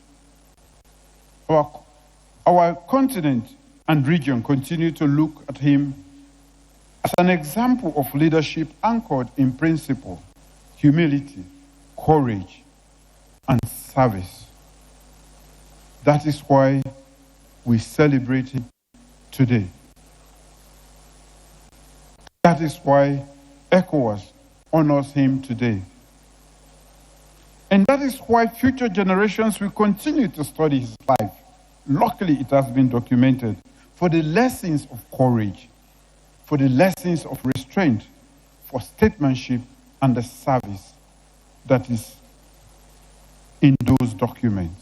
Our continent and region continue to look at him as an example of leadership anchored in principle, humility, courage, and service. That is why we celebrate him today. That is why ECOWAS honors him today. And that is why future generations will continue to study his life. Luckily, it has been documented for the lessons of courage, for the lessons of restraint, for statesmanship and the service that is in those documents.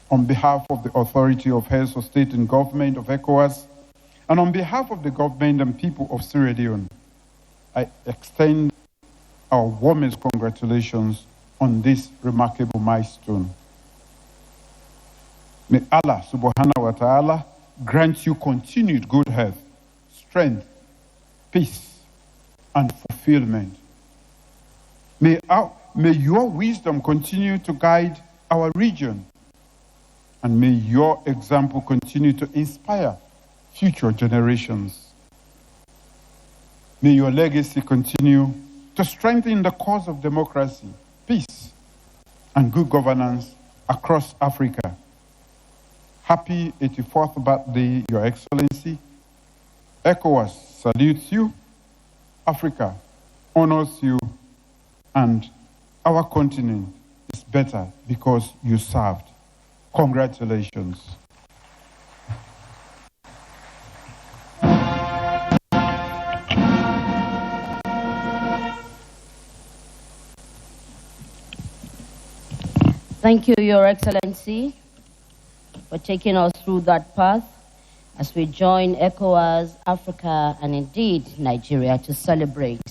On behalf of the Authority of Heads of State and Government of ECOWAS, and on behalf of the government and people of Sierra Leone, I extend our warmest congratulations on this remarkable milestone. May Allah subhanahu wa ta'ala grant you continued good health, strength, peace, and fulfillment. May your wisdom continue to guide our region and may your example continue to inspire future generations. May your legacy continue to strengthen the cause of democracy, peace, and good governance across Africa. Happy 84th birthday, Your Excellency. ECOWAS salutes you, Africa honors you, and our continent is better because you served. Congratulations. Thank you, Your Excellency, for taking us through that path as we join ECOWAS, Africa, and indeed Nigeria to celebrate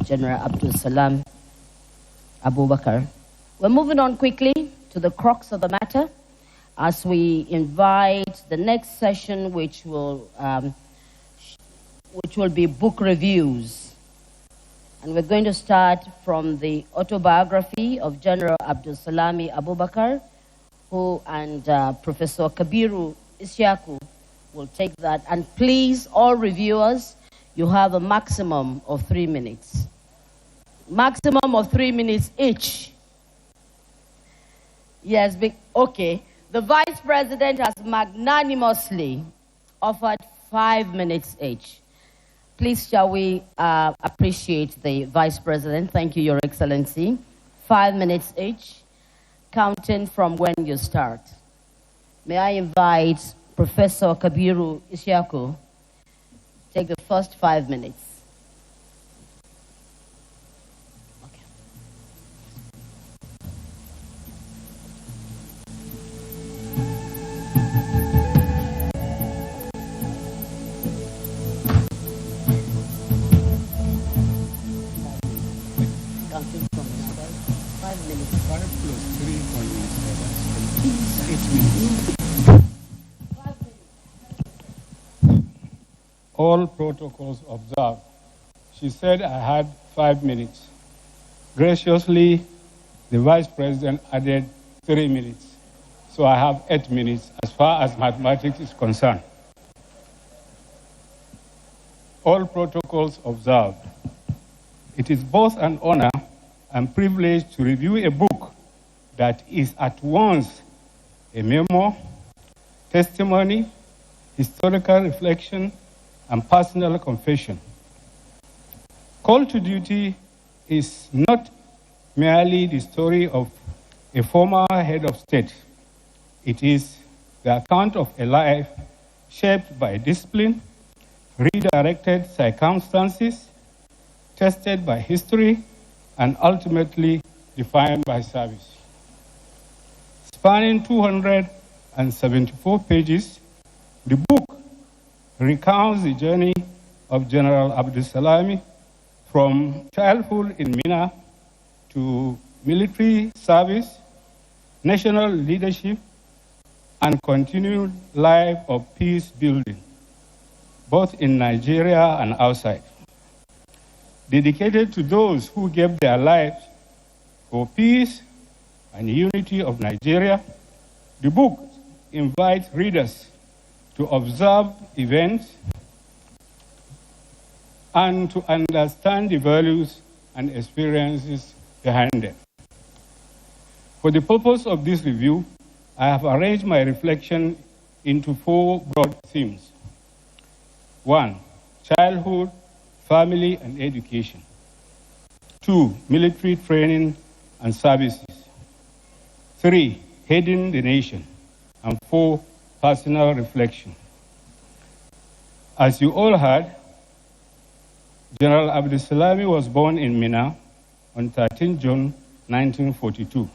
General Abdulsalami Abubakar. We're moving on quickly to the crux of the matter as we invite the next session, which will be book reviews. And we're going to start from the autobiography of General Abdulsalami Abubakar, who and Professor Kabiru Isiaku will take that. And please, all reviewers, you have a maximum of 3 minutes. Maximum of 3 minutes each. Yes, okay. The Vice President has magnanimously offered 5 minutes each. Please, shall we appreciate the Vice President? Thank you, Your Excellency. 5 minutes each, counting from when you start. May I invite Professor Kabiru Isiaku take the first 5 minutes. All protocols observed. She said I had 5 minutes. Graciously, the Vice President added 3 minutes. So I have 8 minutes as far as mathematics is concerned. All protocols observed. It is both an honor and privilege to review a book that is at once a memoir, testimony, historical reflection, and personal confession. Call to Duty is not merely the story of a former head of state. It is the account of a life shaped by discipline, redirected circumstances, tested by history, and ultimately defined by service. Spanning 274 pages, the book recounts the journey of General Abdulsalami from childhood in Mina to military service, national leadership, and continued life of peace building, both in Nigeria and outside. Dedicated to those who gave their lives for peace and unity of Nigeria, the book invites readers to observe events and to understand the values and experiences behind them. For the purpose of this review, I have arranged my reflection into 4 broad themes. 1, childhood, family, and education. 2, military training and services. 3, heading the nation. And 4, personal reflection. As you all heard, General Abdulsalami was born in Mina on 13 June 1942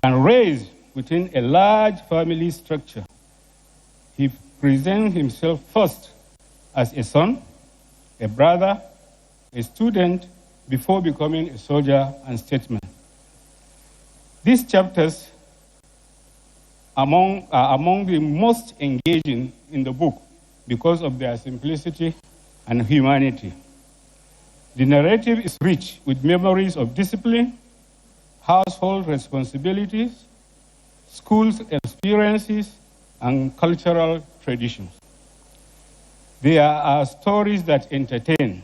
and raised within a large family structure. He presents himself first as a son, a brother, a student, before becoming a soldier and statesman. These chapters are among the most engaging in the book because of their simplicity and humanity. The narrative is rich with memories of discipline, household responsibilities, schools' experiences, and cultural traditions. There are stories that entertain,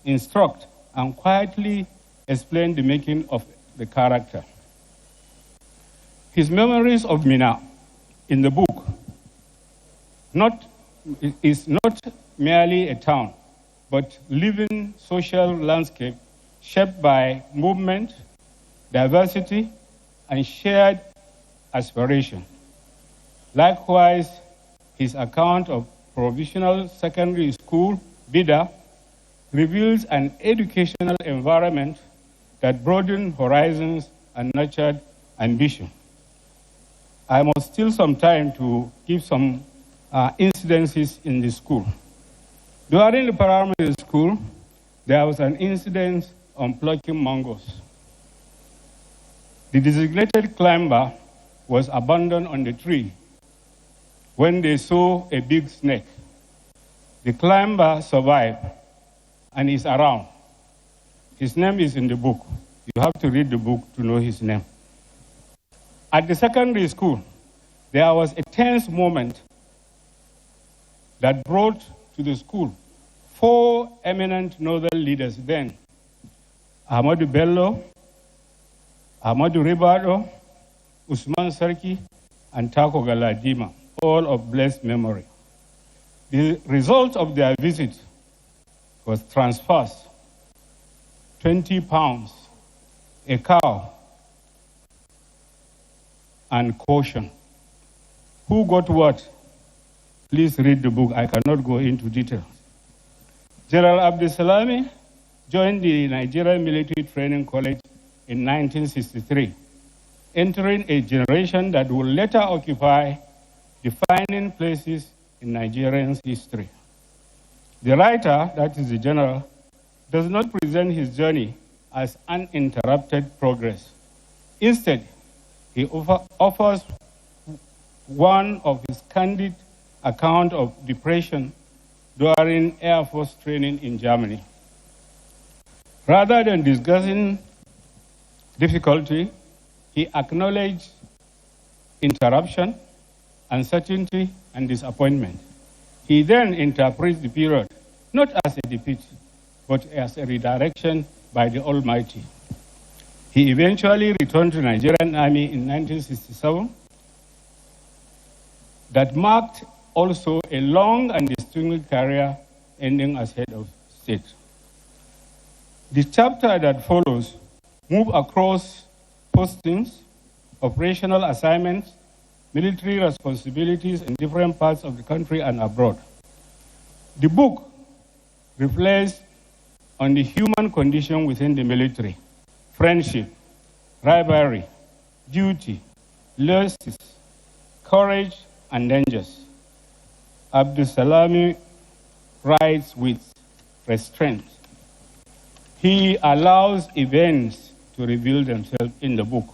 instruct, and quietly explain the making of the character. His memories of Mina in the book is not merely a town, but living social landscape shaped by movement, diversity, and shared aspiration. Likewise, his account of provisional secondary school, Bida, reveals an educational environment that broadened horizons and nurtured ambition. I must steal some time to give some incidences in the school. During the primary school, there was an incident on plucking mangoes. The designated climber was abandoned on the tree when they saw a big snake. The climber survived and is around. His name is in the book. You have to read the book to know his name. At the secondary school, there was a tense moment that brought to the school 4 eminent northern leaders then: Ahmadu Bello, Ahmadu Ribado, Usman Sarki, and Tako Galadima, all of blessed memory. The result of their visit was transfers, 20 pounds, a cow, and caution. Who got what? Please read the book. I cannot go into details. General Abdulsalami joined the Nigerian Military Training College in 1963, entering a generation that will later occupy defining places in Nigerian history. The writer, that is the general, does not present his journey as uninterrupted progress. Instead, he offers one of his candid account of depression during Air Force training in Germany. Rather than discussing difficulty, he acknowledged interruption, uncertainty, and disappointment. He then interprets the period not as a defeat, but as a redirection by the Almighty. He eventually returned to the Nigerian Army in 1967. That marked also a long and distinguished career, ending as head of state. The chapter that follows moves across postings, operational assignments, military responsibilities in different parts of the country and abroad. The book reflects on the human condition within the military: friendship, rivalry, duty, loyalty, courage, and dangers. Abdulsalami writes with restraint. He allows events to reveal themselves in the book.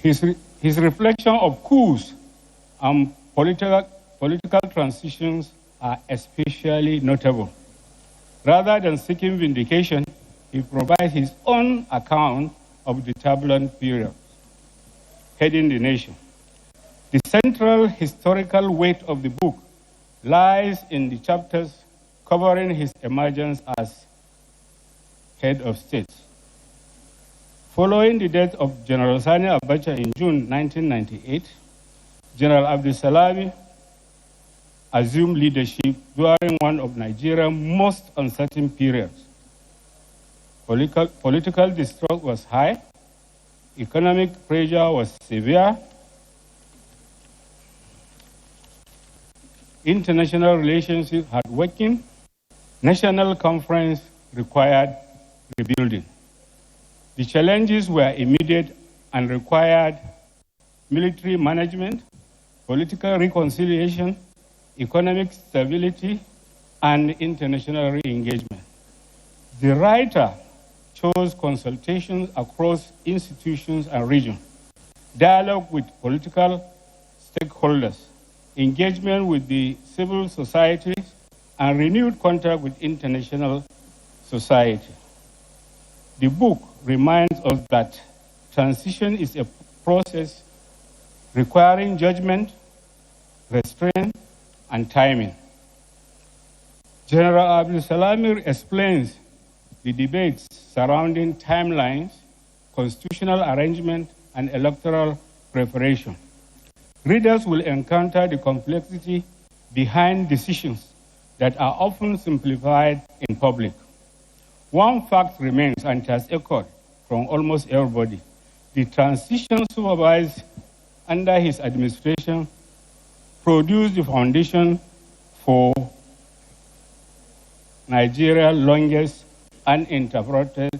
His reflection of coups and political transitions are especially notable. Rather than seeking vindication, he provides his own account of the turbulent period heading the nation. The central historical weight of the book lies in the chapters covering his emergence as head of state. Following the death of General Sani Abacha in June 1998, General Abdulsalami assumed leadership during one of Nigeria's most uncertain periods. Political distrust was high, economic pressure was severe, international relationships had weakened, national conference required rebuilding. The challenges were immediate and required military management, political reconciliation, economic stability, and international re-engagement. The writer chose consultations across institutions and regions, dialogue with political stakeholders, engagement with the civil society, and renewed contact with international society. The book reminds us that transition is a process requiring judgment, restraint, and timing. General Abdulsalami explains the debates surrounding timelines, constitutional arrangement, and electoral preparation. Readers will encounter the complexity behind decisions that are often simplified in public. One fact remains and has echoed from almost everybody. The transition supervised under his administration produced the foundation for Nigeria's longest uninterrupted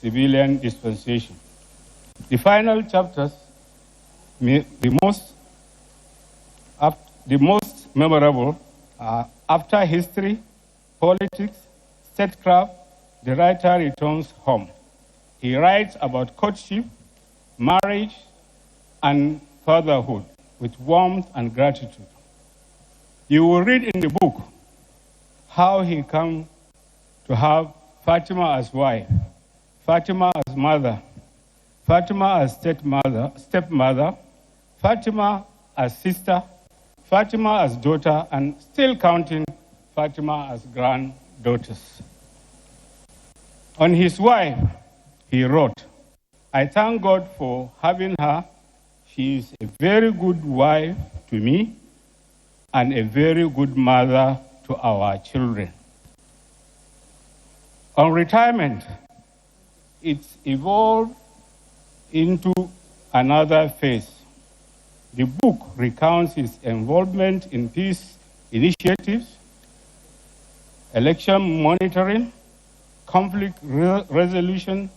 civilian dispensation. The final chapters, the most memorable, are after history, politics, statecraft, the writer returns home. He writes about courtship, marriage, and fatherhood with warmth and gratitude. You will read in the book how he came to have Fatima as wife, Fatima as mother, Fatima as stepmother, Fatima as sister, Fatima as daughter, and still counting Fatima as granddaughters. On his wife, he wrote, "I thank God for having her. She is a very good wife to me and a very good mother to our children." On retirement, it's evolved into another phase. The book recounts his involvement in peace initiatives, election monitoring, conflict resolution,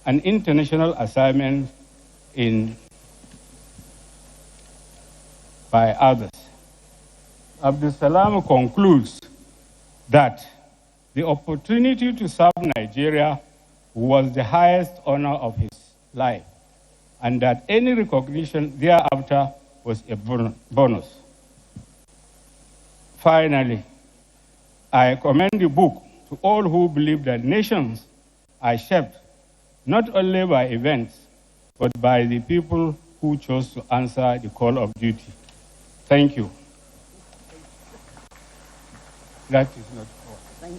and international assignments by others. Abdulsalam concludes that the opportunity to serve Nigeria was the highest honor of his life, and that any recognition thereafter was a bonus. Finally, I commend the book to all who believe that nations are shaped not only by events, but by the people who chose to answer the call of duty. Thank you. That is not all.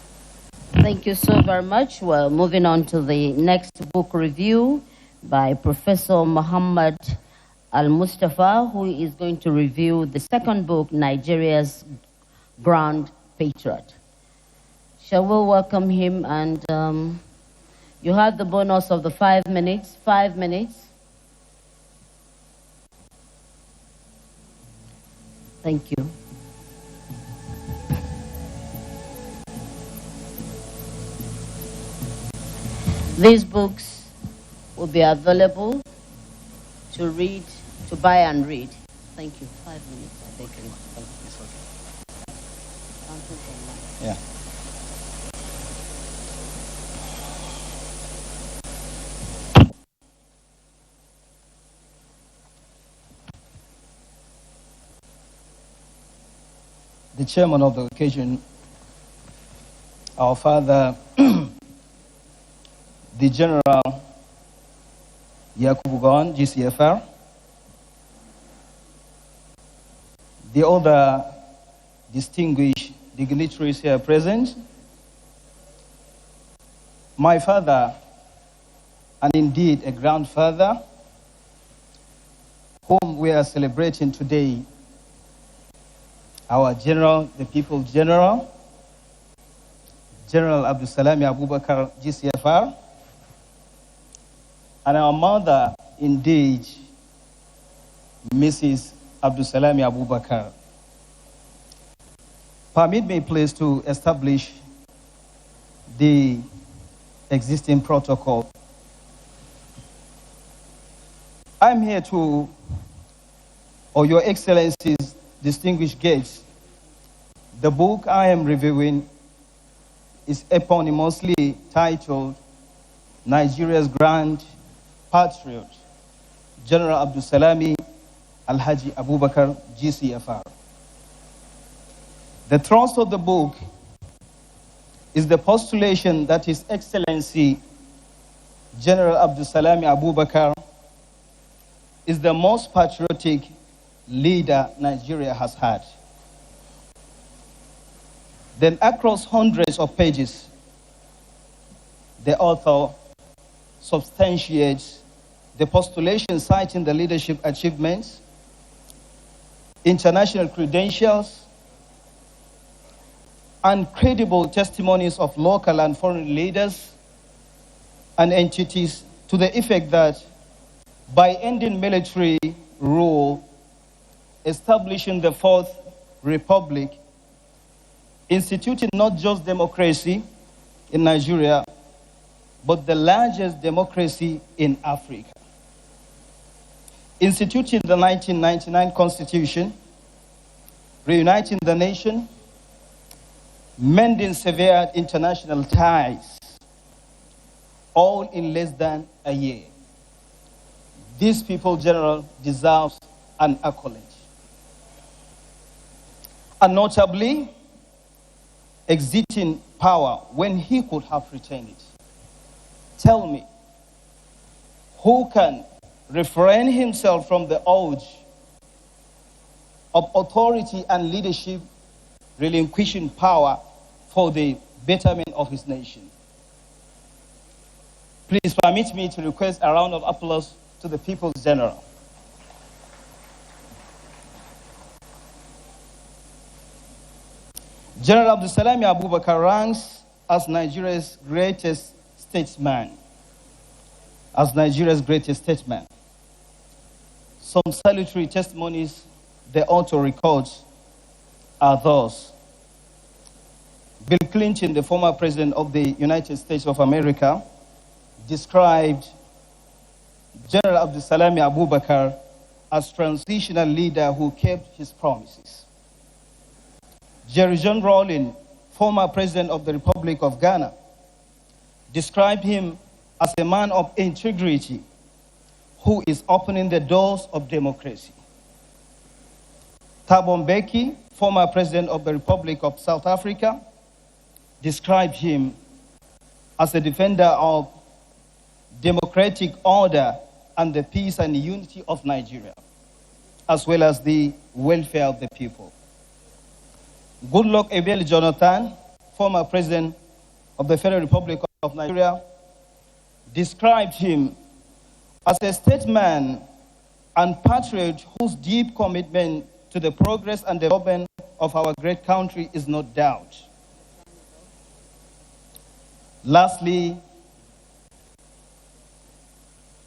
Thank you so very much. Well, moving on to the next book review by Professor Muhammad Al-Mustafa, who is going to review the second book, Nigeria's Grand Patriot. Shall we welcome him? And you have the bonus of the 5 minutes. 5 minutes. Thank you. These books will be available to read, to buy and read. Thank you. 5 minutes. I beg you. Yeah. The chairman of the occasion, our father, the General Yakubu Gowon, GCFR, the other distinguished dignitaries here present, my father, and indeed a grandfather, whom we are celebrating today, our general, the people's general, General Abdulsalami Abubakar, GCFR, and our mother, indeed, Mrs. Abdulsalami Abubakar. Permit me, please, to establish the existing protocol. I'm here to, or Your Excellencies, distinguished guests, the book I am reviewing is eponymously titled Nigeria's Grand Patriot, General Abdulsalami Alhaji Abubakar, GCFR. The thrust of the book is the postulation that His Excellency General Abdulsalami Abubakar is the most patriotic leader Nigeria has had. Then across hundreds of pages, the author substantiates the postulation citing the leadership achievements, international credentials, and credible testimonies of local and foreign leaders and entities to the effect that by ending military rule, establishing the Fourth Republic, instituting not just democracy in Nigeria, but the largest democracy in Africa. Instituting the 1999 Constitution, reuniting the nation, mending severed international ties, all in less than a year. This people general deserves an accolade. And notably, exiting power when he could have retained it. Tell me, who can refrain himself from the urge of authority and leadership, relinquishing power for the betterment of his nation? Please permit me to request a round of applause to the People's General. General Abdulsalami Abubakar ranks as Nigeria's greatest statesman. Some salutary testimonies the author records are those. Bill Clinton, the former president of the United States of America, described General Abdulsalami Abubakar as transitional leader who kept his promises. Jerry John Rawlings, former president of the Republic of Ghana, described him as a man of integrity who is opening the doors of democracy. Thabo Mbeki, former president of the Republic of South Africa, described him as a defender of democratic order and the peace and unity of Nigeria, as well as the welfare of the people. Goodluck Ebele Jonathan, former president of the Federal Republic of Nigeria, described him as a statesman and patriot whose deep commitment to the progress and development of our great country is no doubt. Lastly,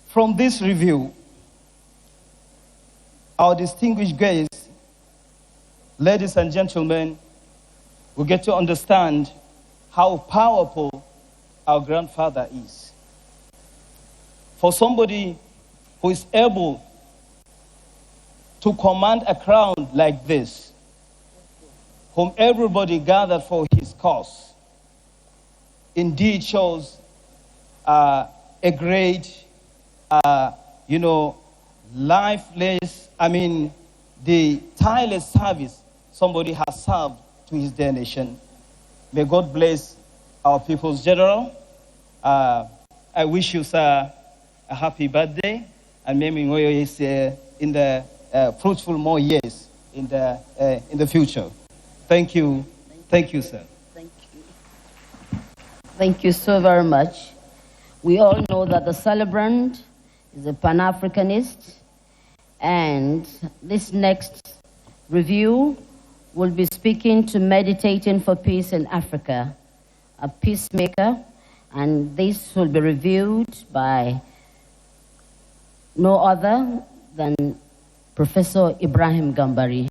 from this review, our distinguished guests, ladies and gentlemen, we get to understand how powerful our grandfather is. For somebody who is able to command a crowd like this, whom everybody gathered for his cause, indeed shows a great, the tireless service somebody has served to his dear nation. May God bless our People's General. I wish you, sir, a happy birthday, and may we in the fruitful more years in the future. Thank you. Thank you, sir. Thank you. Thank you so very much. We all know that the celebrant is a Pan-Africanist, and this next review will be speaking to Meditating for Peace in Africa, a peacemaker, and this will be reviewed by no other than Professor Ibrahim Gambari,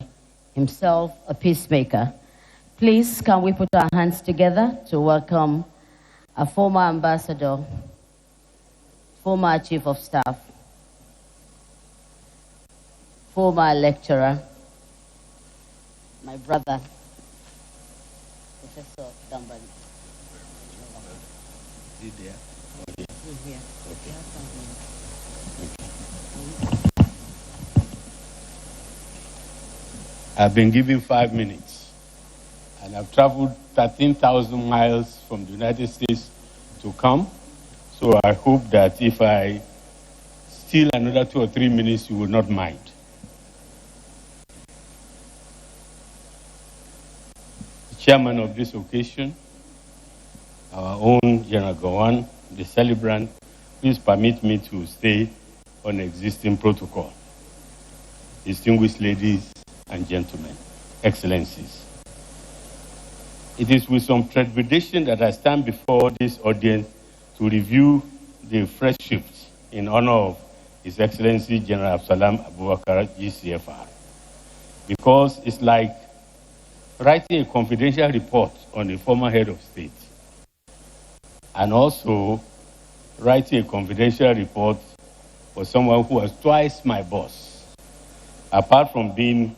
himself a peacemaker. Please, can we put our hands together to welcome a former ambassador, former chief of staff, former lecturer, my brother, Professor Gambari. I've been given 5 minutes, and I've traveled 13,000 miles from the United States to come. So I hope that if I steal another 2 or 3 minutes, you will not mind. The chairman of this occasion, our own General Gowon, the celebrant, please permit me to stay on existing protocol. Distinguished ladies and gentlemen, excellencies. It is with some trepidation that I stand before this audience to review the fresh shift in honor of His Excellency General Abdulsalami Abubakar, GCFR. Because it's like writing a confidential report on a former head of state, and also writing a confidential report for someone who was twice my boss. Apart from being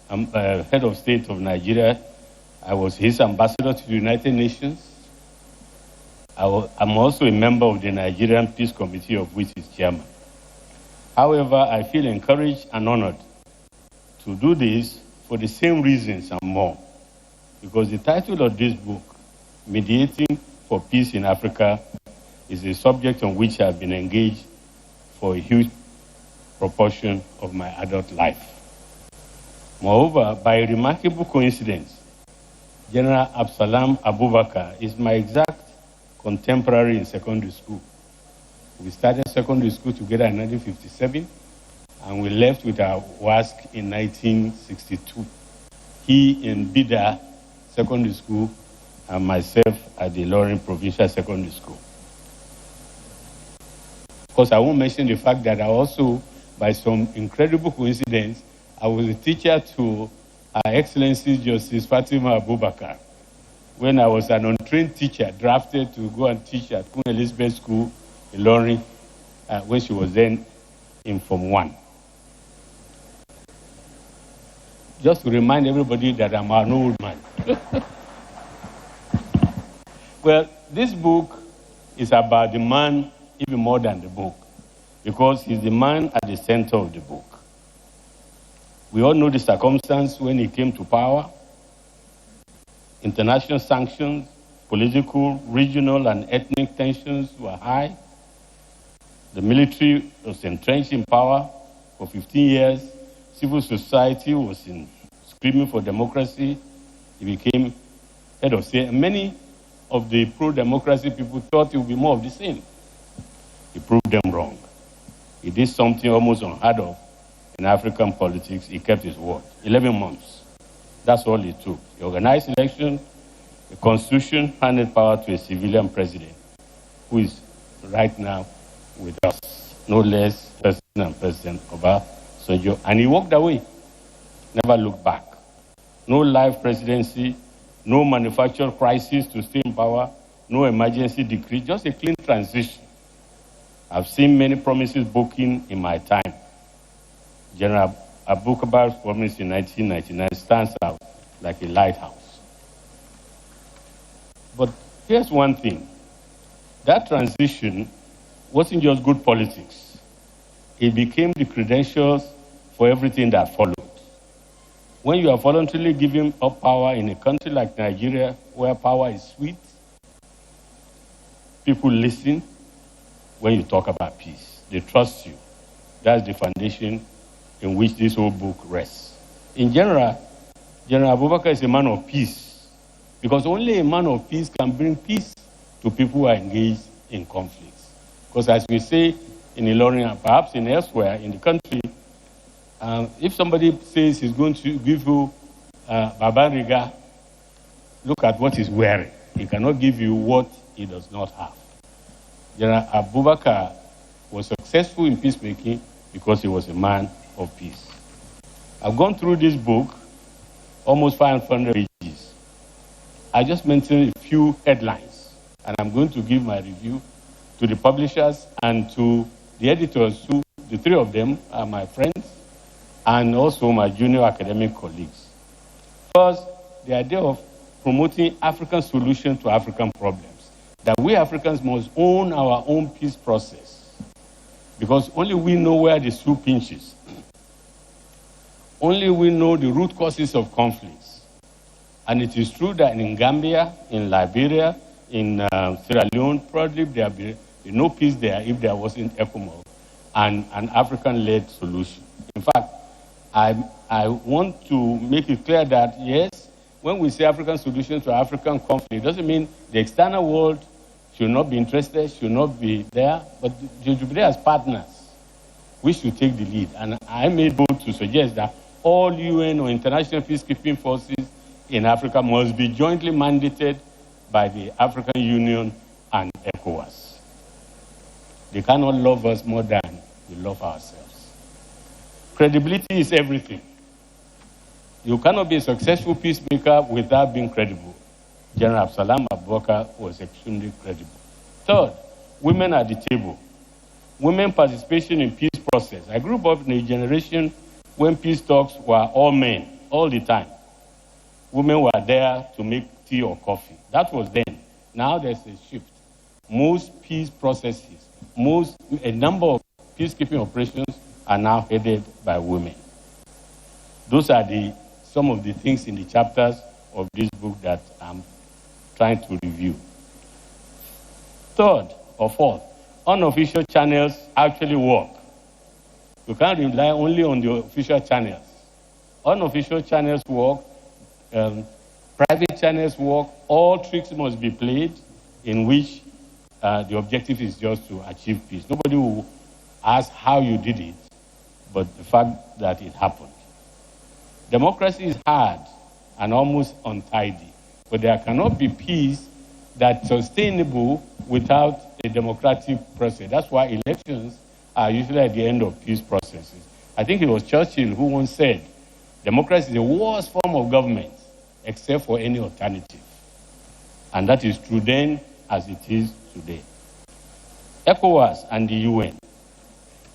head of state of Nigeria, I was his ambassador to the United Nations. I'm also a member of the Nigerian Peace Committee, of which he's chairman. However, I feel encouraged and honored to do this for the same reasons and more. Because the title of this book, Mediating for Peace in Africa, is a subject on which I've been engaged for a huge proportion of my adult life. Moreover, by a remarkable coincidence, General Abdulsalami Abubakar is my exact contemporary in secondary school. We started secondary school together in 1957, and we left with our WASC in 1962. He in Bida Secondary School, and myself at the Loring Provincial Secondary School. Of course, I won't mention the fact that I also, by some incredible coincidence, I was a teacher to Her Excellency Justice Fatima Abubakar when I was an untrained teacher drafted to go and teach at Queen Elizabeth School in Loring when she was then in Form 1. Just to remind everybody that I'm an old man. Well, this book is about the man even more than the book, because he's the man at the center of the book. We all know the circumstance when he came to power. International sanctions, political, regional, and ethnic tensions were high. The military was entrenched in power for 15 years. Civil society was screaming for democracy. He became head of state. And many of the pro-democracy people thought it would be more of the same. He proved them wrong. He did something almost unheard of in African politics. He kept his word. 11 months. That's all it took. He organized election. The constitution handed power to a civilian president who is right now with us. No less than President Obasanjo. And he walked away. Never looked back. No life presidency. No manufactured crisis to stay in power. No emergency decree. Just a clean transition. I've seen many promises broken in my time. General Abubakar's promise in 1999 stands out like a lighthouse. But here's one thing. That transition wasn't just good politics. It became the credentials for everything that followed. When you are voluntarily giving up power in a country like Nigeria, where power is sweet, people listen when you talk about peace. They trust you. That's the foundation in which this whole book rests. In general, General Abubakar is a man of peace, because only a man of peace can bring peace to people who are engaged in conflicts. Because as we say in Ilorin and perhaps in elsewhere in the country, if somebody says he's going to give you Babariga, look at what he's wearing. He cannot give you what he does not have. General Abubakar was successful in peacemaking because he was a man of peace. I've gone through this book, almost 500 pages. I just mentioned a few headlines, and I'm going to give my review to the publishers and to the editors, who, the three of them are my friends, and also my junior academic colleagues. First, the idea of promoting African solutions to African problems, that we Africans must own our own peace process, because only we know where the shoe pinches. Only we know the root causes of conflicts. And it is true that in Gambia, in Liberia, in Sierra Leone, probably there would be no peace there if there wasn't ECOMOG and an African-led solution. In fact, I want to make it clear that, yes, when we say African solution to African conflict, it doesn't mean the external world should not be interested, should not be there, but they should be there as partners. We should take the lead. And I made bold to suggest that all UN or international peacekeeping forces in Africa must be jointly mandated by the African Union and ECOWAS. They cannot love us more than we love ourselves. Credibility is everything. You cannot be a successful peacemaker without being credible. General Abubakar was extremely credible. Third, women at the table. Women participation in peace process. I grew up in a generation when peace talks were all men, all the time. Women were there to make tea or coffee. That was then. Now there's a shift. Most peace processes, a number of peacekeeping operations are now headed by women. Those are some of the things in the chapters of this book that I'm trying to review. Third or fourth, unofficial channels actually work. You can't rely only on the official channels. Unofficial channels work, private channels work, all tricks must be played in which the objective is just to achieve peace. Nobody will ask how you did it, but the fact that it happened. Democracy is hard and almost untidy, but there cannot be peace that's sustainable without a democratic process. That's why elections are usually at the end of peace processes. I think it was Churchill who once said, democracy is the worst form of government except for any alternative. And that is true then as it is today. ECOWAS and the UN,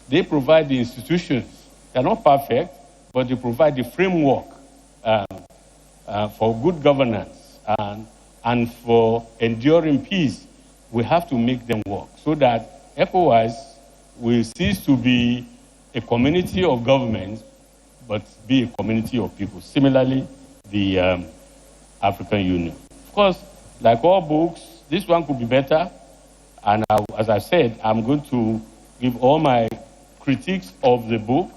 they provide the institutions. They're not perfect, but they provide the framework for good governance and for enduring peace. We have to make them work so that ECOWAS will cease to be a community of governments, but be a community of people. Similarly, the African Union. Of course, like all books, this one could be better. And as I said, I'm going to give all my critiques of the book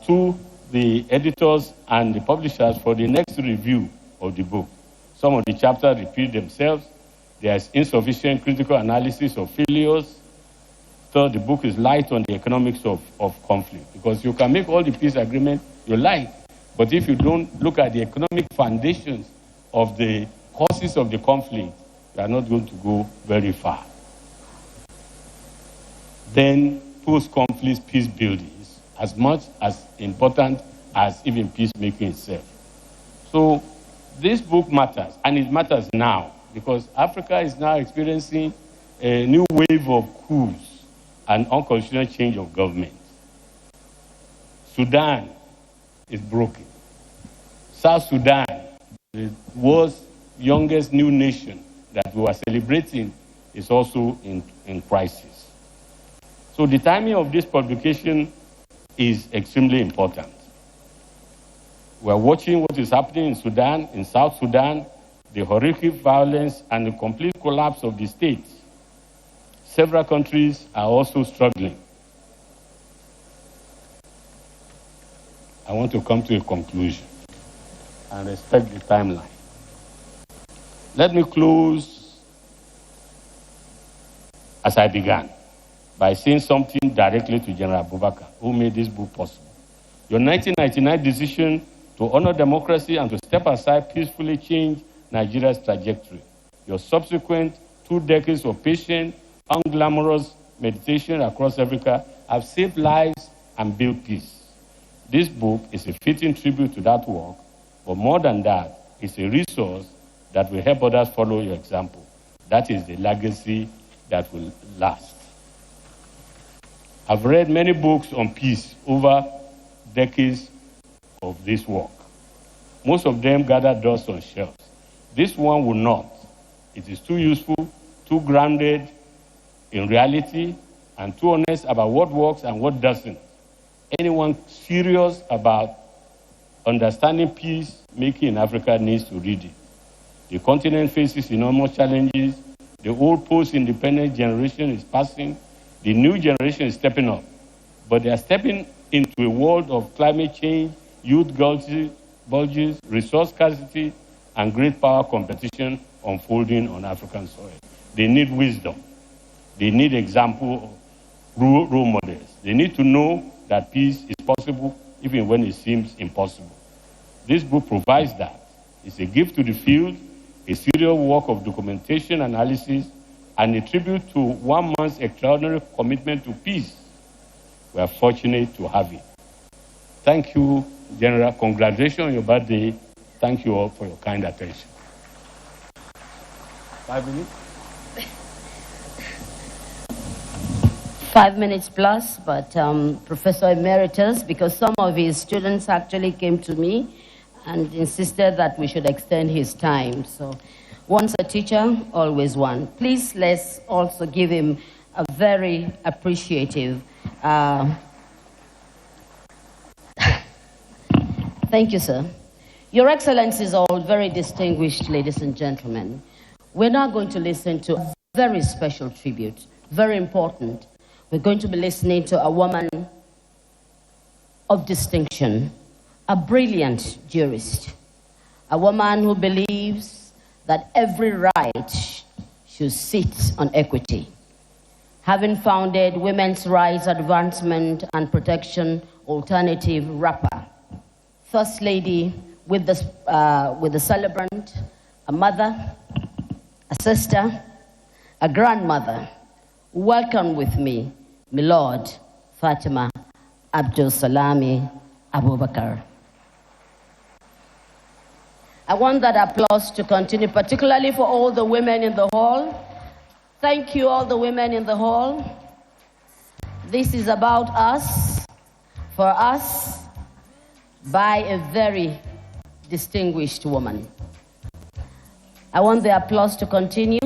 to the editors and the publishers for the next review of the book. Some of the chapters repeat themselves. There's insufficient critical analysis of failures. Third, the book is light on the economics of conflict, because you can make all the peace agreements you like, but if you don't look at the economic foundations of the causes of the conflict, you are not going to go very far. Then post-conflict peace building is as much as important as even peacemaking itself. So this book matters, and it matters now, because Africa is now experiencing a new wave of coups and unconstitutional change of government. Sudan is broken. South Sudan, the world's youngest new nation that we are celebrating, is also in crisis. So the timing of this publication is extremely important. We are watching what is happening in Sudan, in South Sudan, the horrific violence and the complete collapse of the state. Several countries are also struggling. I want to come to a conclusion and respect the timeline. Let me close as I began, by saying something directly to General Abubakar, who made this book possible. Your 1999 decision to honor democracy and to step aside peacefully changed Nigeria's trajectory. Your subsequent 2 decades of patient, unglamorous meditation across Africa have saved lives and built peace. This book is a fitting tribute to that work, but more than that, it's a resource that will help others follow your example. That is the legacy that will last. I've read many books on peace over decades of this work. Most of them gather dust on shelves. This one will not. It is too useful, too grounded in reality, and too honest about what works and what doesn't. Anyone serious about understanding peace making in Africa needs to read it. The continent faces enormous challenges. The old post-independent generation is passing. The new generation is stepping up. but they are stepping into a world of climate change, youth bulges, resource scarcity, and great power competition unfolding on African soil. They need wisdom. They need example role models. They need to know that peace is possible even when it seems impossible. This book provides that. It's a gift to the field, a serious work of documentation analysis, and a tribute to one man's extraordinary commitment to peace. We are fortunate to have it. Thank you, General. Congratulations on your birthday. Thank you all for your kind attention. 5 minutes? 5 minutes plus, but Professor Emeritus, because some of his students actually came to me and insisted that we should extend his time. So once a teacher, always one. Please, let's also give him a very appreciative thank you, sir. Your Excellencies, all very distinguished ladies and gentlemen. We're now going to listen to a very special tribute, very important. We're going to be listening to a woman of distinction, a brilliant jurist, a woman who believes that every right should sit on equity. Having founded Women's Rights Advancement and Protection Alternative, RAPA, First Lady with the celebrant, a mother, a sister, a grandmother. Welcome with me, Milord Fatima Abdulsalami Abubakar. I want that applause to continue, particularly for all the women in the hall. Thank you, all the women in the hall. This is about us, for us, by a very distinguished woman. I want the applause to continue.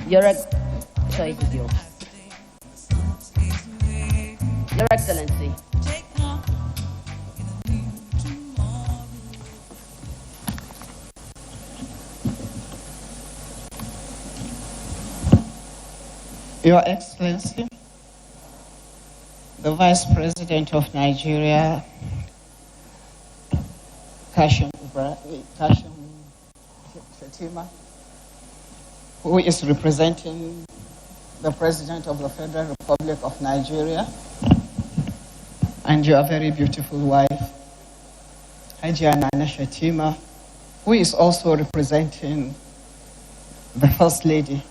Your Excellency. Your Excellency, the Vice President of Nigeria, Kashim Shettima, who is representing the President of the Federal Republic of Nigeria, and your very beautiful wife, Hajia Nana Shettima, who is also representing the First Lady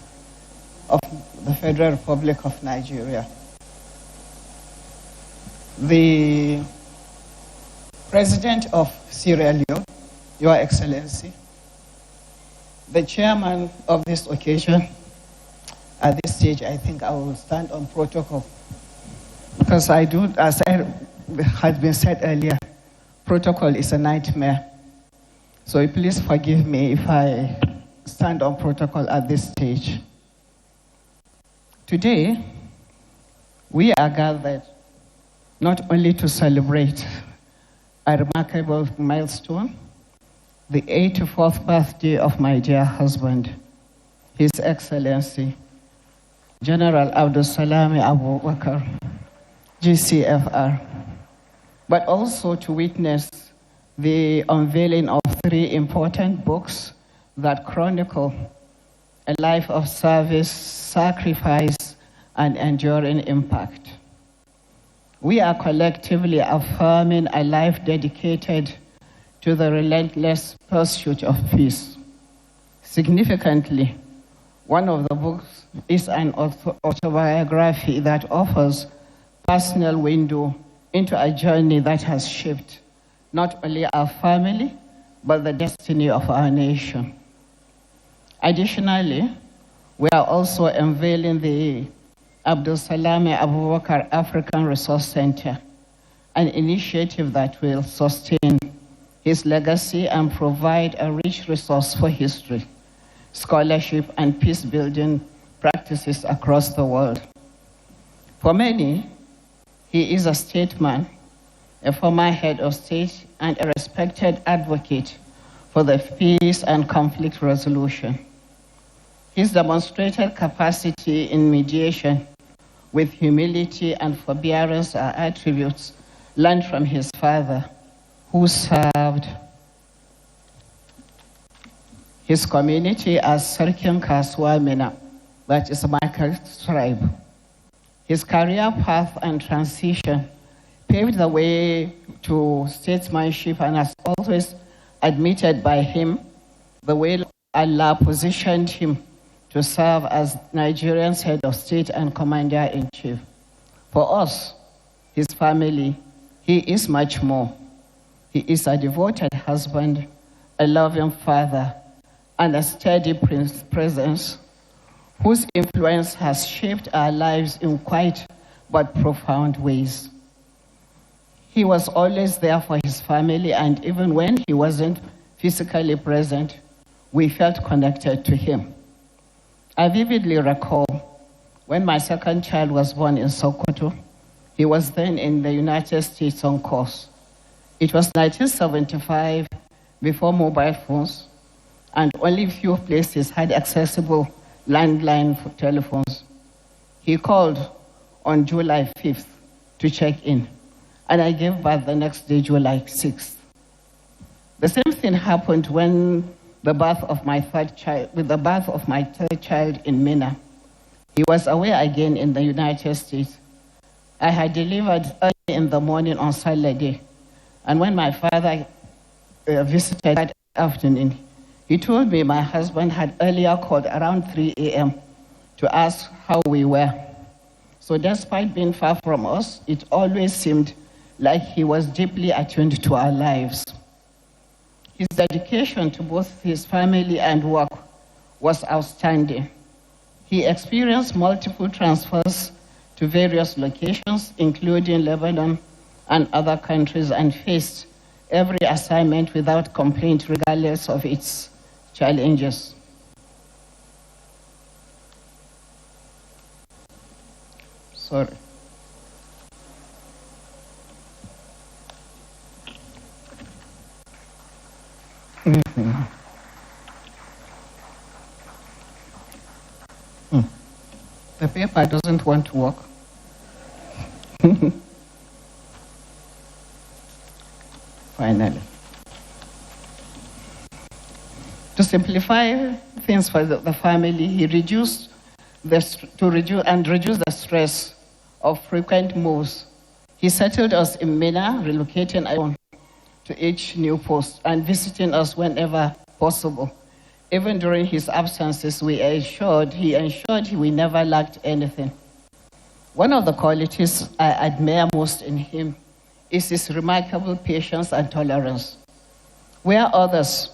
of the Federal Republic of Nigeria. The President of Sierra Leone, Your Excellency, the chairman of this occasion. At this stage, I think I will stand on protocol, because as had been said earlier, protocol is a nightmare. So please forgive me if I stand on protocol at this stage. Today, we are gathered not only to celebrate a remarkable milestone, the 84th birthday of my dear husband, His Excellency, General Abdulsalami Abubakar, GCFR, but also to witness the unveiling of 3 important books that chronicle a life of service, sacrifice, and enduring impact. We are collectively affirming a life dedicated to the relentless pursuit of peace. Significantly, one of the books is an autobiography that offers personal window into a journey that has shaped not only our family, but the destiny of our nation. Additionally, we are also unveiling the Abdulsalami Abubakar African Resource Center, an initiative that will sustain his legacy and provide a rich resource for history, scholarship, and peace-building practices across the world. For many, he is a statesman, a former head of state, and a respected advocate for the peace and conflict resolution. His demonstrated capacity in mediation with humility and forbearance are attributes learned from his father, who served his community as Sarkin Kasuwa Mina, that is Michael's tribe. His career path and transition paved the way to statesmanship and has always admitted by him the way Allah positioned him to serve as Nigerian's head of state and commander-in-chief. For us, his family, he is much more. He is a devoted husband, a loving father, and a steady presence whose influence has shaped our lives in quiet but profound ways. He was always there for his family, and even when he wasn't physically present, we felt connected to him. I vividly recall when my second child was born in Sokoto. He was then in the United States on course. It was 1975, before mobile phones, and only few places had accessible landline telephones. He called on July 5th to check in, and I gave birth the next day, July 6th. The same thing happened when the birth of my third child, with the birth of my third child in Minna. He was away again in the United States. I had delivered early in the morning on Saturday, and when my father visited that afternoon, he told me my husband had earlier called around 3 a.m. to ask how we were. So despite being far from us, it always seemed like he was deeply attuned to our lives. His dedication to both his family and work was outstanding. He experienced multiple transfers to various locations, including Lebanon and other countries, and faced every assignment without complaint, regardless of its challenges. Sorry. The paper doesn't want to work. Finally. To simplify things for the family, he reduced the stress of frequent moves. He settled us in Minna, relocating alone to each new post and visiting us whenever possible. Even during his absences, he ensured we never lacked anything. One of the qualities I admire most in him is his remarkable patience and tolerance. Where others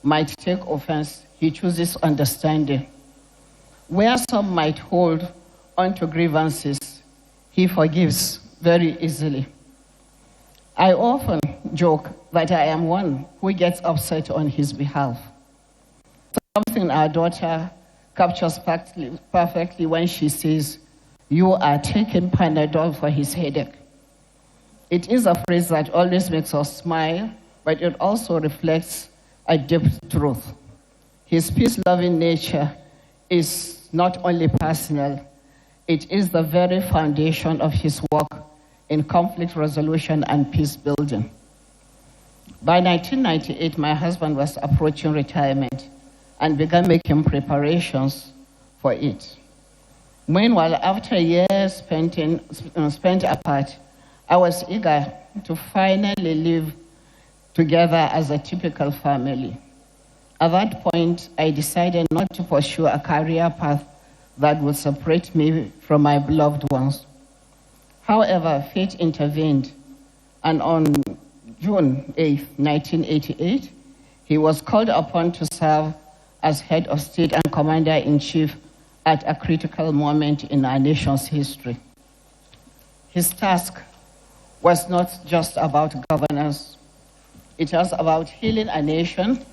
might take offense, he chooses understanding. Where some might hold onto grievances, he forgives very easily. I often joke that I am one who gets upset on his behalf. Something our daughter captures perfectly when she says, "You are taking Panadol for his headache." It is a phrase that always makes us smile, but it also reflects a deep truth. His peace-loving nature is not only personal, it is the very foundation of his work in conflict resolution and peace building. By 1998, my husband was approaching retirement and began making preparations for it. Meanwhile, after years spent apart, I was eager to finally live together as a typical family. At that point, I decided not to pursue a career path that would separate me from my beloved ones. However, fate intervened, and on June 8, 1988, he was called upon to serve as head of state and commander-in-chief at a critical moment in our nation's history. His task was not just about governance. It was about healing a nation,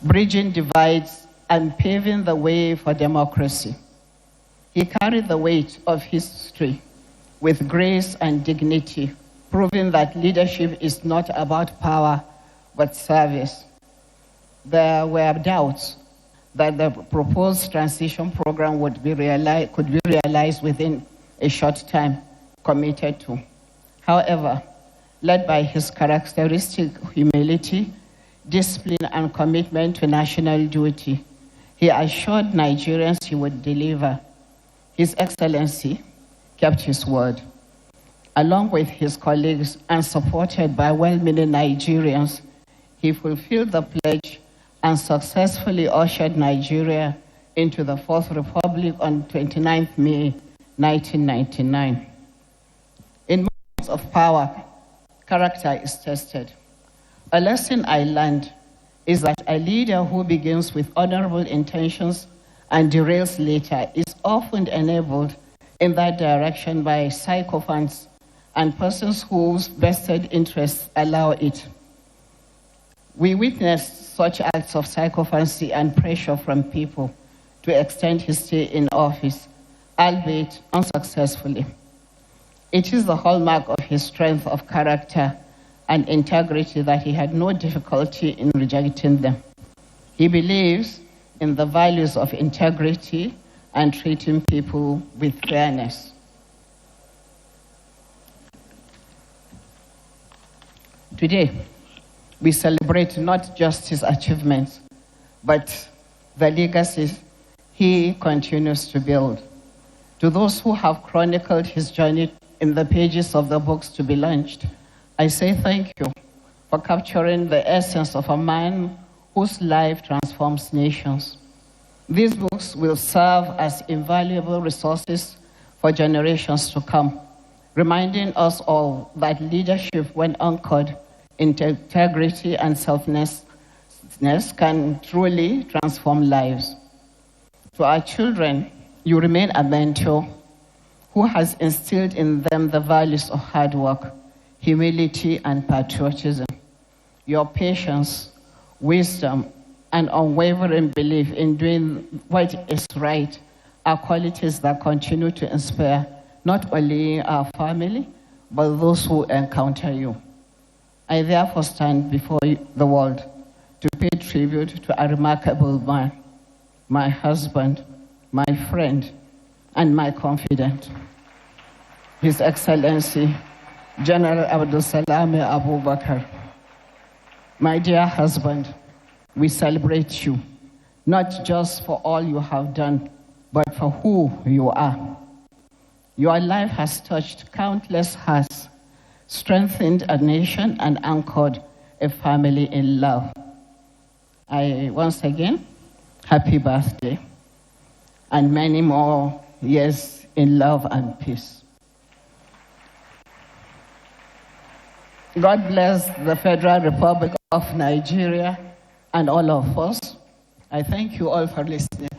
bridging divides, and paving the way for democracy. He carried the weight of history with grace and dignity, proving that leadership is not about power, but service. there were doubts that the proposed transition program could be realized within a short time committed to. However, led by his characteristic humility, discipline, and commitment to national duty, he assured Nigerians he would deliver. His Excellency kept his word. Along with his colleagues and supported by well-meaning Nigerians, he fulfilled the pledge and successfully ushered Nigeria into the Fourth Republic on 29th May 1999. In moments of power, character is tested. A lesson I learned is that a leader who begins with honorable intentions and derails later is often enabled in that direction by sycophants and persons whose vested interests allow it. We witnessed such acts of sycophancy and pressure from people to extend his stay in office, albeit unsuccessfully. It is the hallmark of his strength of character and integrity that he had no difficulty in rejecting them. He believes in the values of integrity and treating people with fairness. Today, we celebrate not just his achievements, but the legacies he continues to build. To those who have chronicled his journey in the pages of the books to be launched, I say thank you for capturing the essence of a man whose life transforms nations. These books will serve as invaluable resources for generations to come, reminding us all that leadership, when anchored in integrity and selflessness, can truly transform lives. To our children, you remain a mentor who has instilled in them the values of hard work, humility, and patriotism. Your patience, wisdom, and unwavering belief in doing what is right are qualities that continue to inspire not only our family, but those who encounter you. I therefore stand before the world to pay tribute to a remarkable man, my husband, my friend, and my confidant, His Excellency, General Abdulsalami Abubakar. My dear husband, we celebrate you, not just for all you have done, but for who you are. Your life has touched countless hearts, strengthened a nation, and anchored a family in love. Once again, happy birthday, and many more years in love and peace. God bless the Federal Republic of Nigeria and all of us. I thank you all for listening.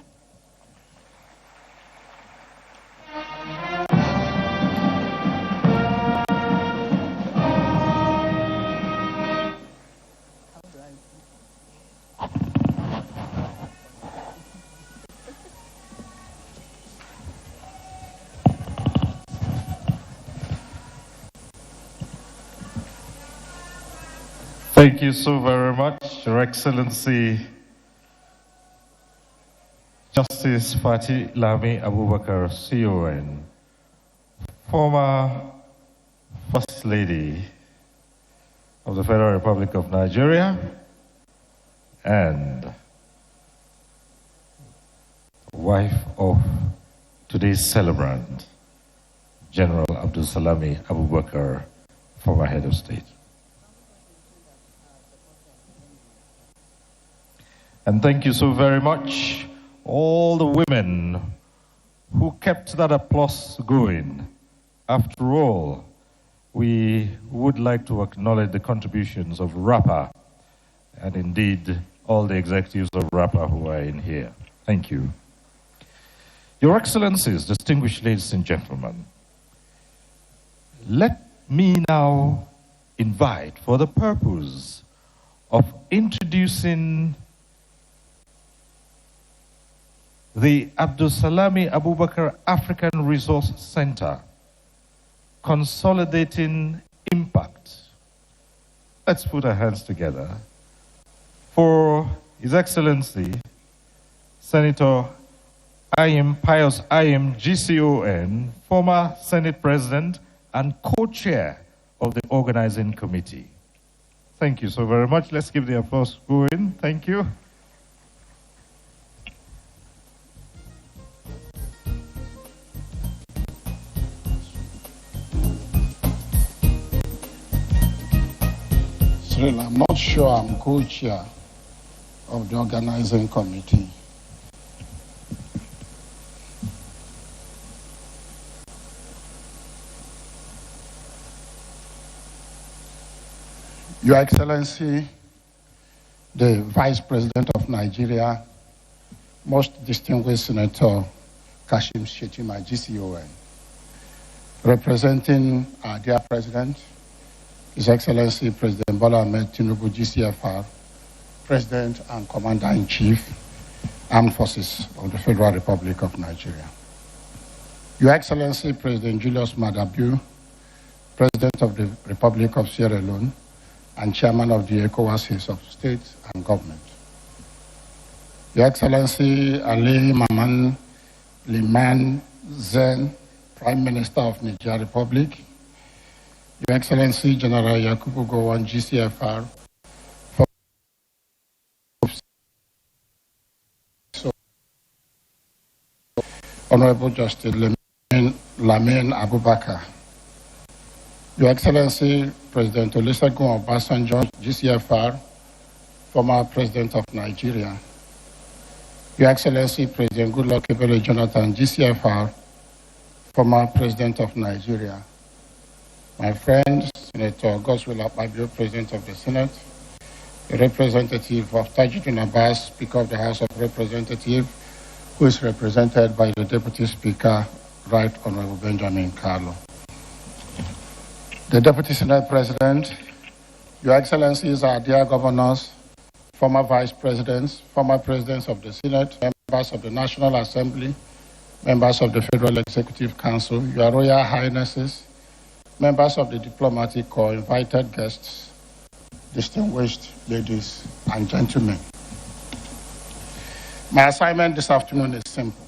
Thank you so very much, Your Excellency, Justice Fatih Lami Abubakar, CON, former First Lady of the Federal Republic of Nigeria, and wife of today's celebrant, General Abdulsalami Abubakar, former head of state. And thank you so very much, all the women who kept that applause going. After all, we would like to acknowledge the contributions of RAPA, and indeed all the executives of RAPA who are in here. Thank you. Your Excellencies, distinguished ladies and gentlemen, let me now invite, for the purpose of introducing the Abdulsalami Abubakar African Resource Center, Consolidating Impact. Let's put our hands together for His Excellency, Senator Pius Ayim GCON, former Senate President and co-chair of the organizing committee. Thank you so very much. Let's give the applause going. Thank you. Cyril, I'm not sure I'm co-chair of the organizing committee. Your Excellency, the Vice President of Nigeria, most distinguished Senator Kashim Shettima, GCON, representing our dear President, His Excellency President Bola Ahmed Tinubu, GCFR, President and Commander-in-Chief, Armed Forces of the Federal Republic of Nigeria. Your Excellency President Julius Maada, President of the Republic of Sierra Leone, and Chairman of the ECOWAS Heads of State and Government. Your Excellency Ali Maman Liman Zen, Prime Minister of Nigeria Republic, Your Excellency General Yakubu Gowon, GCFR, Honorable Justice Lamin Abubakar, Your Excellency President Olusegun Obasanjo, GCFR, former President of Nigeria, Your Excellency President Goodluck Ebele Jonathan, GCFR, former President of Nigeria, my friend Senator Godswill Akpabio, President of the Senate, a representative of Tajuddin Abbas, Speaker of the House of Representatives, who is represented by the Deputy Speaker, Right Honorable Benjamin Carlo. The Deputy Senate President, Your Excellencies, our dear governors, former Vice Presidents, former Presidents of the Senate, members of the National Assembly, members of the Federal Executive Council, Your Royal Highnesses, members of the Diplomatic Corps, invited guests, distinguished ladies and gentlemen. My assignment this afternoon is simple.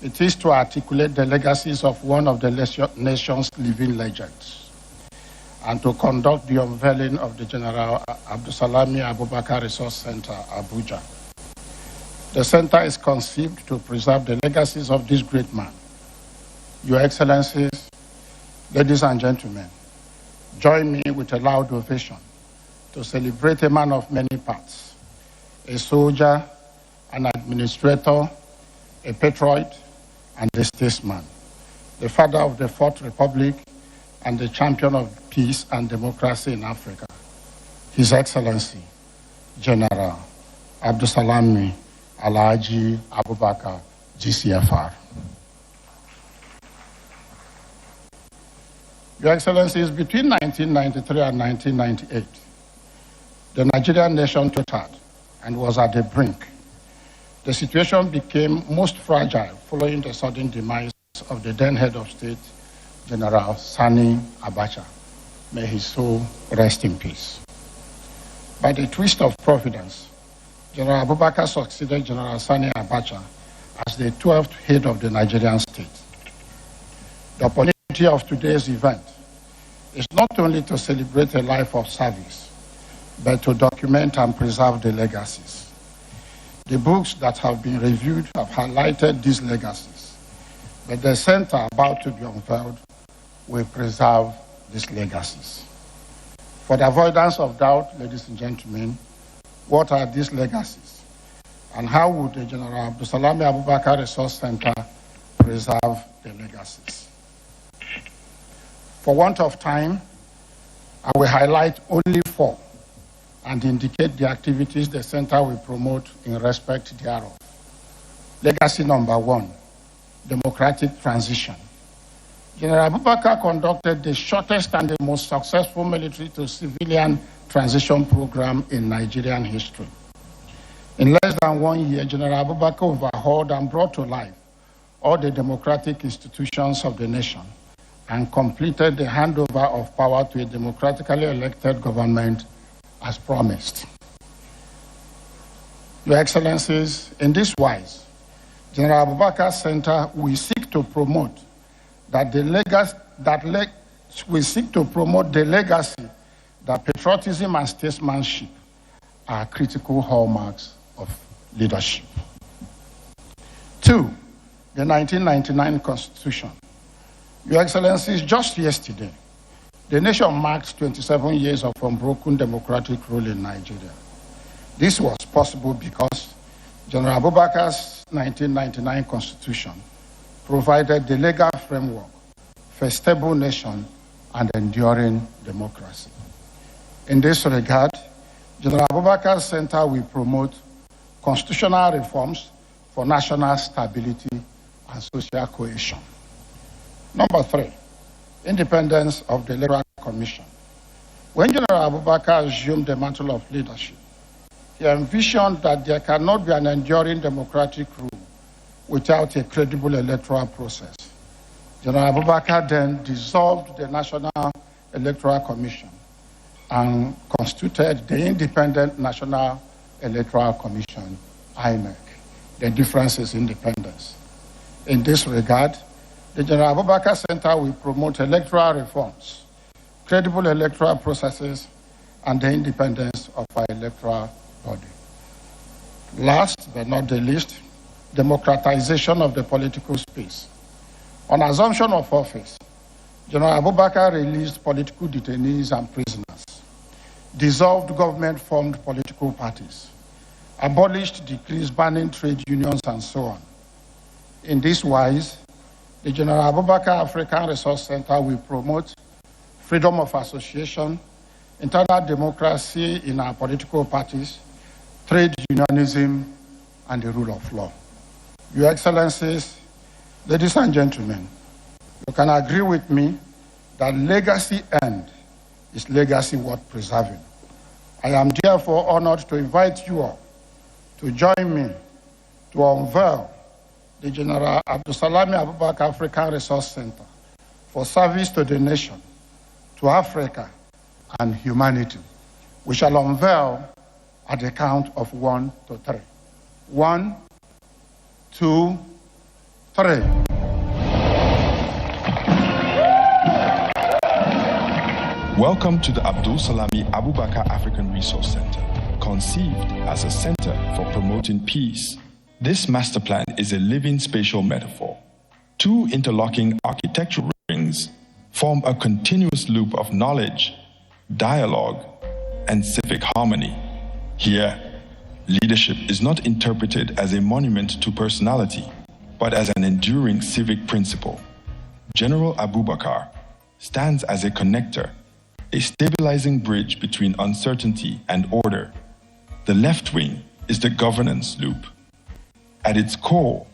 It is to articulate the legacies of one of the nation's living legends and to conduct the unveiling of the General Abdulsalami Abubakar Resource Center, Abuja. The center is conceived to preserve the legacies of this great man. Your Excellencies, ladies and gentlemen, join me with a loud ovation to celebrate a man of many parts, a soldier, an administrator, a patriot, and a statesman, the father of the Fourth Republic and the champion of peace and democracy in Africa, His Excellency, General Abdulsalami Alhaji Abubakar, GCFR. Your Excellencies, between 1993 and 1998, the Nigerian nation tottered and was at the brink. The situation became most fragile following the sudden demise of the then head of state, General Sani Abacha. May his soul rest in peace. By the twist of providence, General Abubakar succeeded General Sani Abacha as the 12th head of the Nigerian state. The opportunity of today's event is not only to celebrate a life of service, but to document and preserve the legacies. The books that have been reviewed have highlighted these legacies, but the center about to be unveiled will preserve these legacies. For the avoidance of doubt, ladies and gentlemen, what are these legacies? And how would the General Abdulsalami Abubakar Resource Center preserve the legacies? For want of time, I will highlight only 4 and indicate the activities the center will promote in respect thereof. Legacy number 1, democratic transition. General Abubakar conducted the shortest and the most successful military to civilian transition program in Nigerian history. In less than 1 year, General Abubakar overhauled and brought to life all the democratic institutions of the nation and completed the handover of power to a democratically elected government as promised. Your Excellencies, in this wise, General Abubakar Center will seek to promote the legacy that patriotism and statesmanship are critical hallmarks of leadership. 2, the 1999 Constitution. Your Excellencies, just yesterday, the nation marked 27 years of unbroken democratic rule in Nigeria. This was possible because General Abubakar's 1999 Constitution provided the legal framework for a stable nation and enduring democracy. In this regard, General Abubakar Center will promote constitutional reforms for national stability and social cohesion. Number 3, independence of the Electoral Commission. When General Abubakar assumed the mantle of leadership, he envisioned that there cannot be an enduring democratic rule without a credible electoral process. General Abubakar then dissolved the National Electoral Commission and constituted the Independent National Electoral Commission, INEC. The difference is independence. In this regard, the General Abubakar Center will promote electoral reforms, credible electoral processes, and the independence of our electoral body. Last but not the least, democratization of the political space. On assumption of office, General Abubakar released political detainees and prisoners, dissolved government-formed political parties, abolished decrees banning trade unions, and so on. In this wise, the General Abubakar African Resource Center will promote freedom of association, internal democracy in our political parties, trade unionism, and the rule of law. Your Excellencies, ladies and gentlemen, you can agree with me that legacy end is legacy worth preserving. I am therefore honored to invite you all to join me to unveil the General Abdulsalami Abubakar African Resource Center for service to the nation, to Africa, and humanity. We shall unveil at the count of 1 to 3. 1, 2, 3. Welcome to the Abdulsalami Abubakar African Resource Center, conceived as a center for promoting peace. This master plan is a living spatial metaphor. 2 interlocking architectural rings form a continuous loop of knowledge, dialogue, and civic harmony. Here, leadership is not interpreted as a monument to personality, but as an enduring civic principle. General Abubakar stands as a connector, a stabilizing bridge between uncertainty and order. The left wing is the governance loop. At its core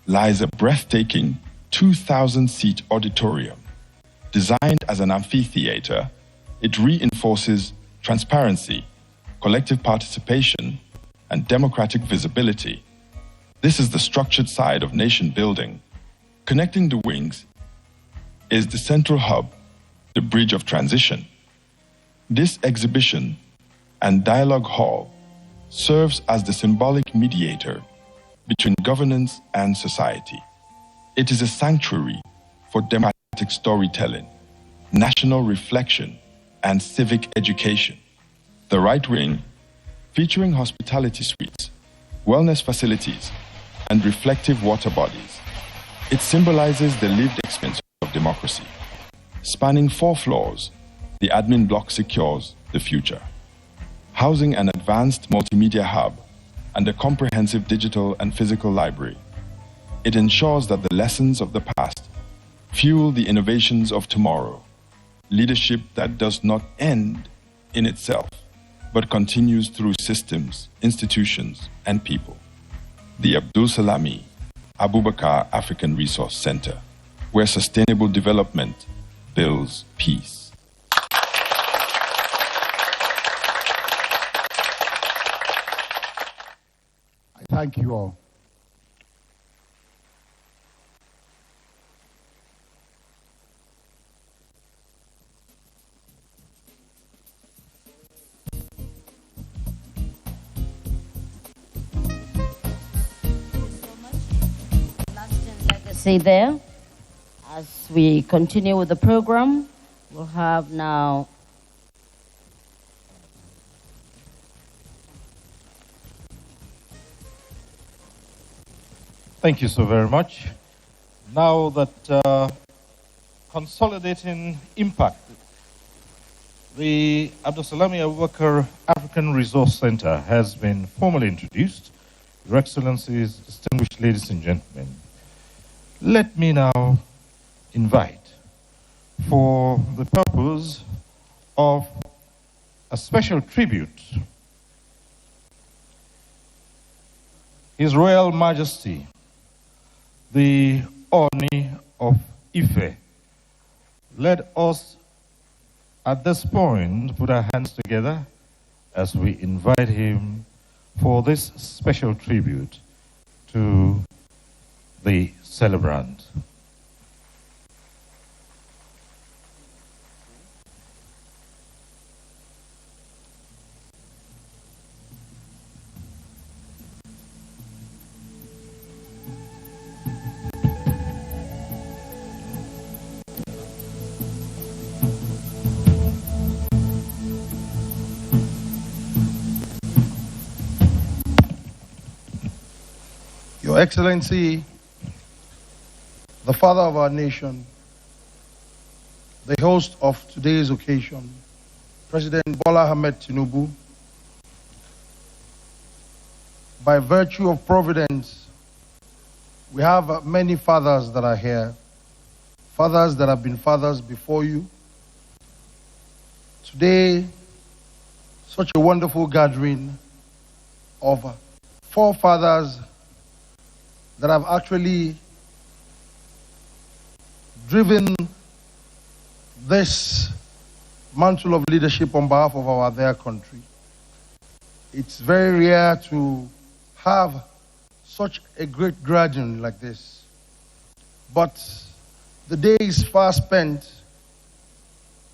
lies a breathtaking 2,000-seat auditorium. Designed as an amphitheater, it reinforces transparency, collective participation, and democratic visibility. This is the structured side of nation building. Connecting the wings is the central hub, the bridge of transition. This exhibition and dialogue hall serves as the symbolic mediator between governance and society. It is a sanctuary for democratic storytelling, national reflection, and civic education. The right wing, featuring hospitality suites, wellness facilities, and reflective water bodies. It symbolizes the lived experience of democracy. Spanning 4 floors, the admin block secures the future. Housing an advanced multimedia hub and a comprehensive digital and physical library, it ensures that the lessons of the past fuel the innovations of tomorrow. Leadership that does not end in itself, but continues through systems, institutions, and people. The Abdulsalami Abubakar African Resource Center, where sustainable development builds peace. I thank you all. stay there. As we continue with the program, we'll have now Thank you so very much. Now that consolidating impact, the Abdulsalami Abubakar African Resource Center has been formally introduced. Your Excellencies, distinguished ladies and gentlemen, let me now invite, for the purpose of a special tribute, His Royal Majesty, the Oni of Ife. Let us, at this point, put our hands together as we invite him for this special tribute to the celebrant. Your Excellency, the father of our nation, the host of today's occasion, President Bola Ahmed Tinubu, by virtue of providence, we have many fathers that are here, fathers that have been fathers before you. Today, such a wonderful gathering of four fathers that have actually driven this mantle of leadership on behalf of our dear country. It's very rare to have such a great gathering like this. But the day is far spent.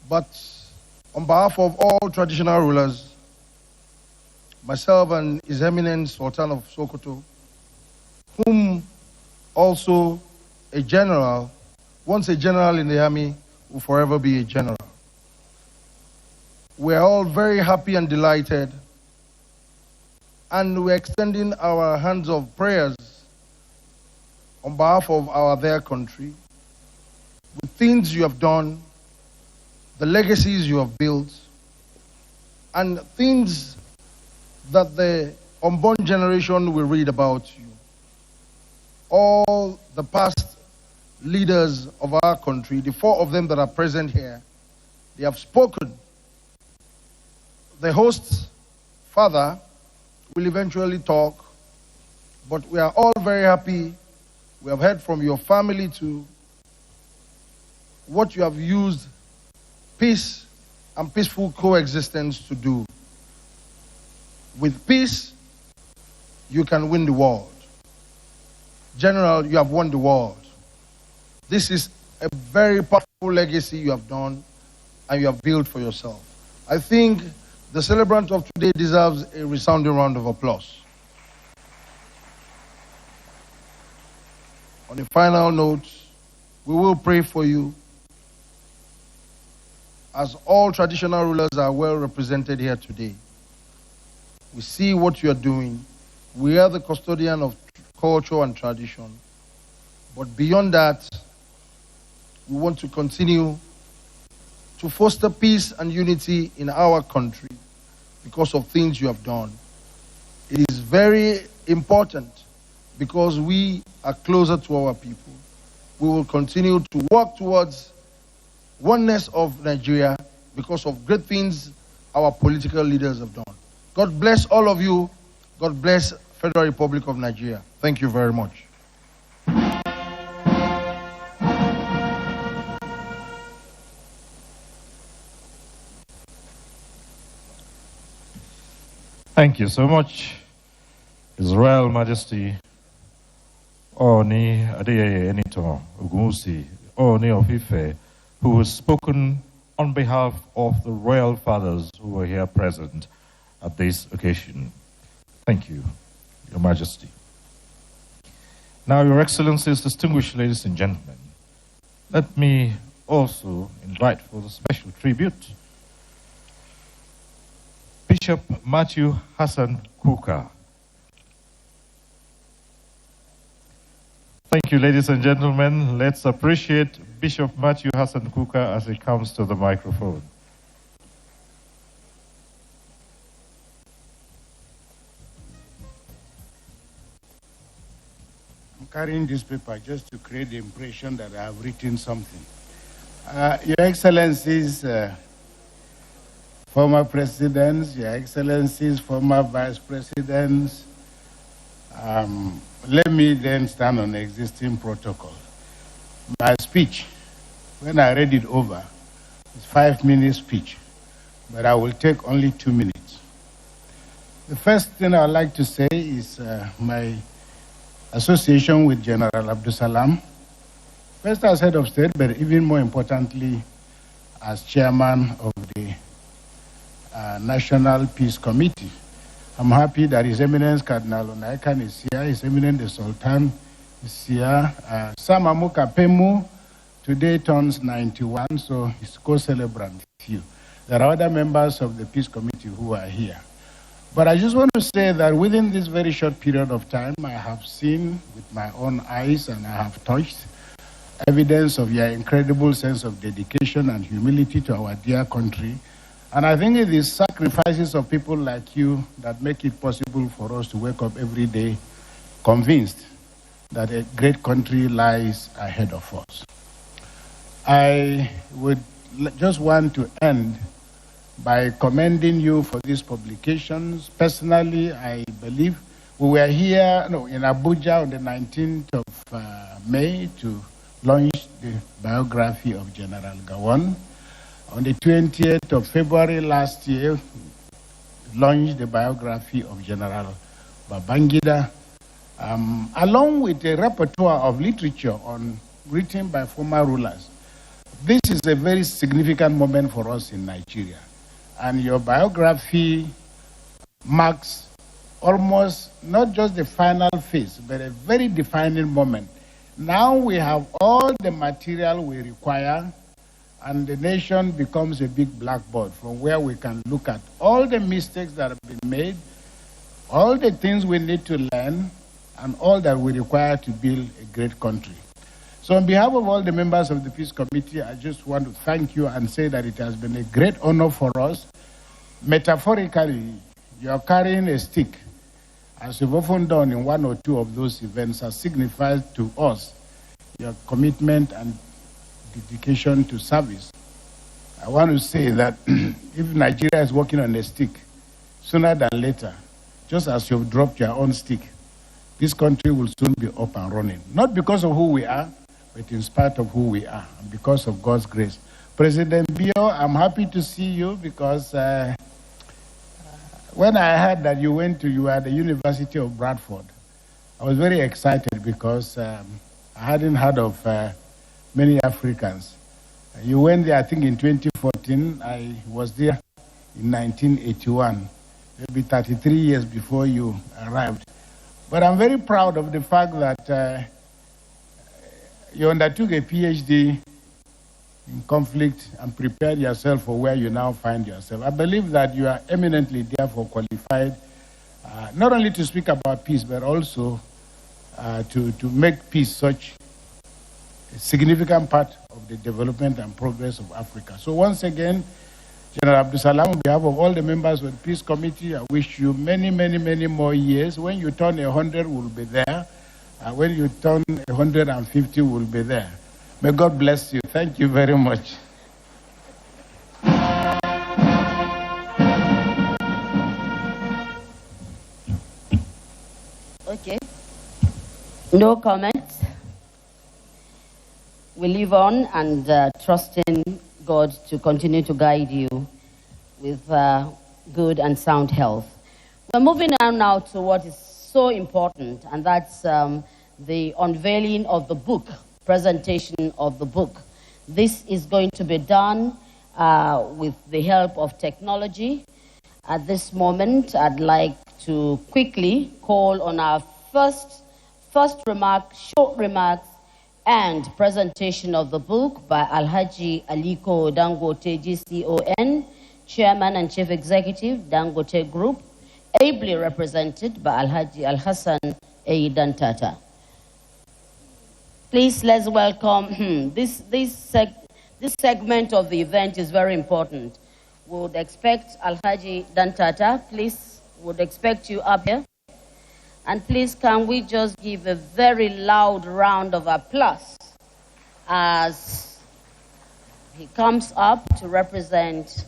But on behalf of all traditional rulers, myself and His Eminence Sultan of Sokoto, whom also a general, once a general in the army, will forever be a general. We are all very happy and delighted, and we're extending our hands of prayers on behalf of our dear country, with things you have done, the legacies you have built, and things that the unborn generation will read about you. All the past leaders of our country, the four of them that are present here, they have spoken. The host's father will eventually talk, but we are all very happy. We have heard from your family too, what you have used peace and peaceful coexistence to do. With peace, you can win the world. General, you have won the world. This is a very powerful legacy you have done and you have built for yourself. I think the celebrant of today deserves a resounding round of applause. On a final note, we will pray for you, as all traditional rulers are well represented here today. We see what you are doing. We are the custodian of culture and tradition. But beyond that, we want to continue to foster peace and unity in our country because of things you have done. It is very important because we are closer to our people. We will continue to work towards oneness of Nigeria because of great things our political leaders have done. God bless all of you. God bless Federal Republic of Nigeria. Thank you very much. Thank you so much, His Royal Majesty Oni Adeyeye Enito Ogunwusi, Oni of Ife, who has spoken on behalf of the royal fathers who were here present at this occasion. Thank you, Your Majesty. Now, Your Excellencies, distinguished ladies and gentlemen, let me also invite for the special tribute Bishop Matthew Hassan Kuka. Thank you, ladies and gentlemen. Let's appreciate Bishop Matthew Hassan Kuka as he comes to the microphone. I'm carrying this paper just to create the impression that I have written something. Your Excellencies, former presidents, Your Excellencies, former vice presidents, let me then stand on the existing protocol. My speech, when I read it over, is a 5-minute speech, but I will take only 2 minutes. The first thing I'd like to say is my association with General Abdulsalam, first as head of state, but even more importantly, as chairman of the National Peace Committee. I'm happy that His Eminence Cardinal Onaikan is here, His Eminence the Sultan is here. Sam Amuka Pemu today turns 91, so he's co-celebrant with you. There are other members of the Peace Committee who are here. But I just want to say that within this very short period of time, I have seen with my own eyes and I have touched evidence of your incredible sense of dedication and humility to our dear country. And I think it is sacrifices of people like you that make it possible for us to wake up every day convinced that a great country lies ahead of us. I would just want to end by commending you for these publications. Personally, I believe we were here in Abuja on the 19th of May to launch the biography of General Gowon. On the 20th of February last year, launched the biography of General Babangida, along with a repertoire of literature written by former rulers. This is a very significant moment for us in Nigeria. And your biography marks almost not just the final phase, but a very defining moment. Now we have all the material we require, and the nation becomes a big blackboard from where we can look at all the mistakes that have been made, all the things we need to learn, and all that we require to build a great country. So on behalf of all the members of the Peace Committee, I just want to thank you and say that it has been a great honor for us. Metaphorically, you are carrying a stick, as you've often done in one or two of those events, has signified to us your commitment and dedication to service. I want to say that if Nigeria is working on a stick, sooner than later, just as you've dropped your own stick, this country will soon be up and running. Not because of who we are, but in spite of who we are, and because of God's grace. President Bio, I'm happy to see you because when I heard that you were at the University of Bradford, I was very excited because I hadn't heard of many Africans. You went there, I think, in 2014. I was there in 1981, maybe 33 years before you arrived. But I'm very proud of the fact that you undertook a PhD in conflict and prepared yourself for where you now find yourself. I believe that you are eminently therefore qualified, not only to speak about peace, but also to make peace such a significant part of the development and progress of Africa. So once again, General Abdulsalam, on behalf of all the members of the Peace Committee, I wish you many, many, many more years. When you turn 100, we'll be there. When you turn 150, we'll be there. May God bless you. Thank you very much. Okay. No comments. We live on and trusting God to continue to guide you with good and sound health. We're moving on now to what is so important, and that's the unveiling of the book, presentation of the book. This is going to be done with the help of technology. At this moment, I'd like to quickly call on our first First remark, short remarks, and presentation of the book by Alhaji Aliko Dangote GCON, Chairman and Chief Executive, Dangote Group, ably represented by Alhaji Al-Hassan Aidan Tata. Please, let's welcome, this segment of the event is very important. We would expect Alhaji Dantata, please, would expect you up here. And please, can we just give a very loud round of applause as he comes up to represent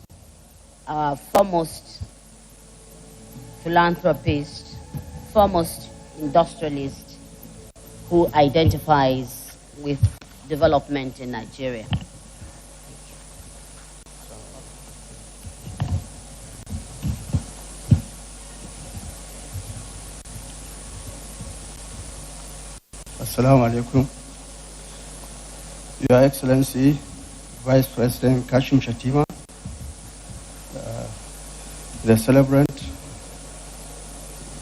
our foremost philanthropist, foremost industrialist who identifies with development in Nigeria. Assalamu alaikum. Your Excellency, Vice President Kashim Shatima, the celebrant,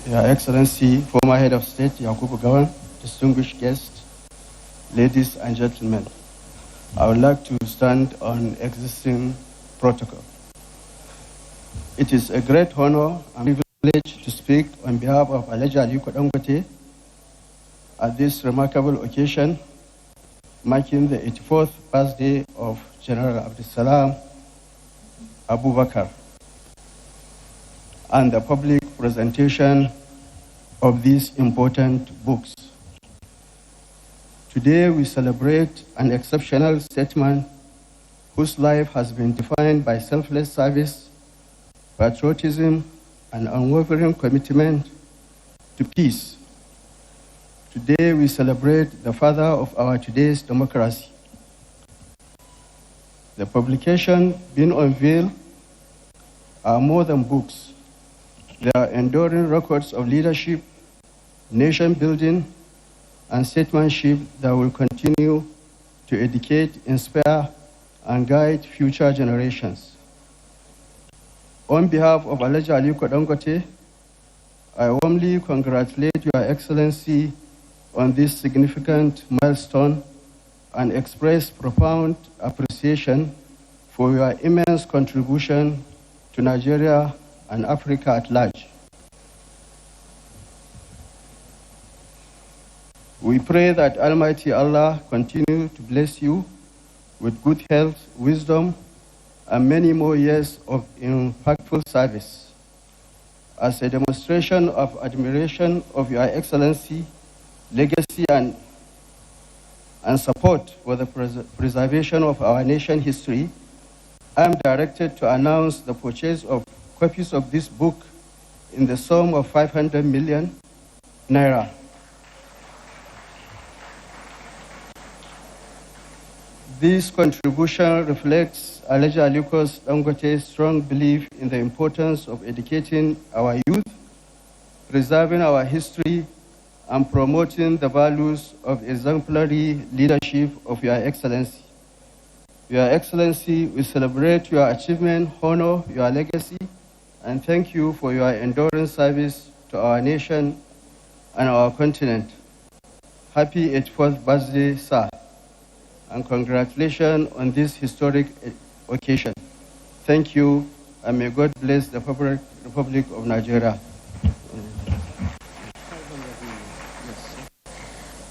Your Excellency, former Head of State Yakubu Gawan, distinguished guests, ladies and gentlemen, I would like to stand on existing protocol. It is a great honor and privilege to speak on behalf of Alhaji Aliko Dangote at this remarkable occasion, marking the 84th birthday of General Abdulsalami Abubakar and the public presentation of these important books. Today we celebrate an exceptional statesman whose life has been defined by selfless service, patriotism, and unwavering commitment to peace. Today we celebrate the father of our today's democracy. The publication being unveiled are more than books. They are enduring records of leadership, nation building, and statesmanship that will continue to educate, inspire, and guide future generations. On behalf of Alhaji Aliko Dangote, I warmly congratulate Your Excellency on this significant milestone and express profound appreciation for your immense contribution to Nigeria and Africa at large. We pray that Almighty Allah continue to bless you with good health, wisdom, and many more years of impactful service. As a demonstration of admiration of Your Excellency, legacy and support for the preservation of our nation history, I am directed to announce the purchase of copies of this book in the sum of 500 million naira. This contribution reflects Alhaji Aliko Dangote's strong belief in the importance of educating our youth, preserving our history, and promoting the values of exemplary leadership of Your Excellency. Your Excellency, we celebrate your achievement, honor your legacy, and thank you for your enduring service to our nation and our continent. Happy 84th birthday, sir, and congratulations on this historic occasion. Thank you, and may God bless the Republic of Nigeria.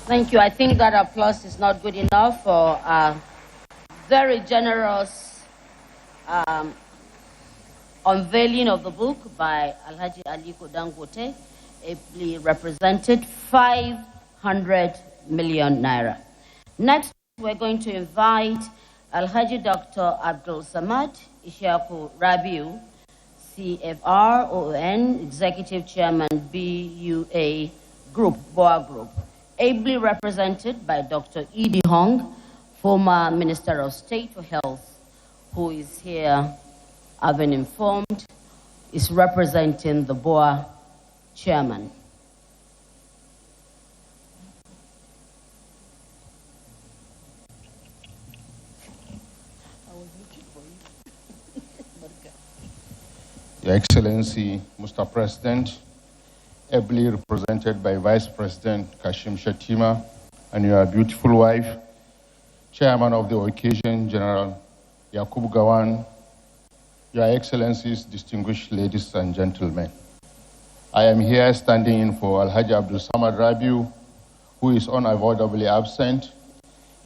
Thank you. I think that applause is not good enough for a very generous unveiling of the book by Alhaji Aliko Dangote, ably represented 500 million naira. Next, we're going to invite Alhaji Dr. Abdulsamad Ishaku Rabiu, CFR OON, Executive Chairman, BUA Group, BOA Group, ably represented by Dr. Edie Hong, former Minister of State for Health, who is here, I've been informed, is representing the BOA Chairman. Your Excellency, Mr. President, ably represented by Vice President Kashim Shettima and your beautiful wife, Chairman of the occasion, General Yakubu Gowon, Your Excellencies, distinguished ladies and gentlemen. I am here standing in for Alhaji Abdulsamad Rabiu, who is unavoidably absent.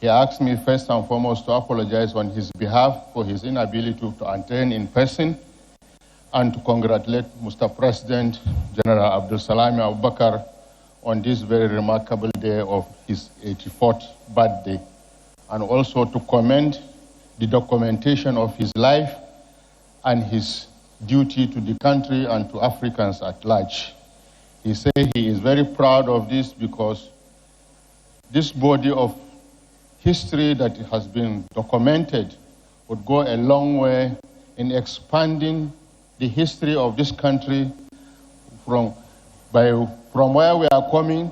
He asked me first and foremost to apologize on his behalf for his inability to attend in person and to congratulate Mr. President General Abdulsalami Abubakar on this very remarkable day of his 84th birthday, and also to commend the documentation of his life and his duty to the country and to Africans at large. He said he is very proud of this because this body of history that has been documented would go a long way in expanding the history of this country from where we are coming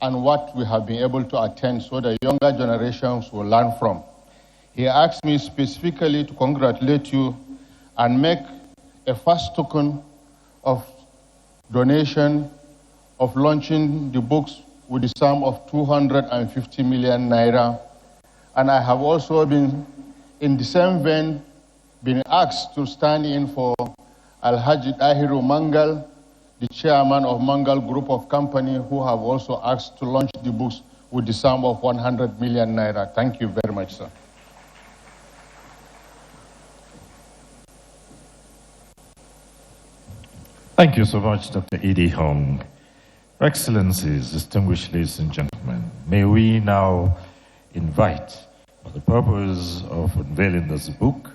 and what we have been able to attain so the younger generations will learn from. He asked me specifically to congratulate you and make a first token of donation of launching the books with the sum of 250 million naira. And I have also been, in the same vein, been asked to stand in for Alhaji Dahiru Mangal, the chairman of Mangal Group of Company, who have also asked to launch the books with the sum of 100 million naira. Thank you very much, sir. Thank you so much, Dr. Edie Hong. Excellencies, distinguished ladies and gentlemen, may we now invite, for the purpose of unveiling this book,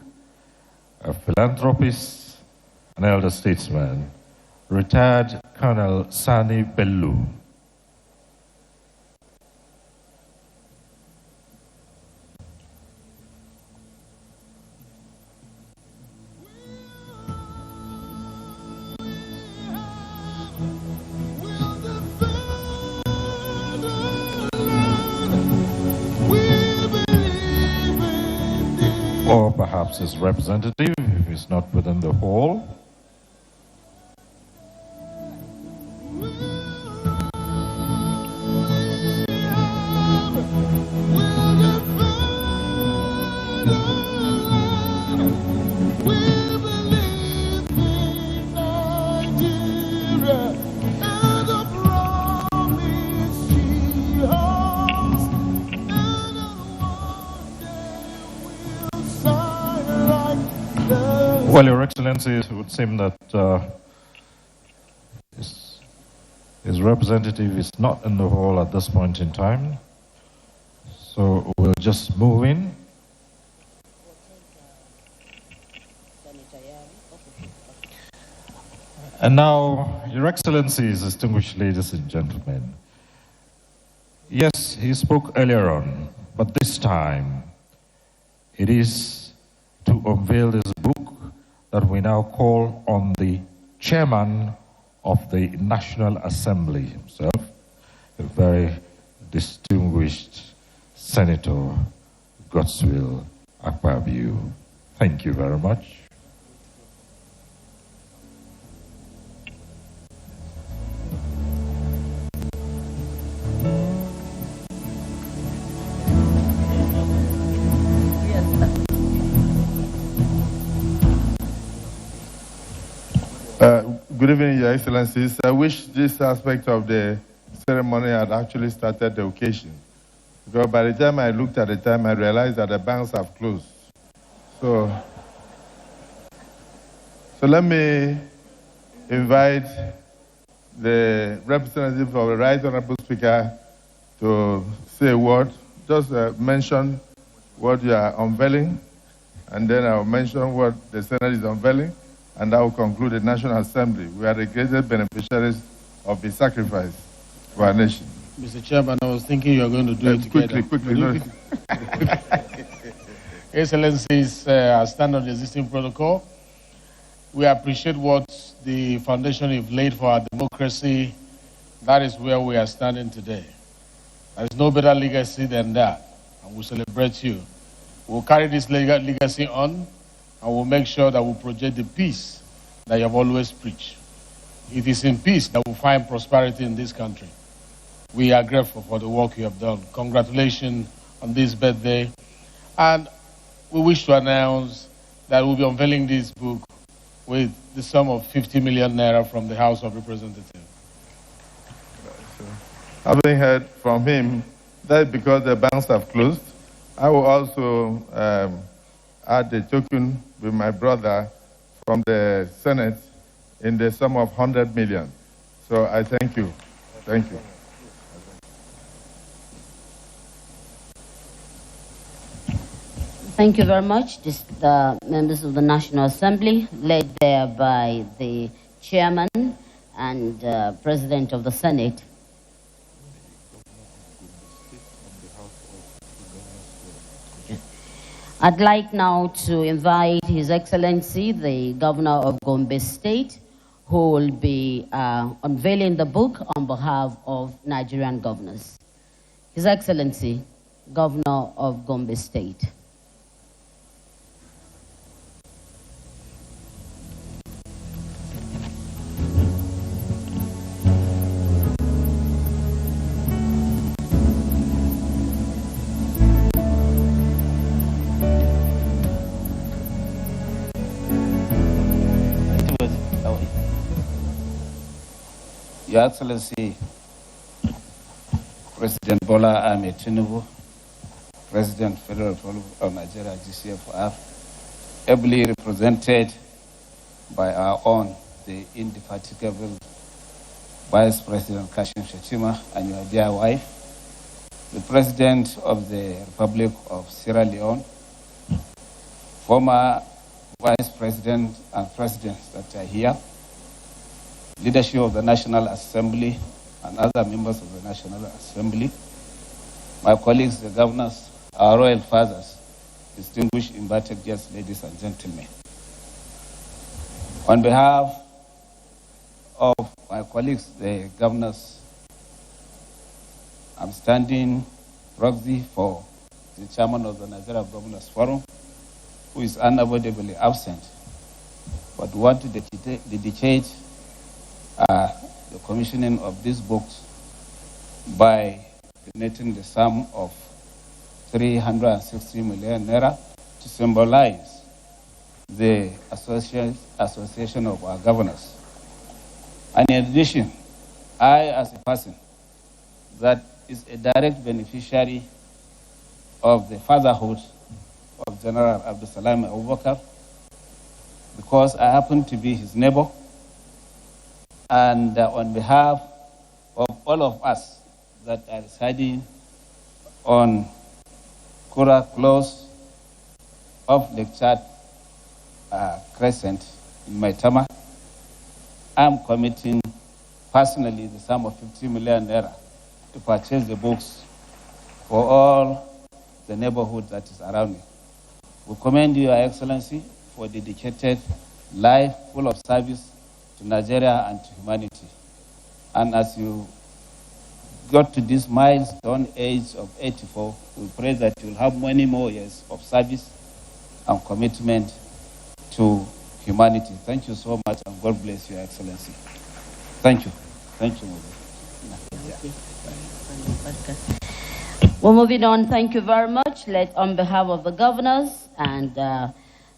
a philanthropist, an elder statesman, retired Colonel Sani Bello. Or perhaps his representative, if he's not within the hall. Well, Your Excellency, it would seem that his representative is not in the hall at this point in time. So we'll just move in. And now, Your Excellencies, distinguished ladies and gentlemen, yes, he spoke earlier on, but this time it is to unveil this book that we now call on the chairman of the National Assembly himself, a very distinguished Senator Godswill Akpabio. Thank you very much. Good evening, Your Excellencies. I wish this aspect of the ceremony had actually started the occasion. Because by the time I looked at the time, I realized that the banks have closed. So let me invite the representative of the Right Honorable Speaker to say a word. Just mention what you are unveiling, and then I'll mention what the Senate is unveiling, and that will conclude the National Assembly. We are the greatest beneficiaries of the sacrifice for our nation. Mr. Chairman, I was thinking you are going to do it together. Quickly. Excellencies, I stand on the existing protocol. We appreciate what the foundation you've laid for our democracy. That is where we are standing today. There is no better legacy than that, and we celebrate you. We'll carry this legacy on, and we'll make sure that we project the peace that you have always preached. it is in peace that we find prosperity in this country. We are grateful for the work you have done. Congratulations on this birthday. And we wish to announce that we'll be unveiling this book with the sum of 50 million naira from the House of Representatives. Having heard from him that because the banks have closed, I will also add a token with my brother from the Senate in the sum of 100 million. So I thank you. Thank you. Thank you very much. This the members of the National Assembly, led there by the chairman and president of the Senate. I'd like now to invite His Excellency, the Governor of Gombe State, who will be unveiling the book on behalf of Nigerian governors. His Excellency, Governor of Gombe State. Your Excellency, President Bola Ahmed Tinubu, President Federal Republic of Nigeria, GCFR, ably represented by our own, the indefatigable Vice President Kashim Shettima and your dear wife, the President of the Republic of Sierra Leone, former Vice President and Presidents that are here, leadership of the National Assembly and other members of the National Assembly, my colleagues, the governors, our royal fathers, distinguished invited guests, ladies and gentlemen. On behalf of my colleagues, the governors, I'm standing proxy for the chairman of the Nigeria Governors Forum, who is unavoidably absent, but want to dedicate the commissioning of these books by donating the sum of 360 million naira to symbolize the association of our governors. And in addition, I, as a person that is a direct beneficiary of the fatherhood of General Abdulsalami Abubakar, because I happen to be his neighbor, and on behalf of all of us that are residing on Kura Close of Lake Chad Crescent in Maitama, I'm committing personally the sum of 50 million naira to purchase the books for all the neighborhood that is around me. We commend you, Your Excellency, for a dedicated life full of service to Nigeria and to humanity. And as you got to this milestone age of 84, we pray that you'll have many more years of service and commitment to humanity. Thank you so much, and God bless you, Your Excellency. Thank you. Thank you. Well, moving on, thank you very much. On behalf of the governors, and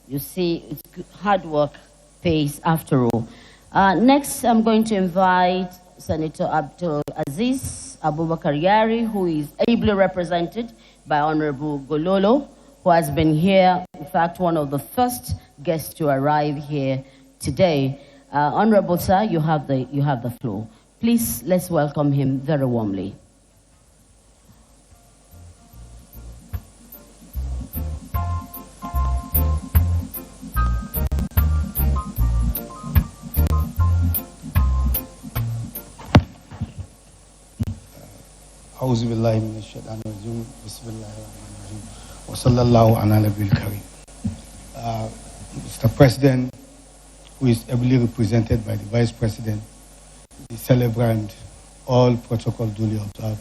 you see, it's hard work pays after all. Next, I'm going to invite Senator Abdulaziz Abubakar Yari, who is ably represented by Honorable Gololo, who has been here, in fact, one of the first guests to arrive here today. Honorable Sir, you have the floor. Please, let's welcome him very warmly. أعوذ بالله من الشيطان الرجيم بسم الله الرحمن الرحيم وصلى الله على نبي الكريم. Mr. President, who is ably represented by the Vice President, the celebrant, all protocol duly observed,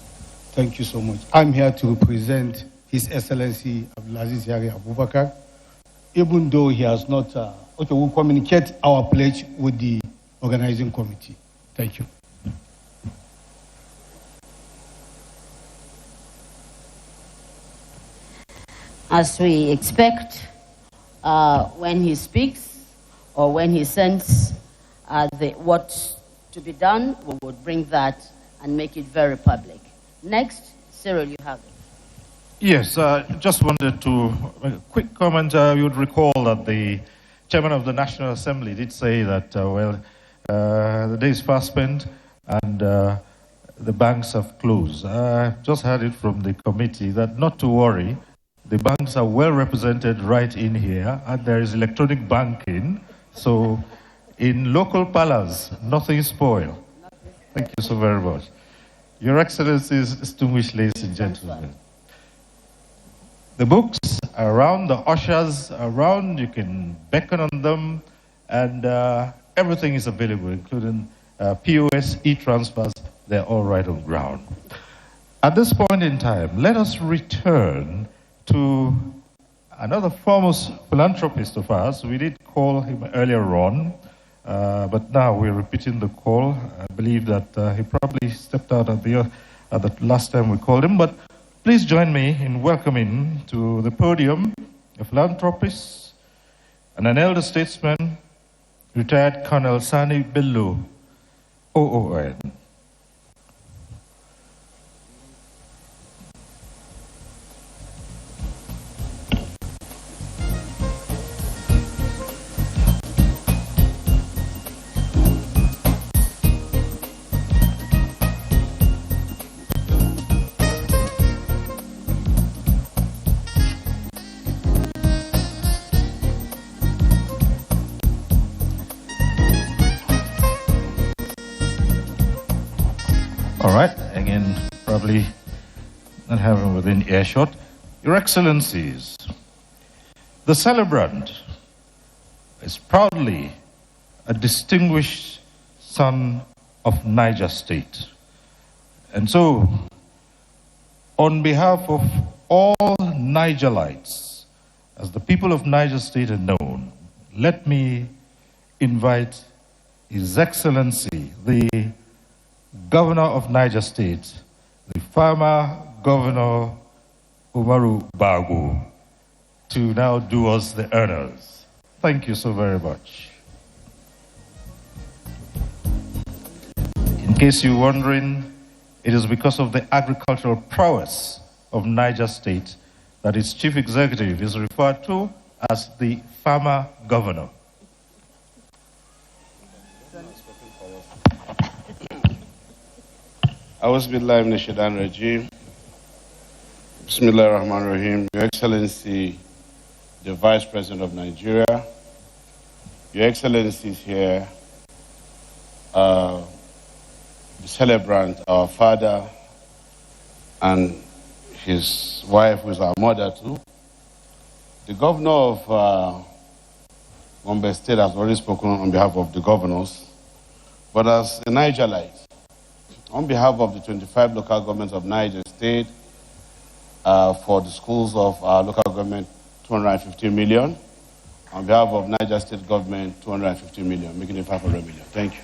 thank you so much. I'm here to represent His Excellency Abdulaziz Yari Abubakar, even though he has not, we'll communicate our pledge with the organizing committee. Thank you. As we expect, when he speaks or when he sends what to be done, we would bring that and make it very public. Next, Cyril, you have it. Yes, just wanted to make a quick comment. You would recall that the chairman of the National Assembly did say that, the day is fast spent and the banks have closed. I just heard it from the committee that not to worry, the banks are well represented right in here, and there is electronic banking. So in local palace, nothing spoiled. Thank you so very much. Your Excellencies, distinguished ladies and gentlemen. The books are around, the ushers are around, you can beckon on them, and everything is available, including POS, e-transfers, they're all right on ground. At this point in time, let us return to another foremost philanthropist of ours. We did call him earlier on, but now we're repeating the call. I believe that he probably stepped out at the last time we called him, but please join me in welcoming to the podium a philanthropist and an elder statesman, retired Colonel Sani Bello, OON. All right, again, probably not having within earshot. Your Excellencies, the celebrant is proudly a distinguished son of Niger State. And so, on behalf of all Nigerites, as the people of Niger State are known, let me invite His Excellency, the Governor of Niger State, the former Governor Umaru Bago, to now do us the honors. Thank you so very much. In case you're wondering, it is because of the agricultural prowess of Niger State that its chief executive is referred to as the farmer governor. Auzubillahi minash shaitanir rajim. Bismillahir Rahmanir Rahim. Your Excellency, the Vice President of Nigeria, Your Excellencies here, the celebrant, our father, and his wife, who is our mother too. The Governor of Gombe State has already spoken on behalf of the governors, but as a Nigerite, on behalf of the 25 local governments of Niger State, for the schools of our local government, 250 million. On behalf of Niger State government, 250 million, making it 500 million. Thank you.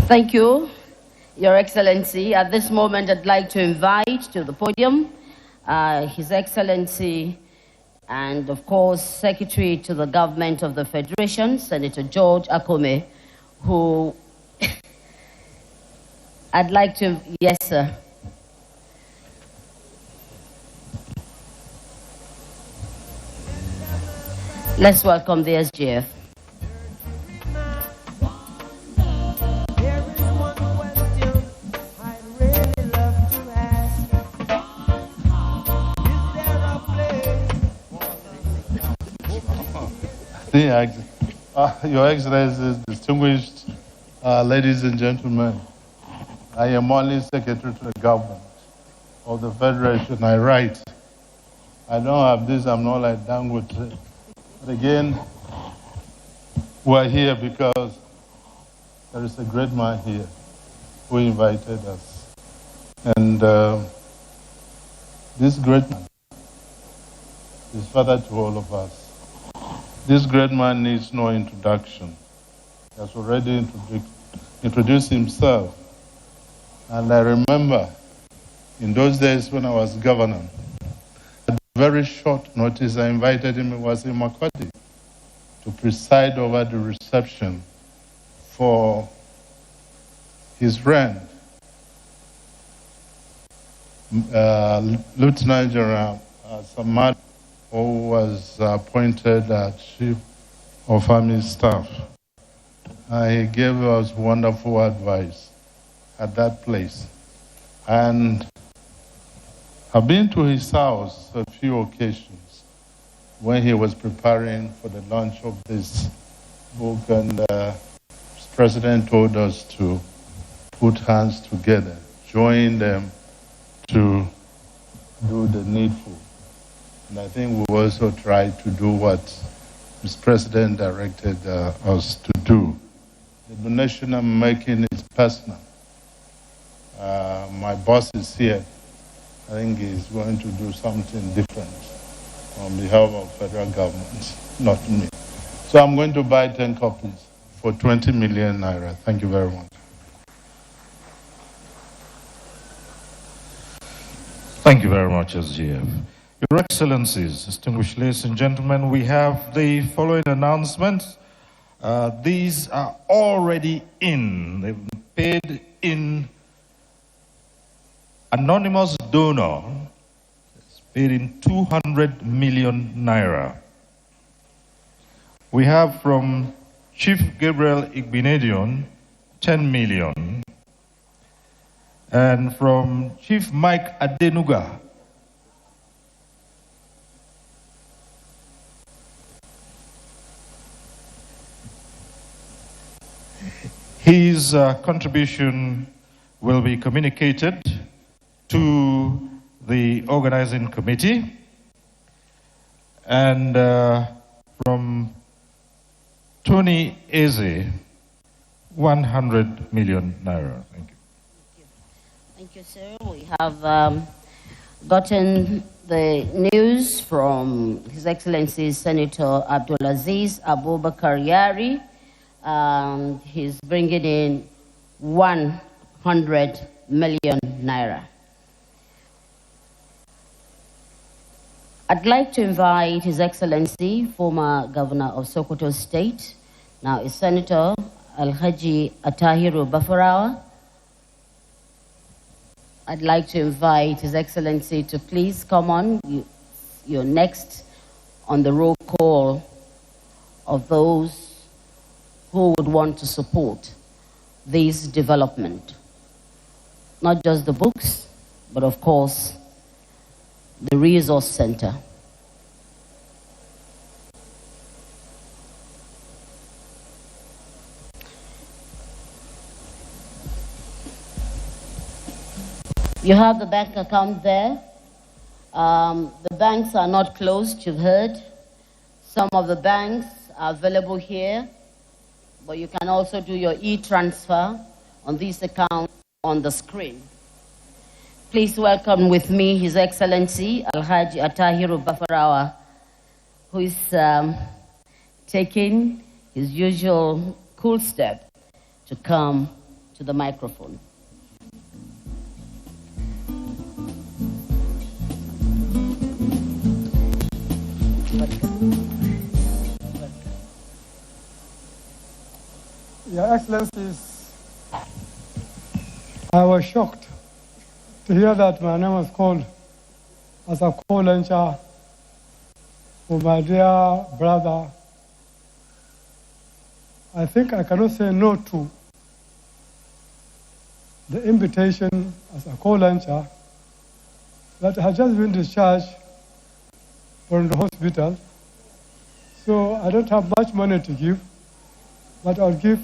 Thank you, Your Excellency. At this moment, I'd like to invite to the podium His Excellency and, of course, Secretary to the Government of the Federation, Senator George Akome, who I'd like to, yes, sir. Let's welcome the SGF. Your Excellencies, distinguished ladies and gentlemen, I am only Secretary to the Government of the Federation. I write. I don't have this, I'm not like Dangote. But again, we're here because there is a great man here who invited us. And this great man is father to all of us. This great man needs no introduction. He has already introduced himself. And I remember in those days when I was governor, at very short notice, I invited him, it was in Makoti, to preside over the reception for his friend, Lieutenant General Samad, who was appointed as Chief of Army Staff. He gave us wonderful advice at that place. And I've been to his house a few occasions when he was preparing for the launch of this book, and the president told us to put hands together, join them to do the needful. And I think we also tried to do what Mr. President directed us to do. The donation I'm making is personal. My boss is here. I think he's going to do something different on behalf of federal government, not me. So I'm going to buy 10 copies for 20 million naira. Thank you very much. Thank you very much, SGF. Your Excellencies, distinguished ladies and gentlemen, we have the following announcements. These are already in. They've been paid in. Anonymous donor is paid in 200 million naira. We have from Chief Gabriel Igbinedion, 10 million. And from Chief Mike Adenuga, his contribution will be communicated to the organizing committee. And from Tony Eze, 100 million naira. Thank you. Thank you, sir. We have gotten the news from His Excellency Senator Abdulaziz Abubakar Yari. He's bringing in 100 million naira. I'd like to invite His Excellency, former Governor of Sokoto State, now is Senator Alhaji Atahiru Bafarawa. I'd like to invite His Excellency to please come on. You're next on the roll call of those who would want to support this development. Not just the books, but of course, the resource center. You have the bank account there. The banks are not closed, you've heard. Some of the banks are available here, but you can also do your e-transfer on this account on the screen. Please welcome with me His Excellency Alhaji Atahiru Bafarawa, who is taking his usual cool step to come to the microphone. Your Excellencies, I was shocked to hear that my name was called as a co-launcher for my dear brother. I think I cannot say no to the invitation as a co-launcher that has just been discharged from the hospital. So I don't have much money to give, but I'll give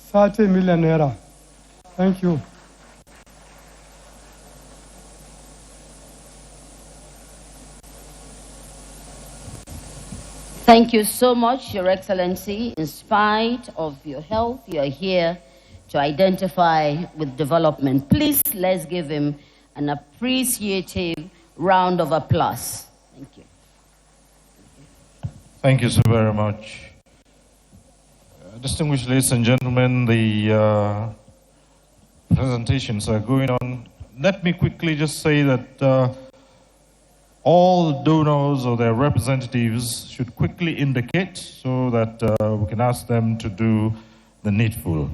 30 million naira. Thank you. Thank you so much, Your Excellency. In spite of your health, you are here to identify with development. Please, let's give him an appreciative round of applause. Thank you. Thank you so very much. Distinguished ladies and gentlemen, the presentations are going on. Let me quickly just say that all donors or their representatives should quickly indicate so that we can ask them to do the needful.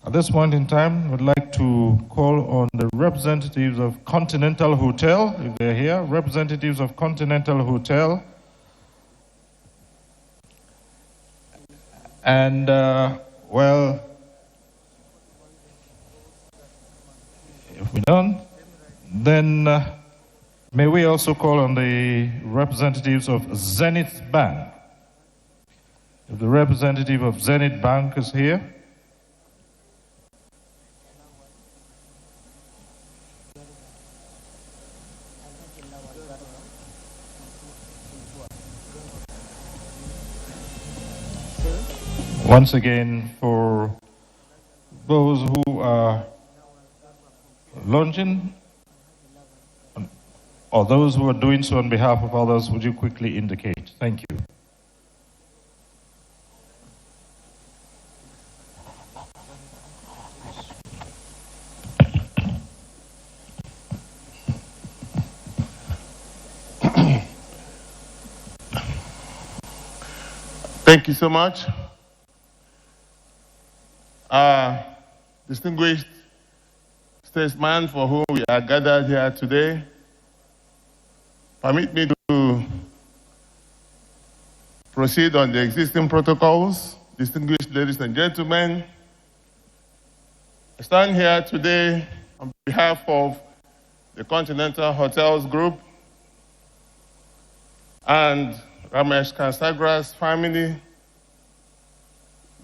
At this point in time, we'd like to call on the representatives of Continental Hotel, if they're here, representatives of Continental Hotel. And, well, if we don't, then may we also call on the representatives of Zenith Bank. If the representative of Zenith Bank is here. Once again, for those who are launching, or those who are doing so on behalf of others, would you quickly indicate? Thank you. Thank you so much. Distinguished statesman for whom we are gathered here today, permit me to proceed on the existing protocols. Distinguished ladies and gentlemen, I stand here today on behalf of the Continental Hotels Group and Ramesh Kansagra's family,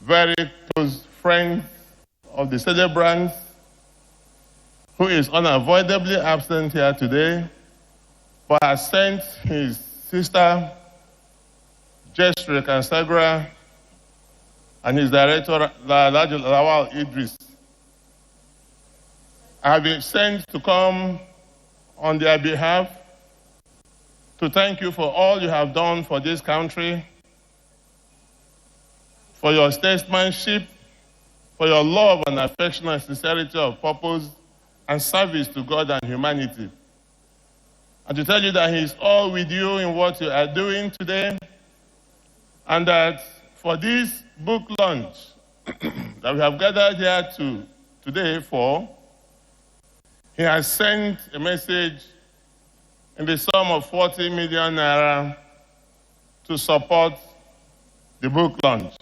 very close friends of the celebrants, who is unavoidably absent here today, but has sent his sister, Jeshri Kansagra, and his director, Lawal Idris. I have been sent to come on their behalf to thank you for all you have done for this country, for your statesmanship, for your love and affection and sincerity of purpose and service to God and humanity. And to tell you that He is all with you in what you are doing today, and that for this book launch that we have gathered here today for, He has sent a message in the sum of 40 million naira to support the book launch.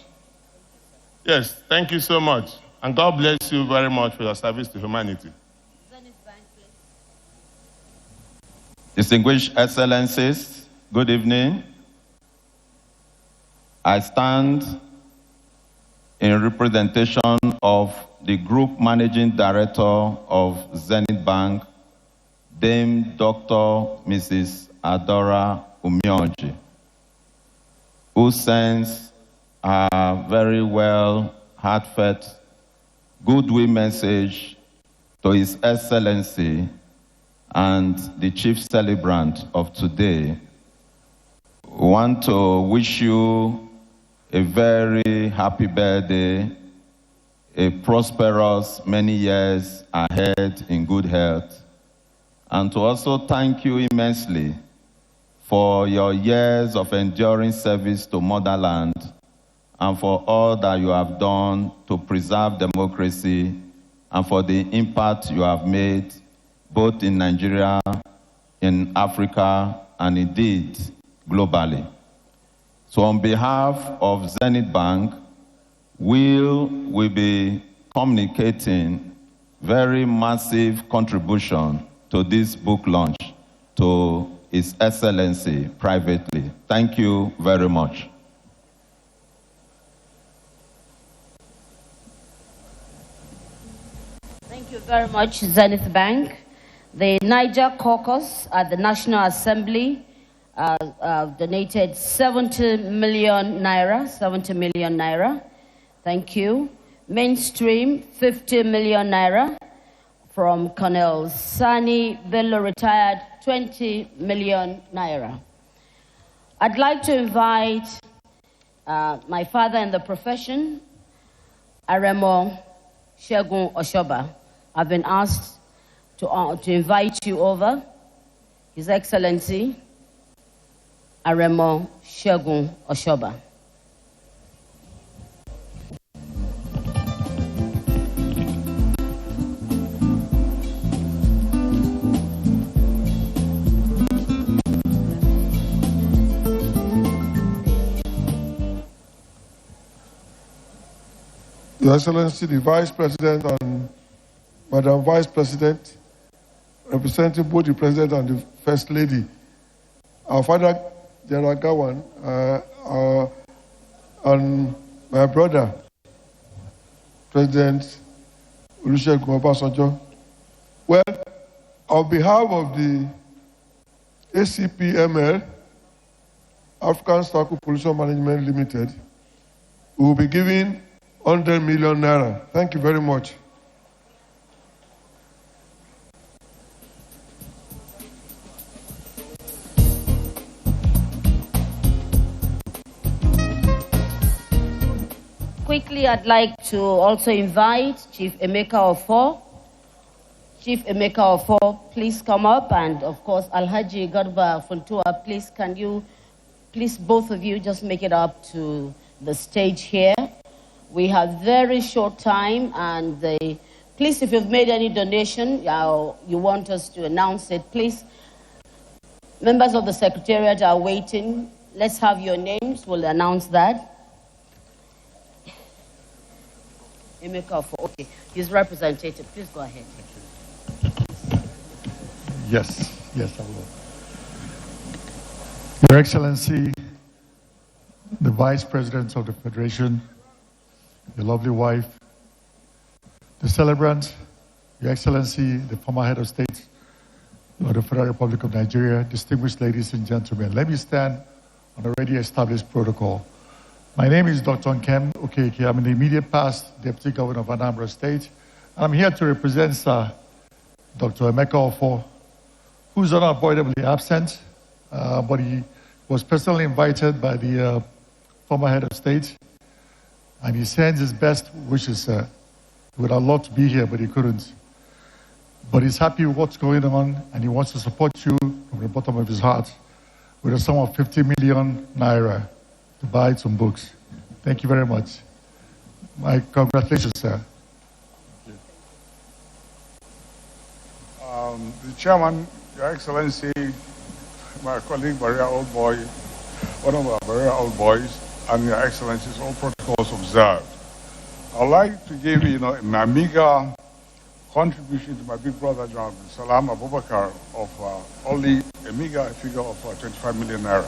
Yes, thank you so much. And God bless you very much for your service to humanity. Distinguished Excellencies, good evening. I stand in representation of the Group Managing Director of Zenith Bank, Dame Dr. Mrs. Adora Umionji, who sends a very well heartfelt goodwill message to His Excellency and the chief celebrant of today. We want to wish you a very happy birthday, a prosperous many years ahead in good health, and to also thank you immensely for your years of enduring service to motherland and for all that you have done to preserve democracy and for the impact you have made both in Nigeria, in Africa, and indeed globally. So on behalf of Zenith Bank, we'll be communicating very massive contribution to this book launch to His Excellency privately. Thank you very much. Thank you very much, Zenith Bank. The Niger Caucus at the National Assembly donated 70 million naira. Thank you. Mainstream, 50 million naira. from Colonel Sani Bello, retired, 20 million naira. I'd like to invite my father in the profession, Aremo Shegun Oshoba. I've been asked to invite you over. His Excellency, Aremo Shegun Oshoba. Your Excellency, the Vice President and Madam Vice President, representing both the President and the First Lady, our father, General Gawan, and my brother, President Olusegun Obasanjo. Well, on behalf of the ACPML, African Circle Pollution Management Limited, we will be giving 100 million naira. Thank you very much. Quickly, I'd like to also invite Chief Emeka Ofo. Chief Emeka Ofo, please come up. And of course, Alhaji Garba Funtua, please, can you, please, both of you, just make it up to the stage here. We have very short time, and please, if you've made any donation, you want us to announce it, please. Members of the Secretariat are waiting. Let's have your names. We'll announce that. Emeka, okay, his representative, please go ahead. Yes, I will. Your Excellency, the Vice President of the Federation, your lovely wife, the celebrant, Your Excellency, the former Head of State of the Federal Republic of Nigeria, distinguished ladies and gentlemen, let me stand on the already established protocol. My name is Dr. Nkem Okeke. I'm in the immediate past Deputy Governor of Anambra State. I'm here to represent Sir Dr. Emeka Ofo, who's unavoidably absent, but he was personally invited by the former Head of State, and he sends his best wishes. He would have loved to be here, but he couldn't. But he's happy with what's going on, and he wants to support you from the bottom of his heart with a sum of 50 million naira to buy some books. Thank you very much. My congratulations, sir. The chairman, Your Excellency, my colleague, Maria Old Boy, one of our Maria Old Boys, and Your Excellency's, all protocols observed. I'd like to give my meager contribution to my big brother, John Salam Abubakar, of only a meager figure of 25 million naira.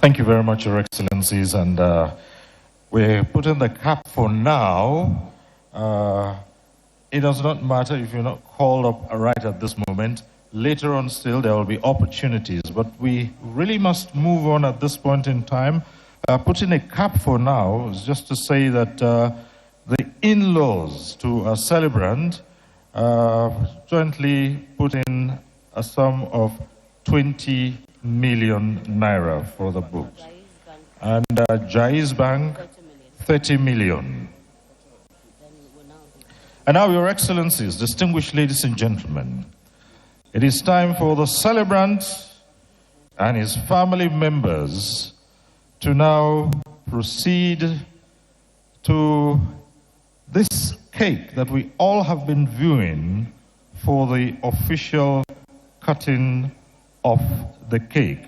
Thank you very much, Your Excellencies, and we're putting the cap for now. It does not matter if you're not called up right at this moment. Later on still, there will be opportunities, but we really must move on at this point in time. Putting a cap for now is just to say that the in-laws to a celebrant jointly put in a sum of 20 million naira for the books. And Jaiz Bank, 30 million. And now, Your Excellencies, distinguished ladies and gentlemen, it is time for the celebrant and his family members to now proceed to this cake that we all have been viewing for the official cutting of the cake.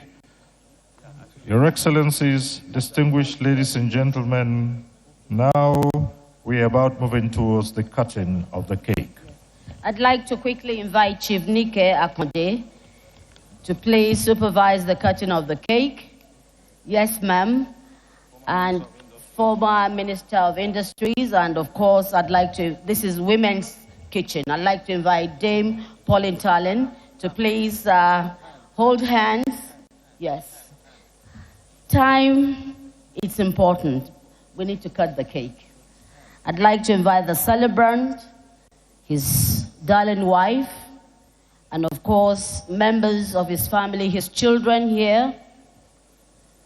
Your Excellencies, distinguished ladies and gentlemen, now we are about moving towards the cutting of the cake. I'd like to quickly invite Chief Nike Akonde to please supervise the cutting of the cake. Yes, ma'am. And former Minister of Industries, and of course, this is Women's Kitchen. I'd like to invite Dame Pauline Talen to please Hold hands. Yes. Time, it's important. We need to cut the cake. I'd like to invite the celebrant, his darling wife, and of course, members of his family, his children here,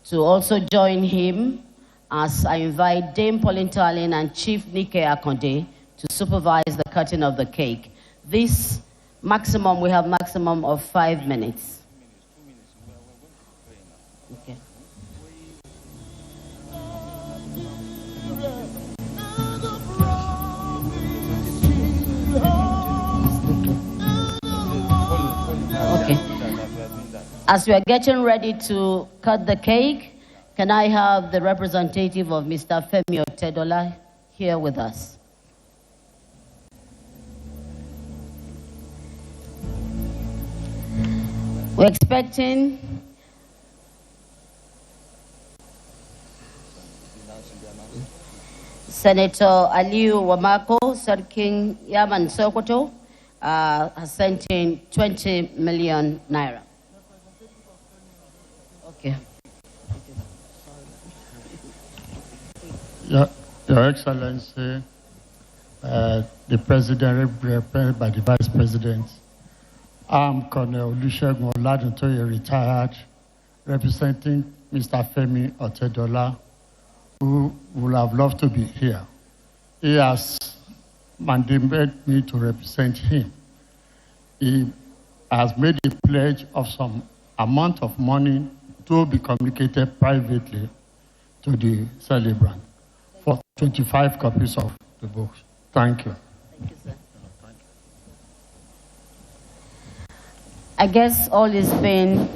to also join him as I invite Dame Pauline Talin and Chief Nike Akonde to supervise the cutting of the cake. This maximum, we have maximum of 5 minutes. Okay. Okay. As we are getting ready to cut the cake, can I have the representative of Mr. Femi Otedola here with us? We're expecting Senator Aliu Wamako, Sarkin Yaman Sokoto, has sent in 20 million naira. Okay. Your Excellency, the President, represented by the Vice President, I'm Colonel Olusegun Oladuntoye, retired, representing Mr. Femi Otedola, who would have loved to be here. He has mandated me to represent him. He has made a pledge of some amount of money to be communicated privately to the celebrant for 25 copies of the book. Thank you. Thank you, sir. I guess all is been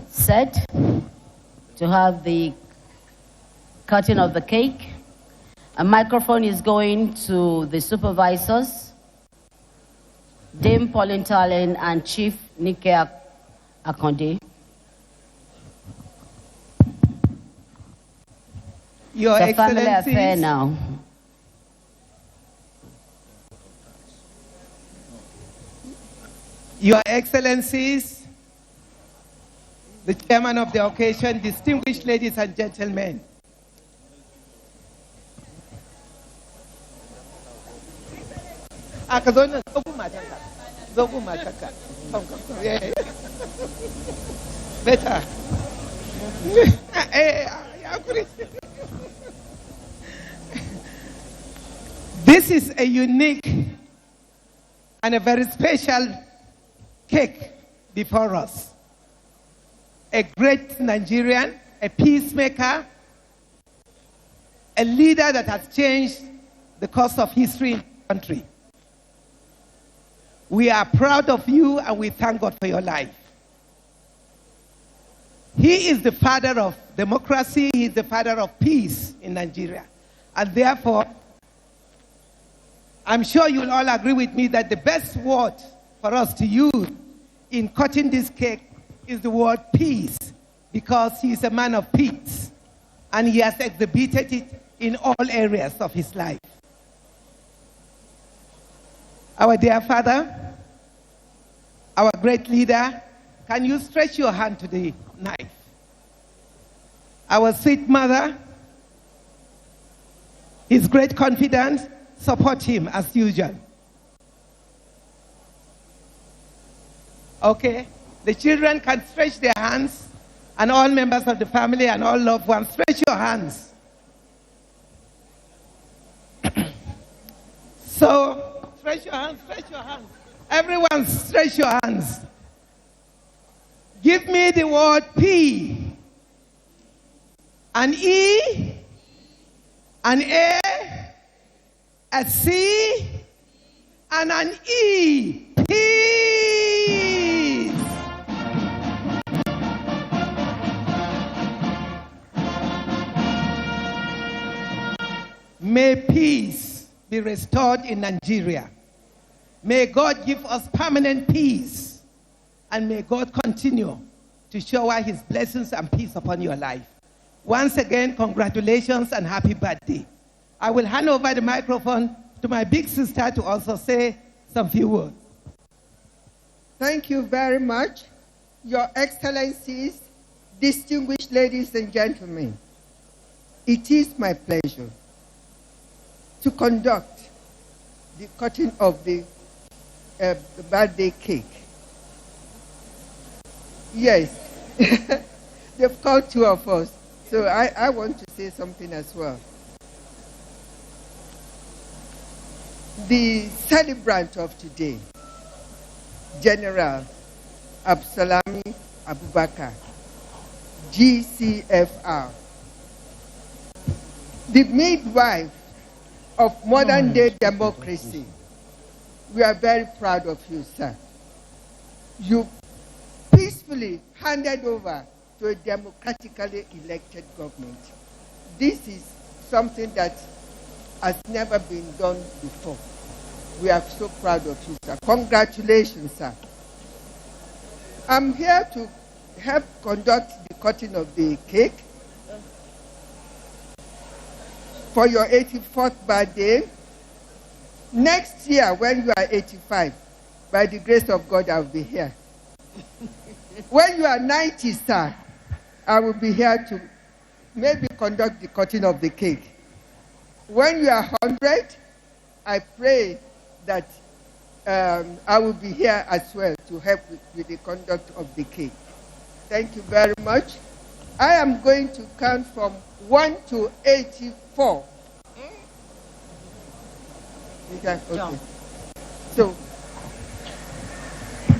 said to have the cutting of the cake. A microphone is going to the supervisors, Dame Pauline Talin and Chief Nike Akonde. Your The family Excellencies, affair now. Your Excellencies, the chairman of the occasion, distinguished ladies and gentlemen. Better. This is a unique and a very special cake before us. A great Nigerian, a peacemaker, a leader that has changed the course of history in the country. We are proud of you and we thank God for your life. He is the father of democracy, he is the father of peace in Nigeria. And therefore, I'm sure you'll all agree with me that the best word for us to use in cutting this cake is the word peace, because he is a man of peace and he has exhibited it in all areas of his life. Our dear father, our great leader, can you stretch your hand to the knife? Our sweet mother, his great confidence, support him as usual. Okay, the children can stretch their hands, and all members of the family and all loved ones, stretch your hands. So, stretch your hands, stretch your hands. Everyone, stretch your hands. Give me the word P, an E, an A C, and an E. Peace. May peace be restored in Nigeria. May God give us permanent peace, and may God continue to shower his blessings and peace upon your life. Once again, congratulations and happy birthday. I will hand over the microphone to my big sister to also say some few words. Thank you very much. Your Excellencies, distinguished ladies and gentlemen, it is my pleasure to conduct the cutting of the birthday cake. Yes, they've called two of us, so I want to say something as well. The celebrant of today, General Abdulsalami Abubakar, GCFR, the midwife of modern-day democracy. We are very proud of you, sir. You peacefully handed over to a democratically elected government. This is something that has never been done before. We are so proud of you, sir. Congratulations, sir. I'm here to help conduct the cutting of the cake for your 84th birthday. Next year, when you are 85, by the grace of God, I'll be here. When you are 90, sir, I will be here to maybe conduct the cutting of the cake. When you are 100, I pray that I will be here as well to help with the conduct of the cake. Thank you very much. I am going to count from 1 to 84. Okay. So,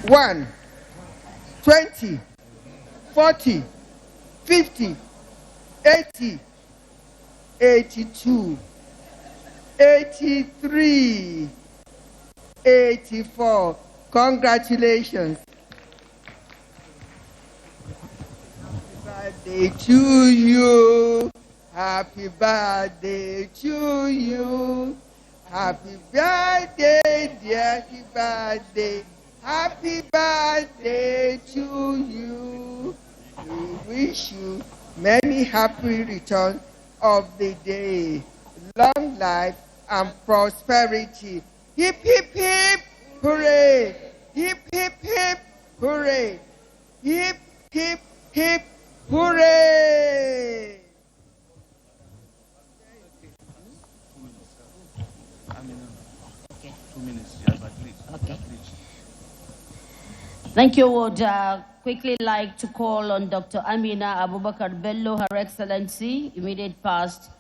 1, 20, 40, 50, 80, 82, 83, 84. Congratulations. Happy birthday to you. Happy birthday to you. Happy birthday, dear. Happy birthday. Happy birthday to you. We wish you many happy returns of the day. Long life and prosperity. Hip, hip, hip, hooray. Hip, hip, hip, hooray. Hip, hip, hip, hooray. Okay. 2 minutes, yes, at least. Okay. Thank you. Would quickly like to call on Dr. Amina Abubakar Bello, Her Excellency, immediate past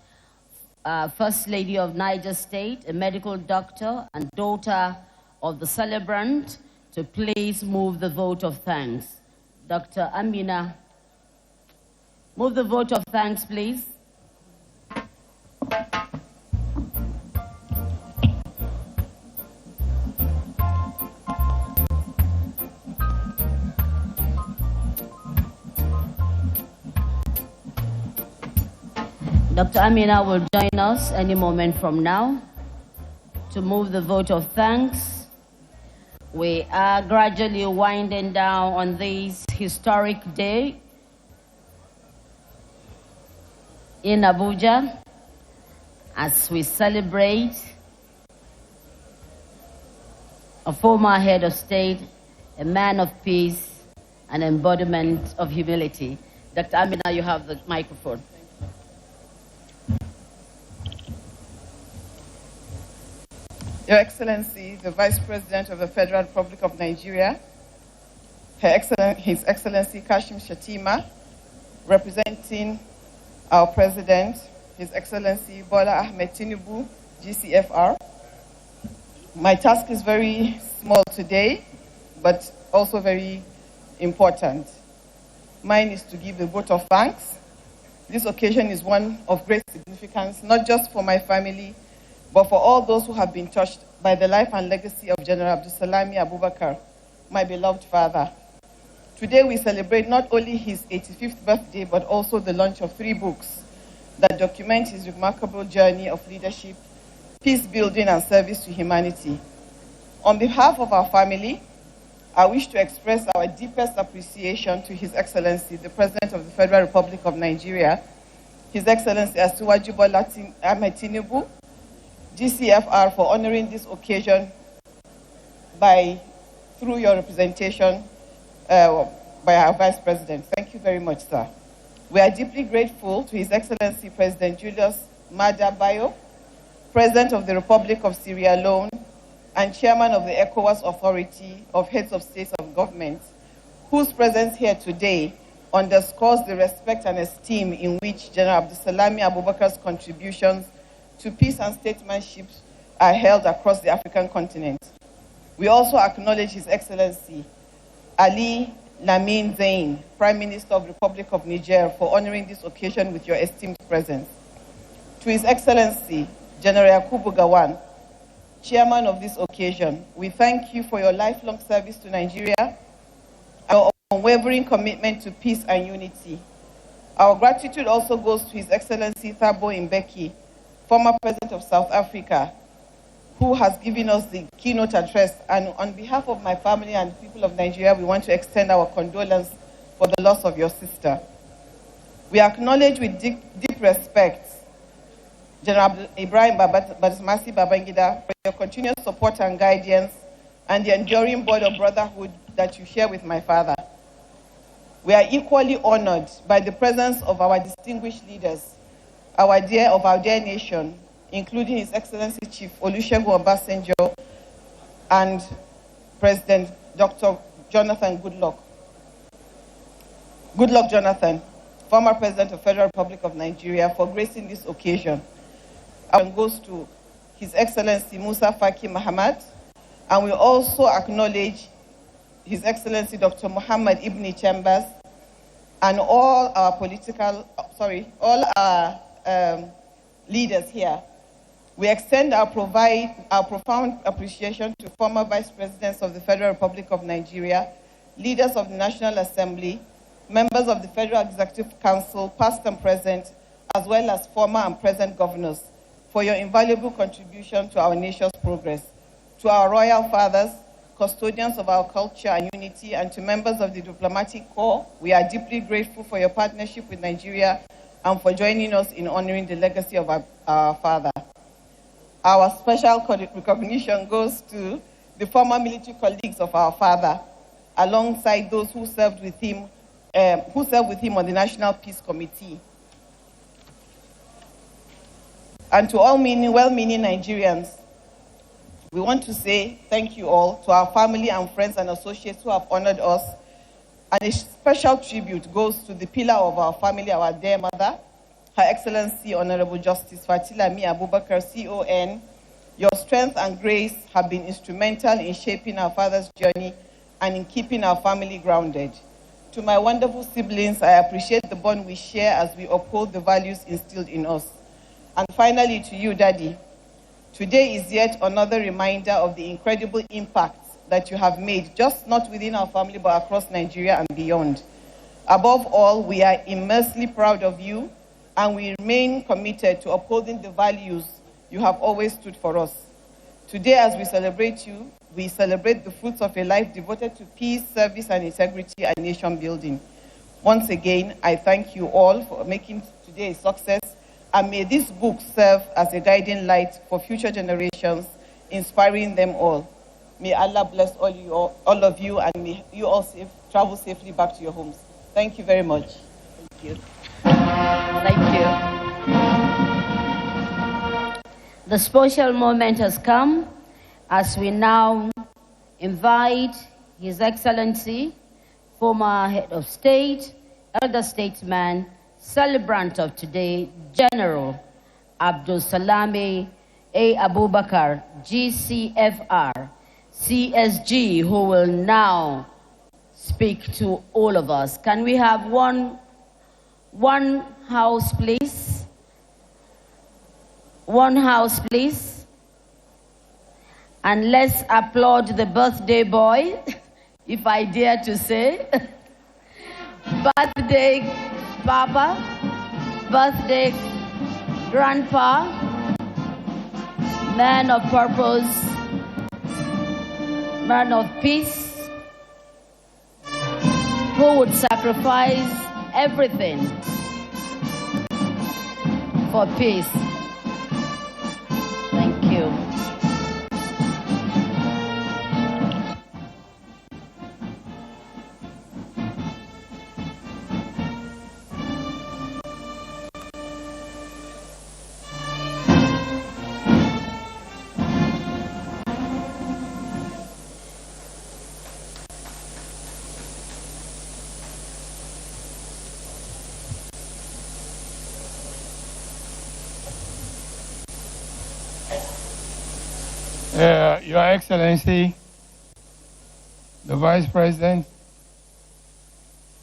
First Lady of Niger State, a medical doctor and daughter of the celebrant, to please move the vote of thanks. Dr. Amina, move the vote of thanks, please. Dr. Amina will join us any moment from now to move the vote of thanks. We are gradually winding down on this historic day in Abuja as we celebrate a former head of state, a man of peace, an embodiment of humility. Dr. Amina, you have the microphone. Your Excellency, the Vice President of the Federal Republic of Nigeria, His Excellency Kashim Shettima, representing our President, His Excellency Bola Ahmed Tinubu, GCFR. My task is very small today, but also very important. Mine is to give a vote of thanks. This occasion is one of great significance, not just for my family, but for all those who have been touched by the life and legacy of General Abdulsalami Abubakar, my beloved father. Today we celebrate not only his 85th birthday, but also the launch of 3 books that document his remarkable journey of leadership, peace building, and service to humanity. On behalf of our family, I wish to express our deepest appreciation to His Excellency, the President of the Federal Republic of Nigeria, His Excellency Asiwaju Bola Ahmed Tinubu, GCFR, for honoring this occasion through your representation, by our Vice President. Thank you very much, sir. We are deeply grateful to His Excellency President Julius Maada Bio, President of the Republic of Sierra Leone, and Chairman of the ECOWAS Authority of Heads of States of Government, whose presence here today underscores the respect and esteem in which General Abdulsalami Abubakar's contributions to peace and statesmanship are held across the African continent. We also acknowledge His Excellency Ali Lamin Zein, Prime Minister of the Republic of Niger, for honoring this occasion with your esteemed presence. To His Excellency General Yakubu Gowon, Chairman of this occasion, we thank you for your lifelong service to Nigeria and your unwavering commitment to peace and unity. Our gratitude also goes to His Excellency Thabo Mbeki, former President of South Africa, who has given us the keynote address. And on behalf of my family and the people of Nigeria, we want to extend our condolence for the loss of your sister. We acknowledge with deep respect General Ibrahim Badamasi Babangida for your continuous support and guidance and the enduring bond of brotherhood that you share with my father. We are equally honored by the presence of our distinguished leaders, our dear nation, including His Excellency Chief Olusegun Obasanjo and President Dr. Jonathan Goodluck. Goodluck Jonathan, former President of the Federal Republic of Nigeria, for gracing this occasion. And goes to His Excellency Musa Faki Mahamat, and we also acknowledge His Excellency Dr. Muhammad Ibn Chambers and all our leaders here. We extend our profound appreciation to former Vice Presidents of the Federal Republic of Nigeria, leaders of the National Assembly, members of the Federal Executive Council, past and present, as well as former and present governors, for your invaluable contribution to our nation's progress. To our royal fathers, custodians of our culture and unity, and to members of the diplomatic corps, we are deeply grateful for your partnership with Nigeria and for joining us in honoring the legacy of our father. Our special recognition goes to the former military colleagues of our father, alongside those who served with him on the National Peace Committee. And to all well-meaning Nigerians, we want to say thank you all to our family and friends and associates who have honored us. And a special tribute goes to the pillar of our family, our dear mother, Her Excellency Honorable Justice Fatilami Abubakar, CON. Your strength and grace have been instrumental in shaping our father's journey and in keeping our family grounded. To my wonderful siblings, I appreciate the bond we share as we uphold the values instilled in us. And finally, to you, Daddy, today is yet another reminder of the incredible impact that you have made, just not within our family, but across Nigeria and beyond. Above all, we are immensely proud of you, and we remain committed to upholding the values you have always stood for us. Today, as we celebrate you, we celebrate the fruits of a life devoted to peace, service, and integrity and nation building. Once again, I thank you all for making today a success, and may this book serve as a guiding light for future generations, inspiring them all. May Allah bless all of you, and may you all travel safely back to your homes. Thank you very much. Thank you. Thank you. The special moment has come as we now invite His Excellency, former Head of State, Elder Statesman, celebrant of today, General Abdulsalami A. Abubakar, GCFR, CSG, who will now speak to all of us. Can we have one house, please? One house, please. And let's applaud the birthday boy, if I dare to say. Birthday Papa, birthday Grandpa, man of purpose, man of peace, who would sacrifice everything for peace. Thank you. Your Excellency, the Vice President,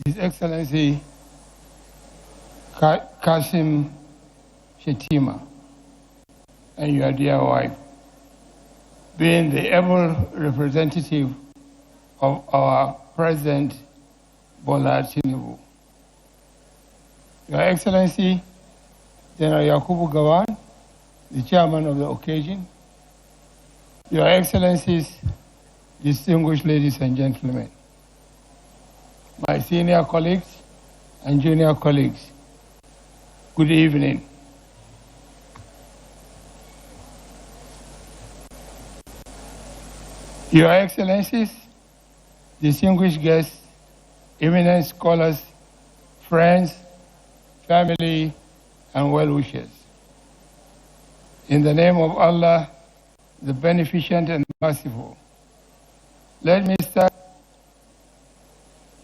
His Excellency Kashim Shettima, and your dear wife, being the able representative of our President Bola Tinubu. Your Excellency, General Yakubu Gawan, the chairman of the occasion, Your Excellencies, distinguished ladies and gentlemen, my senior colleagues and junior colleagues, good evening. Your Excellencies, distinguished guests, eminent scholars, friends, family, and well-wishers. In the name of Allah, the Beneficent and Merciful, let me start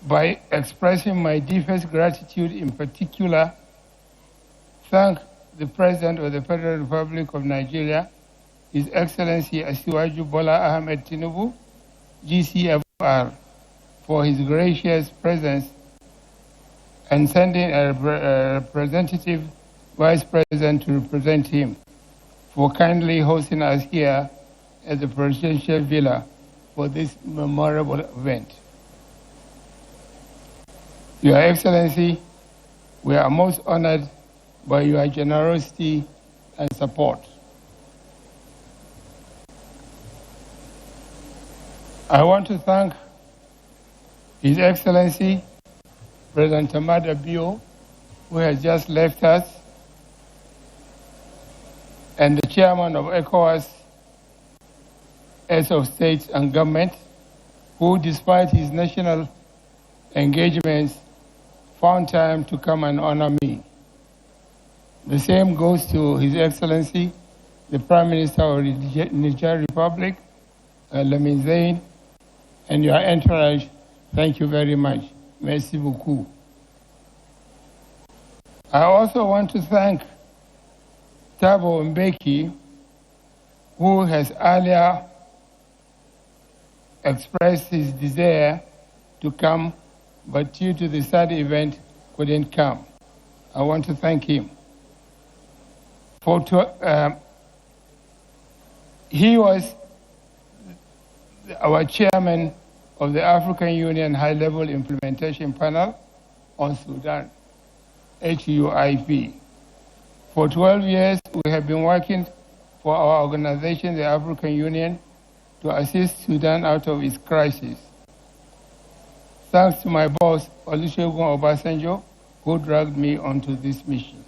by expressing my deepest gratitude, in particular, thank the President of the Federal Republic of Nigeria, His Excellency Asiwaju Bola Ahmed Tinubu, GCFR, for his gracious presence and sending a representative Vice President to represent him, for kindly hosting us here at the Presidential Villa for this memorable event. Your Excellency, we are most honored by your generosity and support. I want to thank His Excellency President Tamada Bio, who has just left us, and the Chairman of ECOWAS, Heads of States and Government, who, despite his national engagements, found time to come and honor me. The same goes to His Excellency, the Prime Minister of the Nigerian Republic, Lamin Zain, and your entourage. Thank you very much. Merci beaucoup. I also want to thank Thabo Mbeki, who has earlier expressed his desire to come, but due to the sad event, couldn't come. I want to thank him. He was our chairman of the African Union High-Level Implementation Panel on Sudan, HUIP. For 12 years, we have been working for our organization, the African Union, to assist Sudan out of its crisis. Thanks to my boss, Olusegun Obasanjo, who dragged me onto this mission.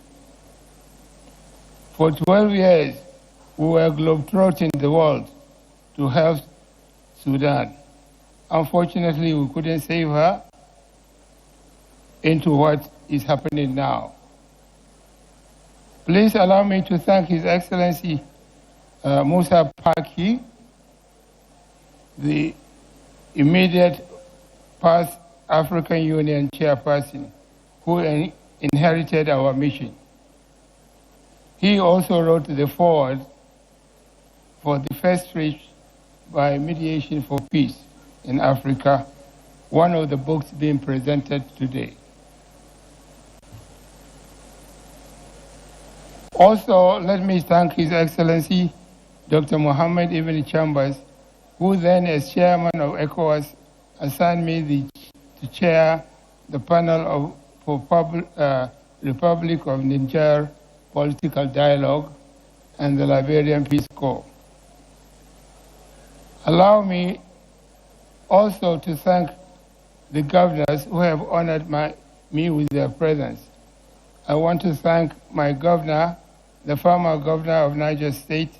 For 12 years, we were globetrotting the world to help Sudan. Unfortunately, we couldn't save her into what is happening now. Please allow me to thank His Excellency Musa Paki, the immediate past African Union chairperson, who inherited our mission. He also wrote the foreword for the first speech by Mediation for Peace in Africa, one of the books being presented today. Also, let me thank His Excellency Dr. Mohammed Ibn Chambers, who then, as chairman of ECOWAS, assigned me to chair the panel for Republic of Niger Political Dialogue and the Liberian Peace Corps. Allow me also to thank the governors who have honored me with their presence. I want to thank my governor, the former governor of Niger State,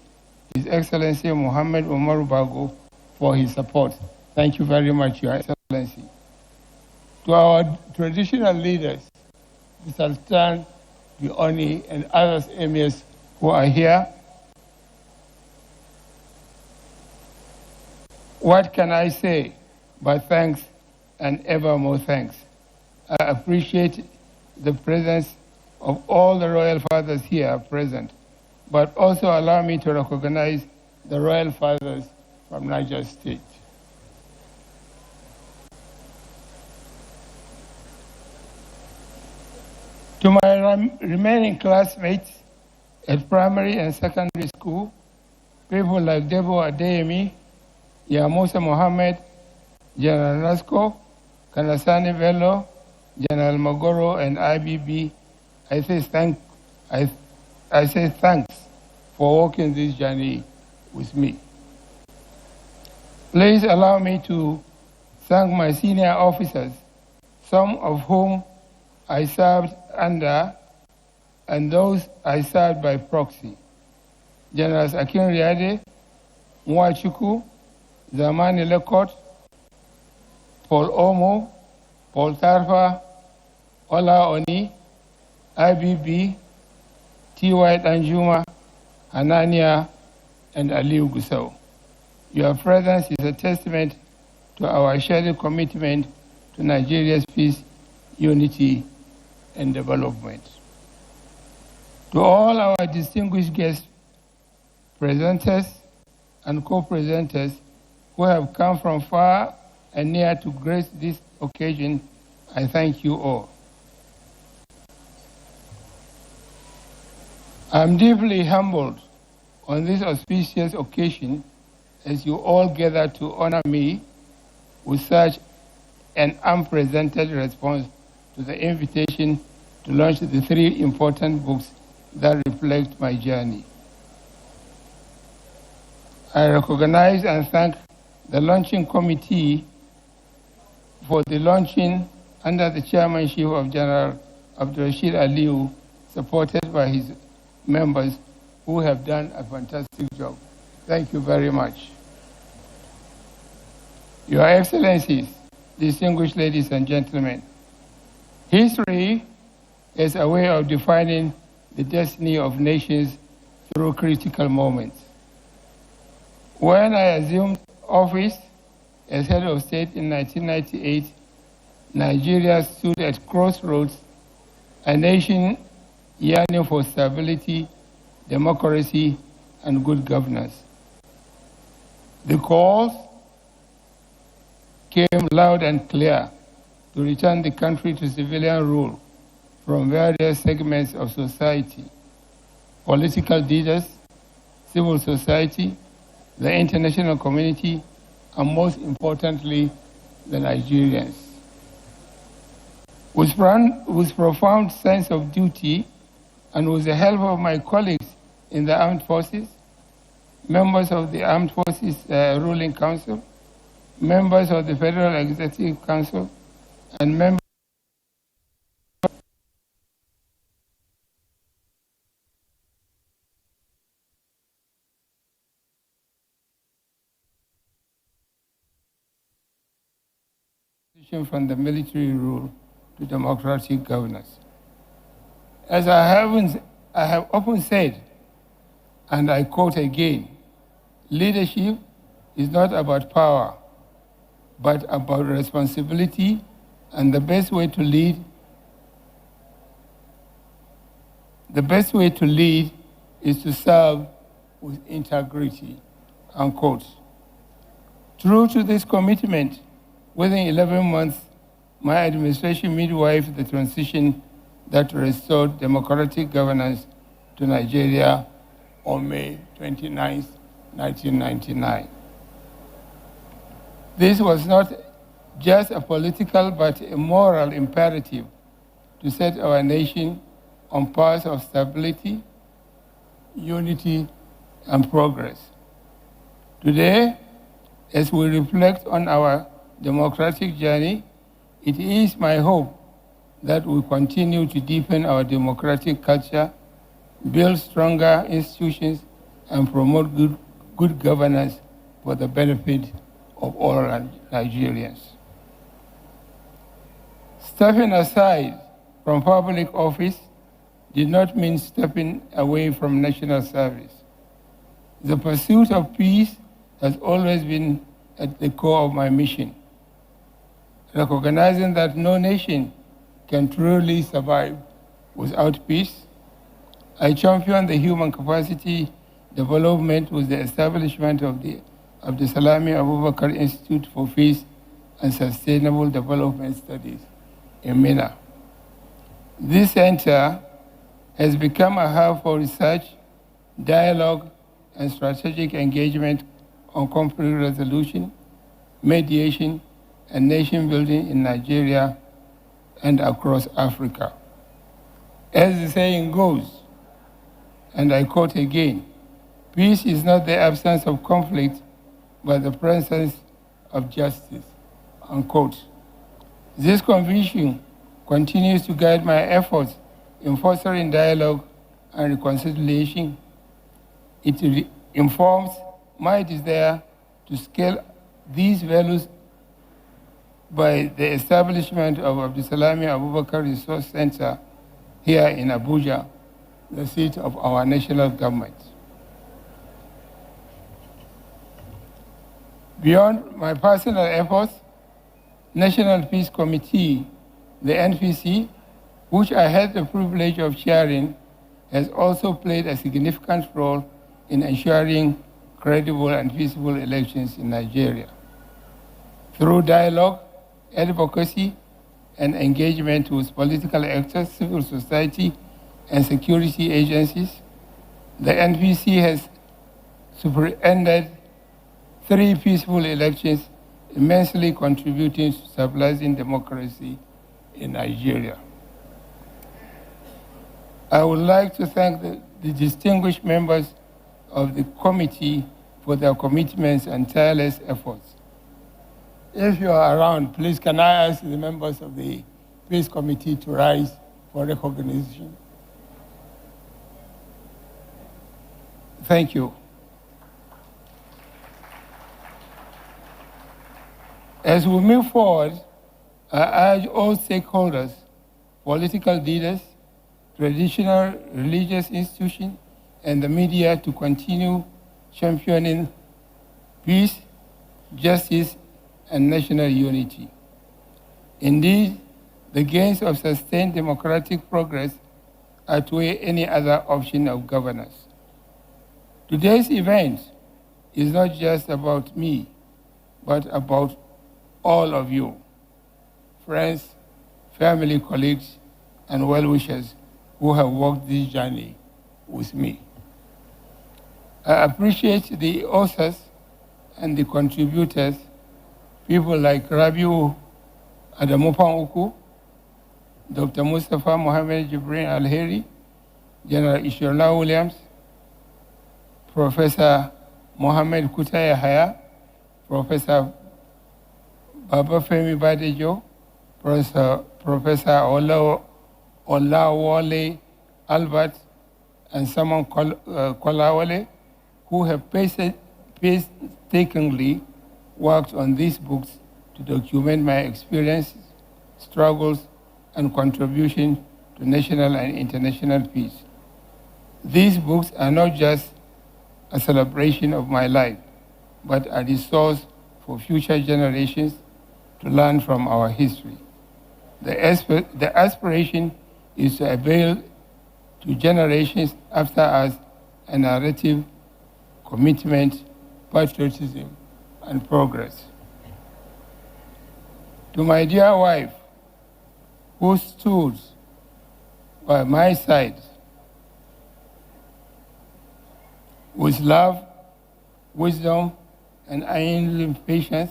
His Excellency Mohammed Omar Bago, for his support. Thank you very much, Your Excellency. To our traditional leaders, the Sultan, the Oni, and other emirs who are here, what can I say but thanks and ever more thanks? I appreciate the presence of all the royal fathers here present, but also allow me to recognize the royal fathers from Niger State. To my remaining classmates at primary and secondary school, people like Debo Adeyemi, Yamusa Mohammed, General Nasco, Kanasani Bello, General Magoro, and IBB, I say thanks for walking this journey with me. Please allow me to thank my senior officers, some of whom I served under and those I served by proxy. Generals Akin Riade, Mwachuku, Zamani Lekot, Paul Omo, Paul Tarfa, Ola Oni, IBB, T.Y. Danjuma, Anania, and Aliu Gusau. Your presence is a testament to our shared commitment to Nigeria's peace, unity, and development. To all our distinguished guest presenters and co-presenters who have come from far and near to grace this occasion, I thank you all. I'm deeply humbled on this auspicious occasion as you all gather to honor me with such an unprecedented response to the invitation to launch the 3 important books that reflect my journey. I recognize and thank the launching committee for the launching under the chairmanship of General Abdulrashid Aliu, supported by his members who have done a fantastic job. Thank you very much. Your Excellencies, distinguished ladies and gentlemen, history is a way of defining the destiny of nations through critical moments. When I assumed office as head of state in 1998, Nigeria stood at crossroads, a nation yearning for stability, democracy, and good governance. The calls came loud and clear to return the country to civilian rule from various segments of society, political leaders, civil society, the international community, and most importantly, the Nigerians. With profound sense of duty and with the help of my colleagues in the armed forces, members of the Armed Forces Ruling Council, members of the Federal Executive Council, and members from the military rule to democratic governance. As I have often said, and I quote again, leadership is not about power, but about responsibility, and the best way to lead is to serve with integrity, unquote. True to this commitment, within 11 months, my administration midwifed the transition that restored democratic governance to Nigeria on May 29, 1999. This was not just a political but a moral imperative to set our nation on paths of stability, unity, and progress. Today, as we reflect on our democratic journey, it is my hope that we continue to deepen our democratic culture, build stronger institutions, and promote good governance for the benefit of all Nigerians. Stepping aside from public office did not mean stepping away from national service. The pursuit of peace has always been at the core of my mission. Recognizing that no nation can truly survive without peace, I champion the human capacity development was the establishment of the Abdulsalami Abubakar Institute for Peace and Sustainable Development Studies in Mina. This center has become a hub for research, dialogue, and strategic engagement on conflict resolution, mediation, and nation building in Nigeria and across Africa. As the saying goes, and I quote again, peace is not the absence of conflict, but the presence of justice, unquote. This conviction continues to guide my efforts in fostering dialogue and reconciliation. It informs my desire to scale these values by the establishment of Abdulsalami Abubakar Resource Center here in Abuja, the seat of our national government. Beyond my personal efforts, National Peace Committee, the NPC, which I had the privilege of chairing, has also played a significant role in ensuring credible and peaceful elections in Nigeria. Through dialogue, advocacy, and engagement with political actors, civil society, and security agencies, the NPC has superintended 3 peaceful elections, immensely contributing to stabilizing democracy in Nigeria. I would like to thank the distinguished members of the committee for their commitments and tireless efforts. If you are around, please can I ask the members of the Peace Committee to rise for recognition? Thank you. As we move forward, I urge all stakeholders, political leaders, traditional religious institutions, and the media to continue championing peace, justice, and national unity. Indeed, the gains of sustained democratic progress outweigh any other option of governance. Today's event is not just about me, but about all of you, friends, family, colleagues, and well-wishers who have walked this journey with me. I appreciate the authors and the contributors, people like Rabiu Adamupan Uku, Dr. Mustafa Mohammed Jibril Al-Heri, General Ishola Williams, Professor Mohammed Kuta Yahya, Professor Babafemi Badejo, Professor Olawale Albert, and Simon Kolawale, who have painstakingly worked on these books to document my experiences, struggles, and contribution to national and international peace. These books are not just a celebration of my life, but a resource for future generations to learn from our history. The aspiration is to avail to generations after us a narrative, commitment, patriotism, and progress. To my dear wife, who stood by my side with love, wisdom, and unyielding patience,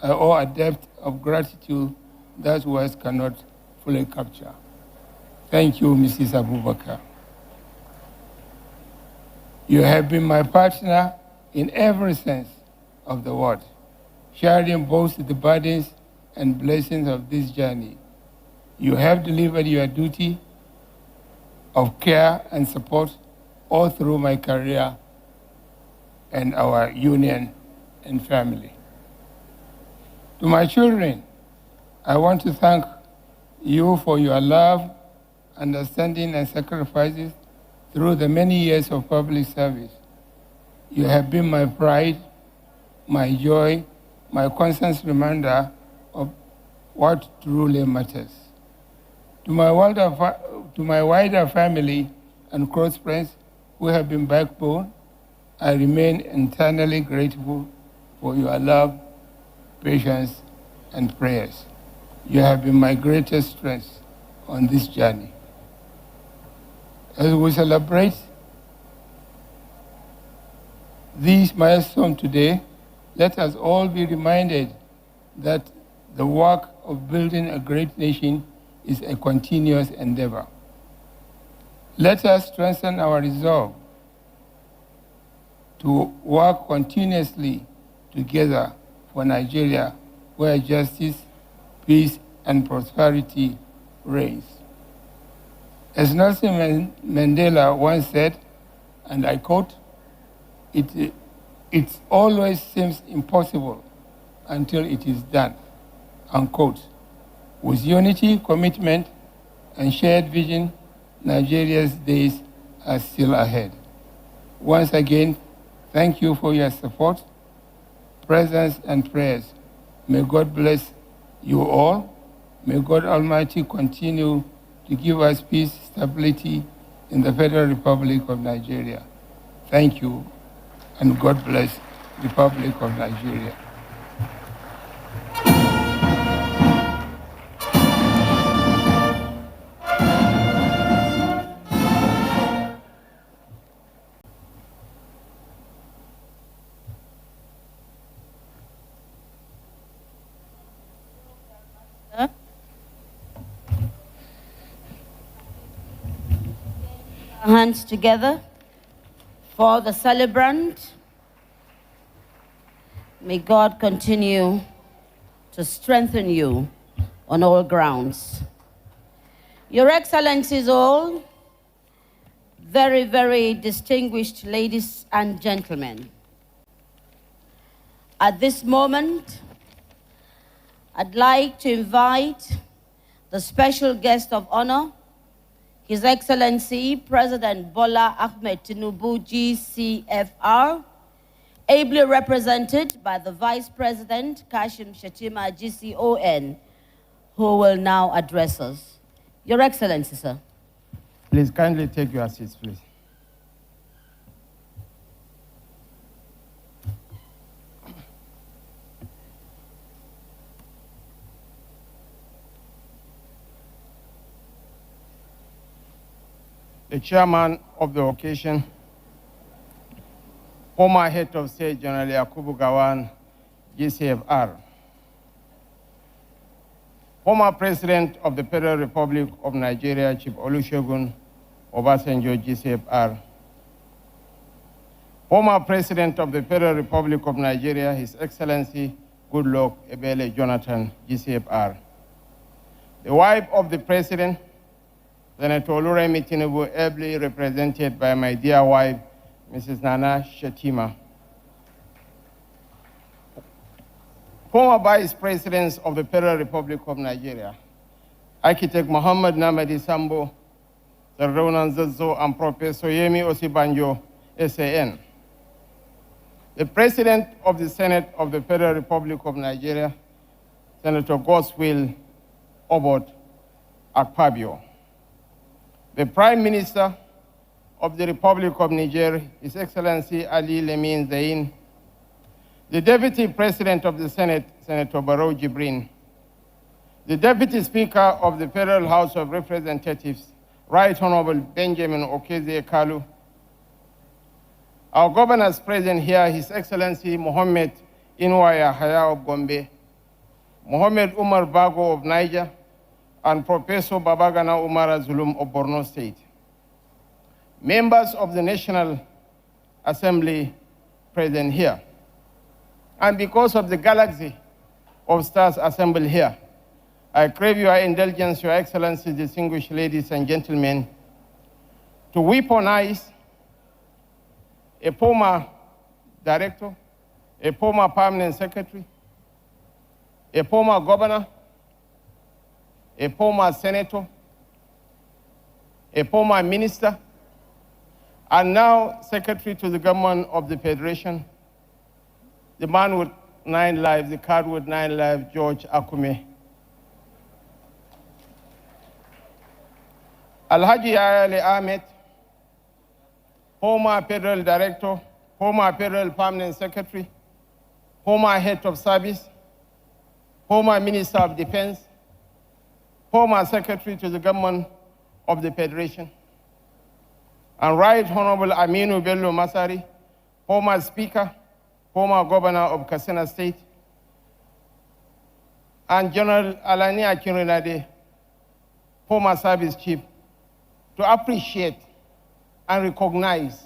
I owe a depth of gratitude that words cannot fully capture. Thank you, Mrs. Abubakar. You have been my partner in every sense of the word, sharing both the burdens and blessings of this journey. You have delivered your duty of care and support all through my career and our union and family. To my children, I want to thank you for your love, understanding, and sacrifices through the many years of public service. You have been my pride, my joy, my constant reminder of what truly matters. To my wider family and close friends who have been backbone, I remain eternally grateful for your love, patience, and prayers. You have been my greatest strength on this journey. As we celebrate this milestone today, let us all be reminded that the work of building a great nation is a continuous endeavor. Let us strengthen our resolve to work continuously together for Nigeria, where justice, peace, and prosperity reigns. As Nelson Mandela once said, and I quote, it always seems impossible until it is done, unquote. With unity, commitment, and shared vision, Nigeria's days are still ahead. Once again, thank you for your support, presence, and prayers. May God bless you all. May God Almighty continue to give us peace, stability in the Federal Republic of Nigeria. Thank you, and God bless the Republic of Nigeria. Hands together for the celebrant. May God continue to strengthen you on all grounds. Your Excellencies all, very, very distinguished ladies and gentlemen, at this moment, I'd like to invite the special guest of honor, His Excellency President Bola Ahmed Tinubu, GCFR, ably represented by the Vice President Kashim Shettima, GCON, who will now address us. Your Excellency, sir. Please kindly take your seats, please. The chairman of the occasion, former head of state, General Yakubu Gowon, GCFR, former president of the Federal Republic of Nigeria, Chief Olusegun Obasanjo, GCFR, former president of the Federal Republic of Nigeria, His Excellency Goodluck Ebele Jonathan, GCFR, the wife of the president, Senator Oluremi Tinubu, ably represented by my dear wife, Mrs. Nana Shettima. Former Vice Presidents of the Federal Republic of Nigeria, Architect Muhammad Namadi Sambo, Sardauna Zazo, and Professor Yemi Osibanjo, SAN. The President of the Senate of the Federal Republic of Nigeria, Senator Godswill Obot Akpabio. The Prime Minister of the Republic of Niger, His Excellency Ali Lemin Zain, the Deputy President of the Senate, Senator Barrow Jibrin, the Deputy Speaker of the Federal House of Representatives, Right Honorable Benjamin Okeze Kalu, our governors present here, His Excellency Mohammed Inwaya Haya of Gombe, Mohammed Umar Bago of Niger, and Professor Babagana Umar Zulum of Borno State. Members of the National Assembly present here. And because of the galaxy of stars assembled here, I crave your indulgence, Your Excellency, distinguished ladies and gentlemen, to weaponize a former director, a former permanent secretary, a former governor, a former senator, a former minister, and now secretary to the government of the Federation, the man with 9 lives, the card with 9 lives, George Akume. Alhaji Ayale Ahmed, former federal director, former Federal Permanent Secretary, former Head of Service, former Minister of Defense, former Secretary to the Government of the Federation, and Right Honorable Aminu Bello Masari, former Speaker, former Governor of Katsina State, and General Alani Akinrinade, former Service Chief, to appreciate and recognize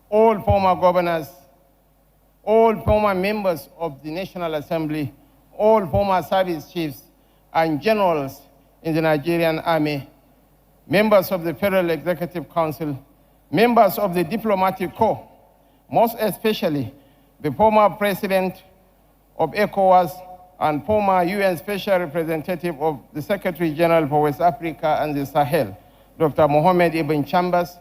all former governors, all former members of the National Assembly, all former service chiefs and generals in the Nigerian Army, members of the Federal Executive Council, members of the Diplomatic Corps, most especially the former President of ECOWAS and former UN Special Representative of the Secretary General for West Africa and the Sahel, Dr. Mohamed Ibn Chambers,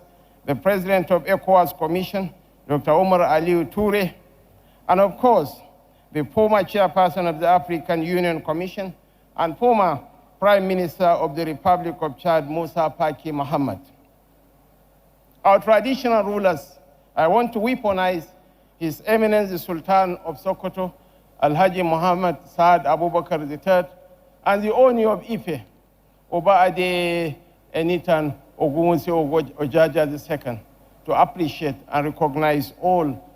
the President of ECOWAS Commission, Dr. Omar Aliu Toure, and of course, the former Chairperson of the African Union Commission and former Prime Minister of the Republic of Chad, Musa Faki Mohammed. Our traditional rulers, I want to weaponize His Eminence the Sultan of Sokoto, Alhaji Muhammad Saad Abubakar III, and the Oni of Ife, Oba Ade Enitan Ogunwusi Ojaja II, to appreciate and recognize all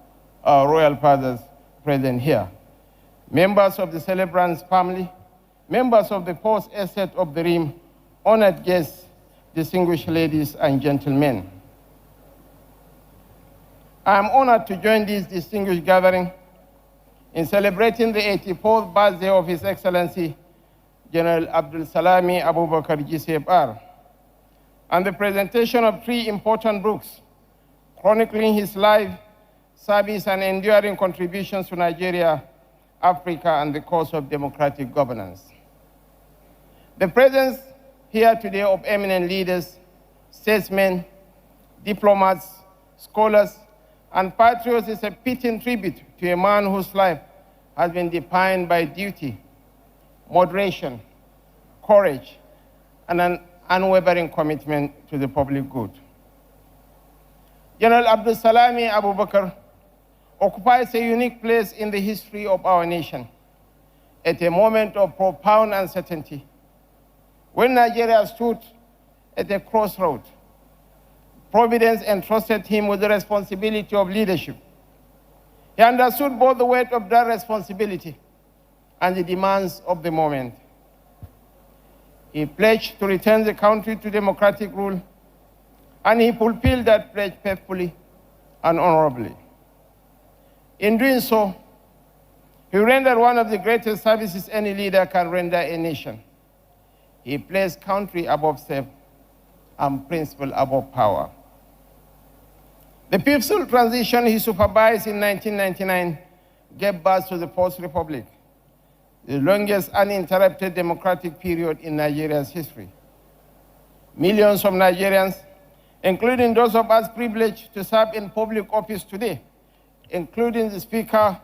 our royal fathers present here. Members of the celebrant's family, members of the first estate of the Rim, honored guests, distinguished ladies and gentlemen. I am honored to join this distinguished gathering in celebrating the 84th birthday of His Excellency, General Abdulsalami Abubakar GCFR, and the presentation of 3 important books chronicling his life, service, and enduring contributions to Nigeria, Africa, and the cause of democratic governance. The presence here today of eminent leaders, statesmen, diplomats, scholars, and patriots is a fitting tribute to a man whose life has been defined by duty, moderation, courage, and an unwavering commitment to the public good. General Abdulsalami Abubakar occupies a unique place in the history of our nation at a moment of profound uncertainty. When Nigeria stood at a crossroad, Providence entrusted him with the responsibility of leadership. He understood both the weight of that responsibility and the demands of the moment. He pledged to return the country to democratic rule, and he fulfilled that pledge faithfully and honorably. In doing so, he rendered one of the greatest services any leader can render a nation. He placed country above self and principle above power. The peaceful transition he supervised in 1999 gave birth to the post-republic, the longest uninterrupted democratic period in Nigeria's history. Millions of Nigerians, including those of us privileged to serve in public office today, including the Speaker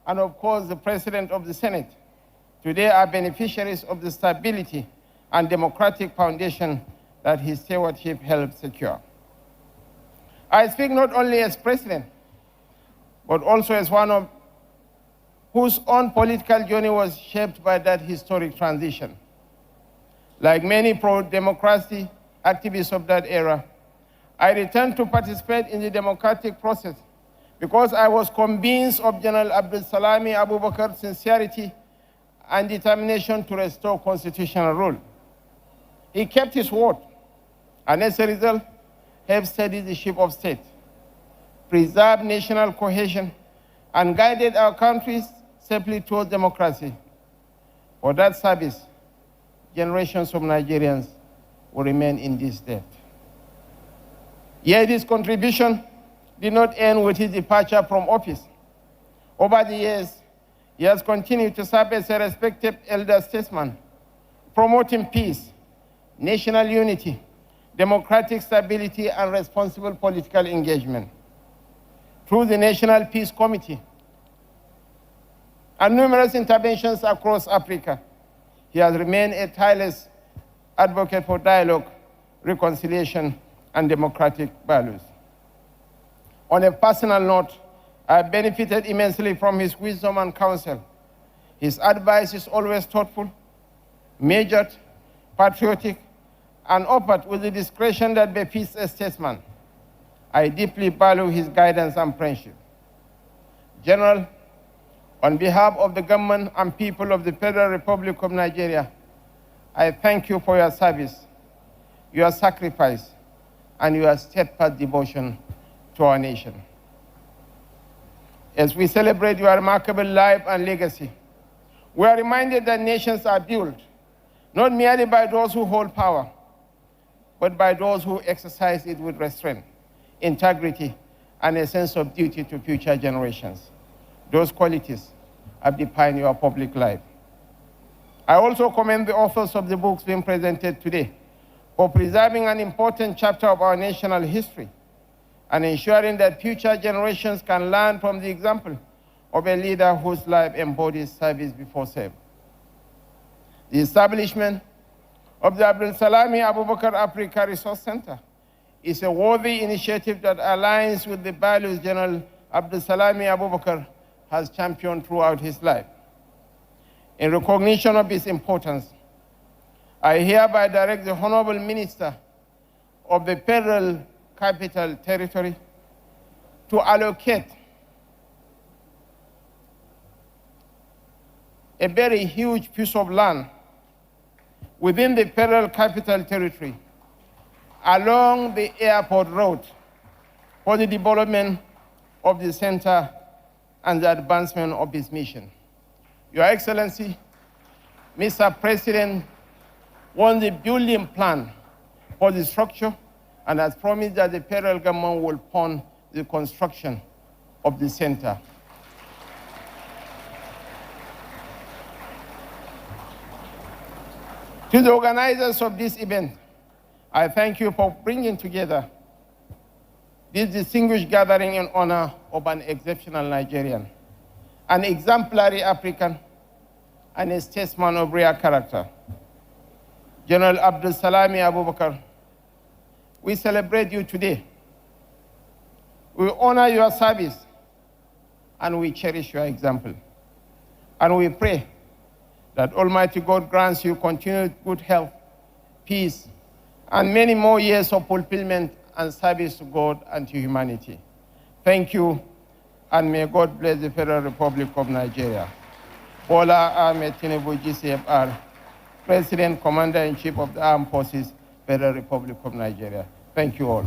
and of course the President of the Senate, today are beneficiaries of the stability and democratic foundation that his stewardship helped secure. I speak not only as president, but also as one of whose own political journey was shaped by that historic transition. Like many pro-democracy activists of that era, I returned to participate in the democratic process because I was convinced of General Abdulsalami Abubakar's sincerity and determination to restore constitutional rule. He kept his word, and as a result, have steadied the ship of state, preserved national cohesion, and guided our countries safely towards democracy. For that service, generations of Nigerians will remain in this debt. Yet his contribution did not end with his departure from office. Over the years, he has continued to serve as a respected elder statesman, promoting peace, national unity, democratic stability, and responsible political engagement. Through the National Peace Committee and numerous interventions across Africa, he has remained a tireless advocate for dialogue, reconciliation, and democratic values. On a personal note, I have benefited immensely from his wisdom and counsel. His advice is always thoughtful, measured, patriotic, and offered with the discretion that befits a statesman. I deeply value his guidance and friendship. General, on behalf of the government and people of the Federal Republic of Nigeria, I thank you for your service, your sacrifice, and your steadfast devotion to our nation. As we celebrate your remarkable life and legacy, we are reminded that nations are built not merely by those who hold power, but by those who exercise it with restraint, integrity, and a sense of duty to future generations. Those qualities have defined your public life. I also commend the authors of the books being presented today for preserving an important chapter of our national history and ensuring that future generations can learn from the example of a leader whose life embodies service before self. The establishment of the Abdulsalami Abubakar Africa Resource Center is a worthy initiative that aligns with the values General Abdulsalami Abubakar has championed throughout his life. In recognition of its importance, I hereby direct the Honorable Minister of the Federal Capital Territory to allocate a very huge piece of land within the Federal Capital Territory along the airport road for the development of the center and the advancement of its mission. Your Excellency, Mr. President, wants the building plan for the structure and has promised that the federal government will fund the construction of the center. To the organizers of this event, I thank you for bringing together this distinguished gathering in honor of an exceptional Nigerian, an exemplary African, and a statesman of rare character. General Abdulsalami Abubakar, we celebrate you today. We honor your service, and we cherish your example. And we pray that Almighty God grants you continued good health, peace, and many more years of fulfillment and service to God and to humanity. Thank you, and may God bless the Federal Republic of Nigeria. Bola Ahmed Tinubu, GCFR, President, Commander-in-Chief of the Armed Forces, Federal Republic of Nigeria. Thank you all.